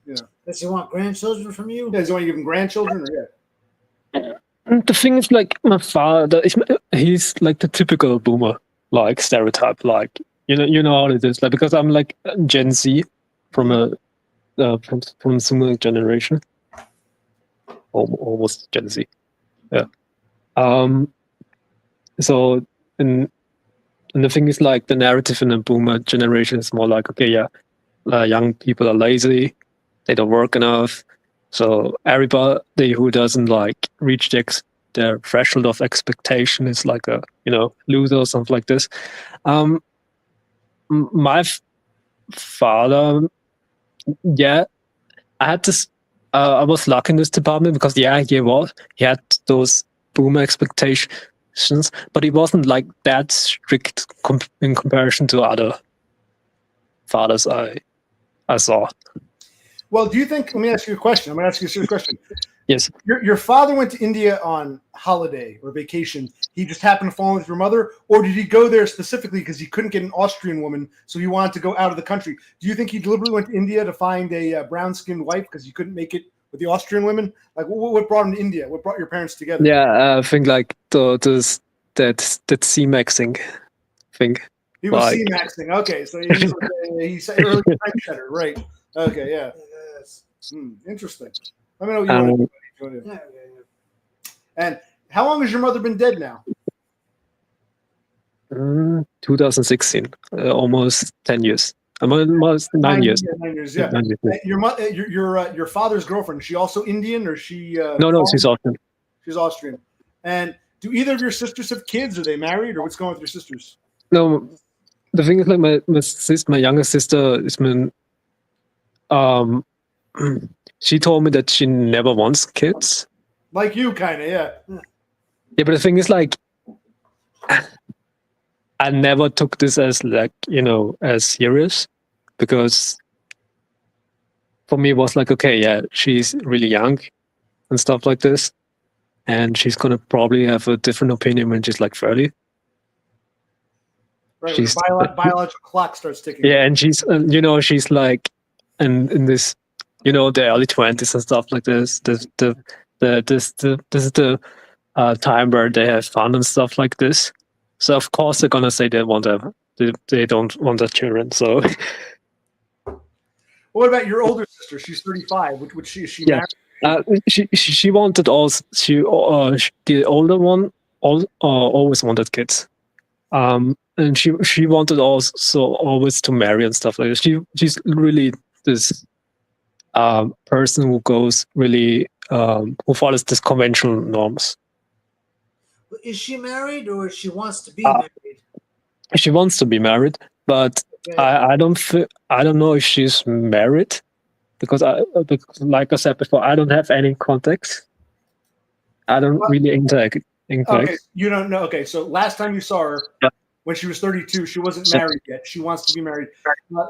Does he want grandchildren from you? Does he want you to give him grandchildren? Or The thing is, like, my father, he's like the typical boomer, like stereotype, like you know how it is, like, because I'm like Gen Z from from similar generation, almost Gen Z, yeah. So and the thing is, like, the narrative in the boomer generation is more like, okay, yeah, young people are lazy, they don't work enough, so everybody who doesn't like reach their threshold of expectation is like a loser or something like this. My father, yeah, I had this. I was lucky in this department because he had those boomer expectations, but he wasn't like that strict in comparison to other fathers I saw. Well, do you think? Let me ask you a question. I'm going to ask you a serious question. Yes. Your father went to India on holiday or vacation. He just happened to fall in with your mother, or did he go there specifically because he couldn't get an Austrian woman, so he wanted to go out of the country? Do you think he deliberately went to India to find a brown-skinned wife because he couldn't make it with the Austrian women? Like, what brought him to India? What brought your parents together? Yeah, I think like that C-maxing thing. He was like, C-maxing. Okay, so he's early trendsetter, right? Okay, yeah. Yes. Interesting. Let me know what you want to do. And how long has your mother been dead now? 2016, almost 10 years. Almost 9 years. Yeah, 9 years. Yeah. 9 years. Your father's girlfriend. Is she also Indian, or is she? No, foreign? she's Austrian. She's Austrian. And do either of your sisters have kids? Are they married, or what's going on with your sisters? No, the thing is, like my younger sister is she told me that she never wants kids. Like you, kind of, yeah. Yeah, but the thing is, like, I never took this as like, as serious, because for me it was like, okay, yeah, she's really young and stuff like this, and she's gonna probably have a different opinion when she's like 30. Right, She's when the biological clock starts ticking. Yeah, and she's she's like in this the early 20s and stuff like this. This is the time where they have fun and stuff like this. So of course they're gonna say they don't want their children. So What about your older sister? She's 35. Is she Yeah. married? she wanted also the older one always wanted kids. And she wanted also always to marry and stuff like that. She's really this person who goes really who follows this conventional norms. Is she married or she wants to be Uh, married? She wants to be married, but Okay. I don't know if she's married, because like I said before, I don't have any contacts. I don't really interact. Okay, you don't know. Okay, so last time you saw her, Yeah. when she was 32, she wasn't Yeah. married yet. She wants to be married.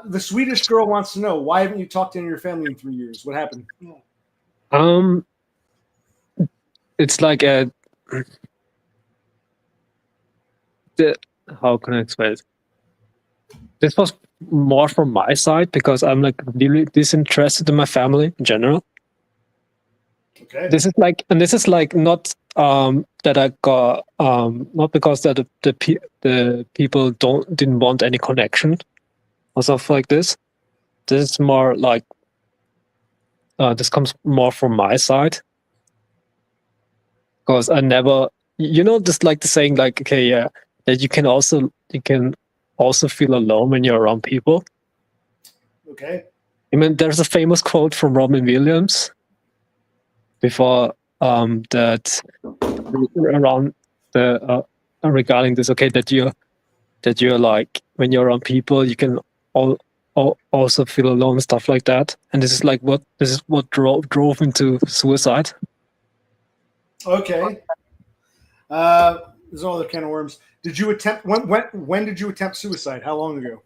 The Swedish girl wants to know, why haven't you talked to any of your family in 3 years? What happened? It's like how can I explain it? This was more from my side, because I'm like really disinterested in my family in general. Okay. This is like not that I got not because that the people didn't want any connection or stuff like this. This is more like this comes more from my side, because I never, just like the saying, like, okay, yeah, that you can also feel alone when you're around people. Okay. I mean, there's a famous quote from Robin Williams before that around the regarding this. Okay, that you're like, when you're around people, you can also feel alone and stuff like that. And this is what drove into suicide. Okay. There's all other can of worms. Did you attempt? When did you attempt suicide? How long ago?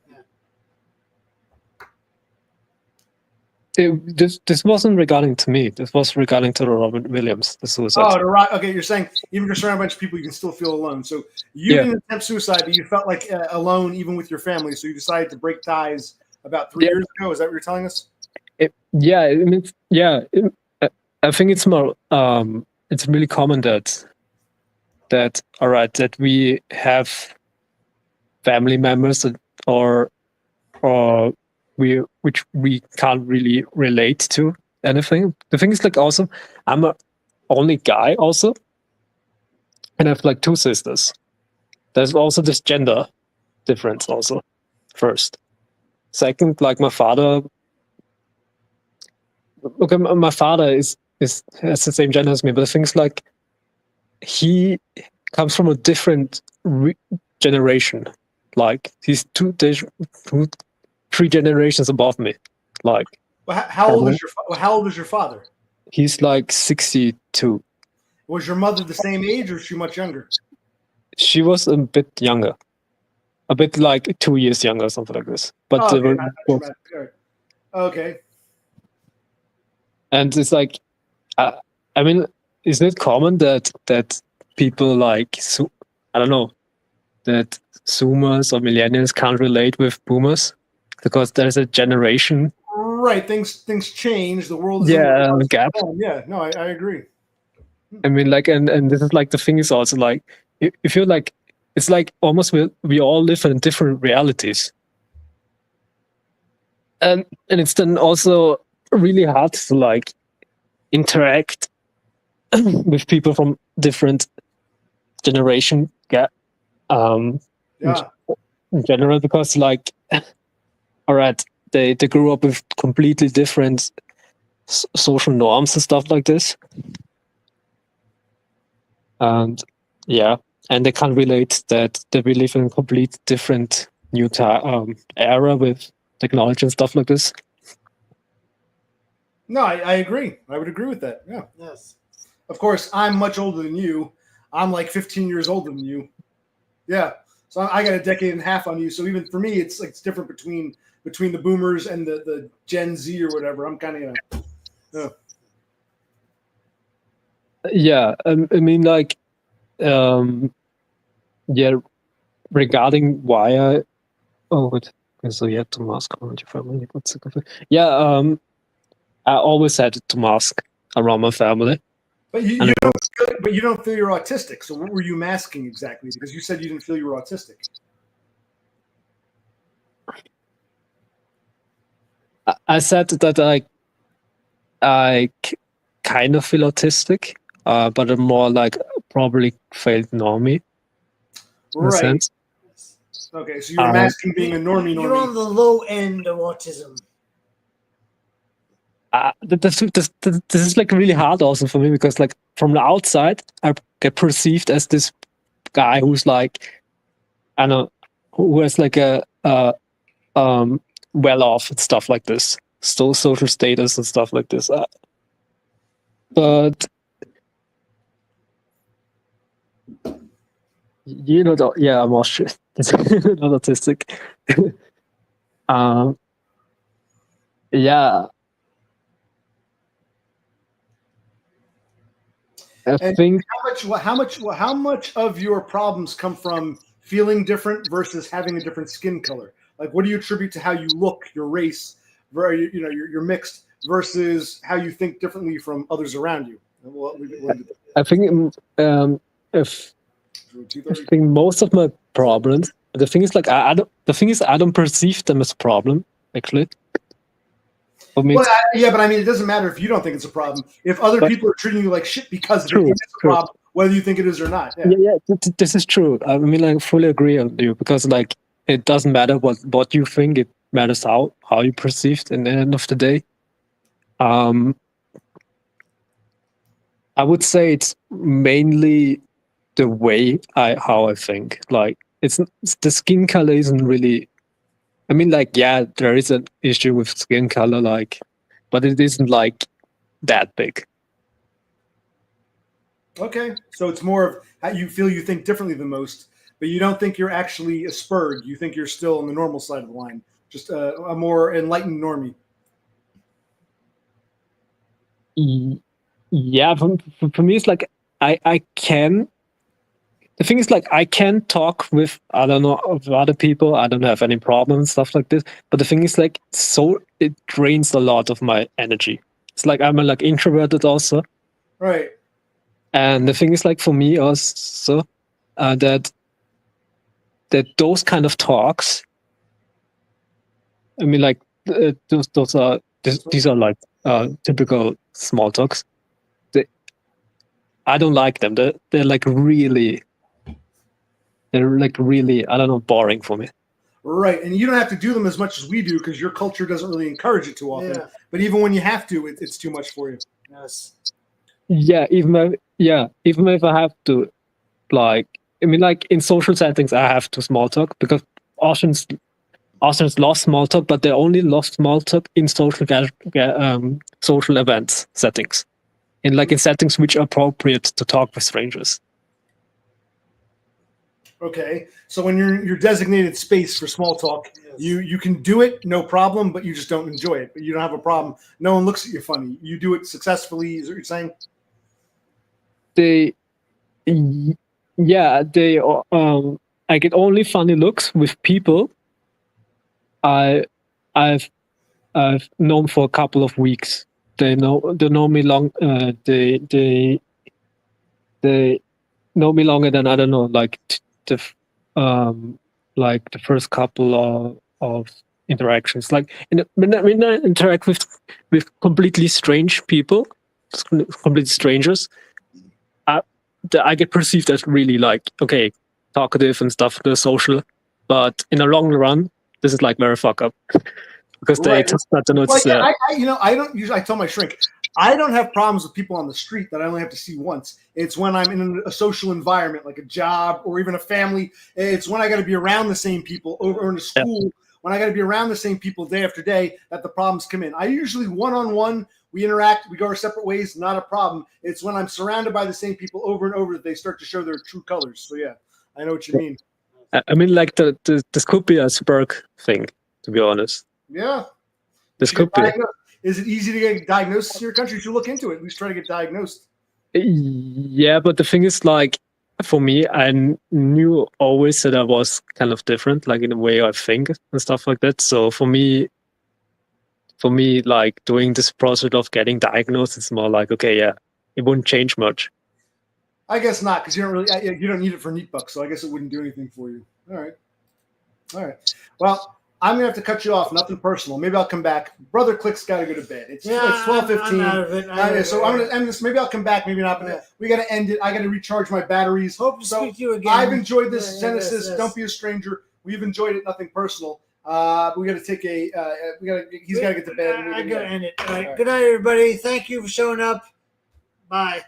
This wasn't regarding to me. This was regarding to Robin Williams, the suicide. Oh, okay. You're saying even if you're surrounded by a bunch of people, you can still feel alone. So you didn't attempt suicide, but you felt like alone even with your family. So you decided to break ties about 3 years ago. Is that what you're telling us? I think it's more. It's really common that we have family members which we can't really relate to anything. The thing is, like, also, I'm a only guy also, and I have like 2 sisters. There's also this gender difference also. First, second, like my father. Okay, my father has the same gender as me, but the thing is, like, he comes from a different generation. Like, he's 3 generations above me. Like, Well, how old is your father? he's like 62. Was your mother the same age, or is she much younger? She was a bit younger, a bit like 2 years younger, something like this. But Oh, they okay, were not both- dramatic. All right. Okay. and it's like, I mean, isn't it common that people like, I don't know, that Zoomers or millennials can't relate with boomers because there's a generation Right. Things change. The world is a gap. Yeah. No, I agree. I mean, like, and this is like, the thing is also like, if you're like, it's like almost we all live in different realities, and it's then also really hard to like interact with people from different generation gap Yeah. in general, because like all right, they grew up with completely different social norms and stuff like this, and yeah, and they can't relate that we live in a complete different new era with technology and stuff like this. No, I agree. I would agree with that. Yeah. Yes. Of course, I'm much older than you. I'm like 15 years older than you. Yeah. So I got a decade and a half on you. So even for me, it's like it's different between the boomers and the Gen Z or whatever. I'm kind of Yeah, I mean, like, yeah, regarding why I, oh, wait, so you had to mask around your family. Yeah, I always had to mask around my family. But And you don't feel you're autistic. So what were you masking exactly? Because you said you didn't feel you were autistic. I said that kind of feel autistic, but I'm more like probably failed normie. In a Right. sense. Okay, so you're masking being a normie. You're on the low end of autism. This is like really hard also for me because like from the outside I get perceived as this guy who's like, I don't know, who has like a well off and stuff like this, still social status and stuff like this, but you know, yeah, I'm Austrian. Not autistic. Yeah, I And think how much of your problems come from feeling different versus having a different skin color? Like, what do you attribute to how you look, your race, you're mixed, versus how you think differently from others around you? I think if I think most of my problems. The thing is, like, I don't perceive them as a problem. Actually, for me, Well, yeah, but I mean, it doesn't matter if you don't think it's a problem. If other people are treating you like shit because of it, it's a problem, whether you think it is or not. Yeah, this is true. I mean, I fully agree on you because, like, it doesn't matter what you think. It matters how you perceive it. In the end of the day, I would say it's mainly the way how I think. Like, it's the skin color isn't really. I mean, like, yeah, there is an issue with skin color, like, but it isn't like that big. Okay, so it's more of how you feel you think differently than most, but you don't think you're actually Asperged. You think you're still on the normal side of the line, just a more enlightened normie. Yeah, for me, it's like I can. The thing is, like, I can talk with, I don't know, of other people. I don't have any problems, stuff like this. But the thing is, like, so it drains a lot of my energy. It's like I'm like introverted also. Right. And the thing is, like, for me also, that those kind of talks. I mean, like, these are like typical small talks. I don't like them. They're like really. They're like really, I don't know, boring for me. Right, and you don't have to do them as much as we do because your culture doesn't really encourage it too often. Yeah. But even when you have to, it's too much for you. Yes. Yeah, even if I have to, like, I mean, like in social settings, I have to small talk because Austrians lost small talk, but they only lost small talk in social social events settings, in settings which are appropriate to talk with strangers. Okay, so when you're in your designated space for small talk, yes, you can do it, no problem, but you just don't enjoy it. But you don't have a problem. No one looks at you funny. You do it successfully. Is what you're saying? I get only funny looks with people I've known for a couple of weeks. They know me long. They know me longer than, I don't know, like the first couple of interactions. Like when I interact with completely strange people, complete strangers, I get perceived as really, like, okay, talkative and stuff, the social, but in the long run, this is like very fuck up because they Right. took that notes. Like, I don't usually. I tell my shrink, I don't have problems with people on the street that I only have to see once. It's when I'm in a social environment, like a job or even a family. It's when I got to be around the same people, or in a school, when I got to be around the same people day after day, that the problems come in. I usually one-on-one, we interact, we go our separate ways, not a problem. It's when I'm surrounded by the same people over and over that they start to show their true colors. So yeah, I know what you mean. I mean, like this could be a spark thing, to be honest. Yeah. This could be. Is it easy to get diagnosed in your country? You should look into it. At least try to get diagnosed. Yeah, but the thing is, like, for me, I knew always that I was kind of different, like in the way I think and stuff like that. So for me, like doing this process of getting diagnosed, it's more like, okay, yeah, it wouldn't change much. I guess not, because you don't need it for neat bucks, so I guess it wouldn't do anything for you. All right. Well, I'm gonna have to cut you off. Nothing personal. Maybe I'll come back. Brother Click's got to go to bed. It's 12:15. So I'm gonna end this. Maybe I'll come back. Maybe not. But Yeah. we got to end it. I got to recharge my batteries. Hope to speak to you again. I've enjoyed this Genesis. Yes. Don't be a stranger. We've enjoyed it. Nothing personal. But we got to take a. He's got to get to bed. I got to end it. All right. Good night, everybody. Thank you for showing up. Bye.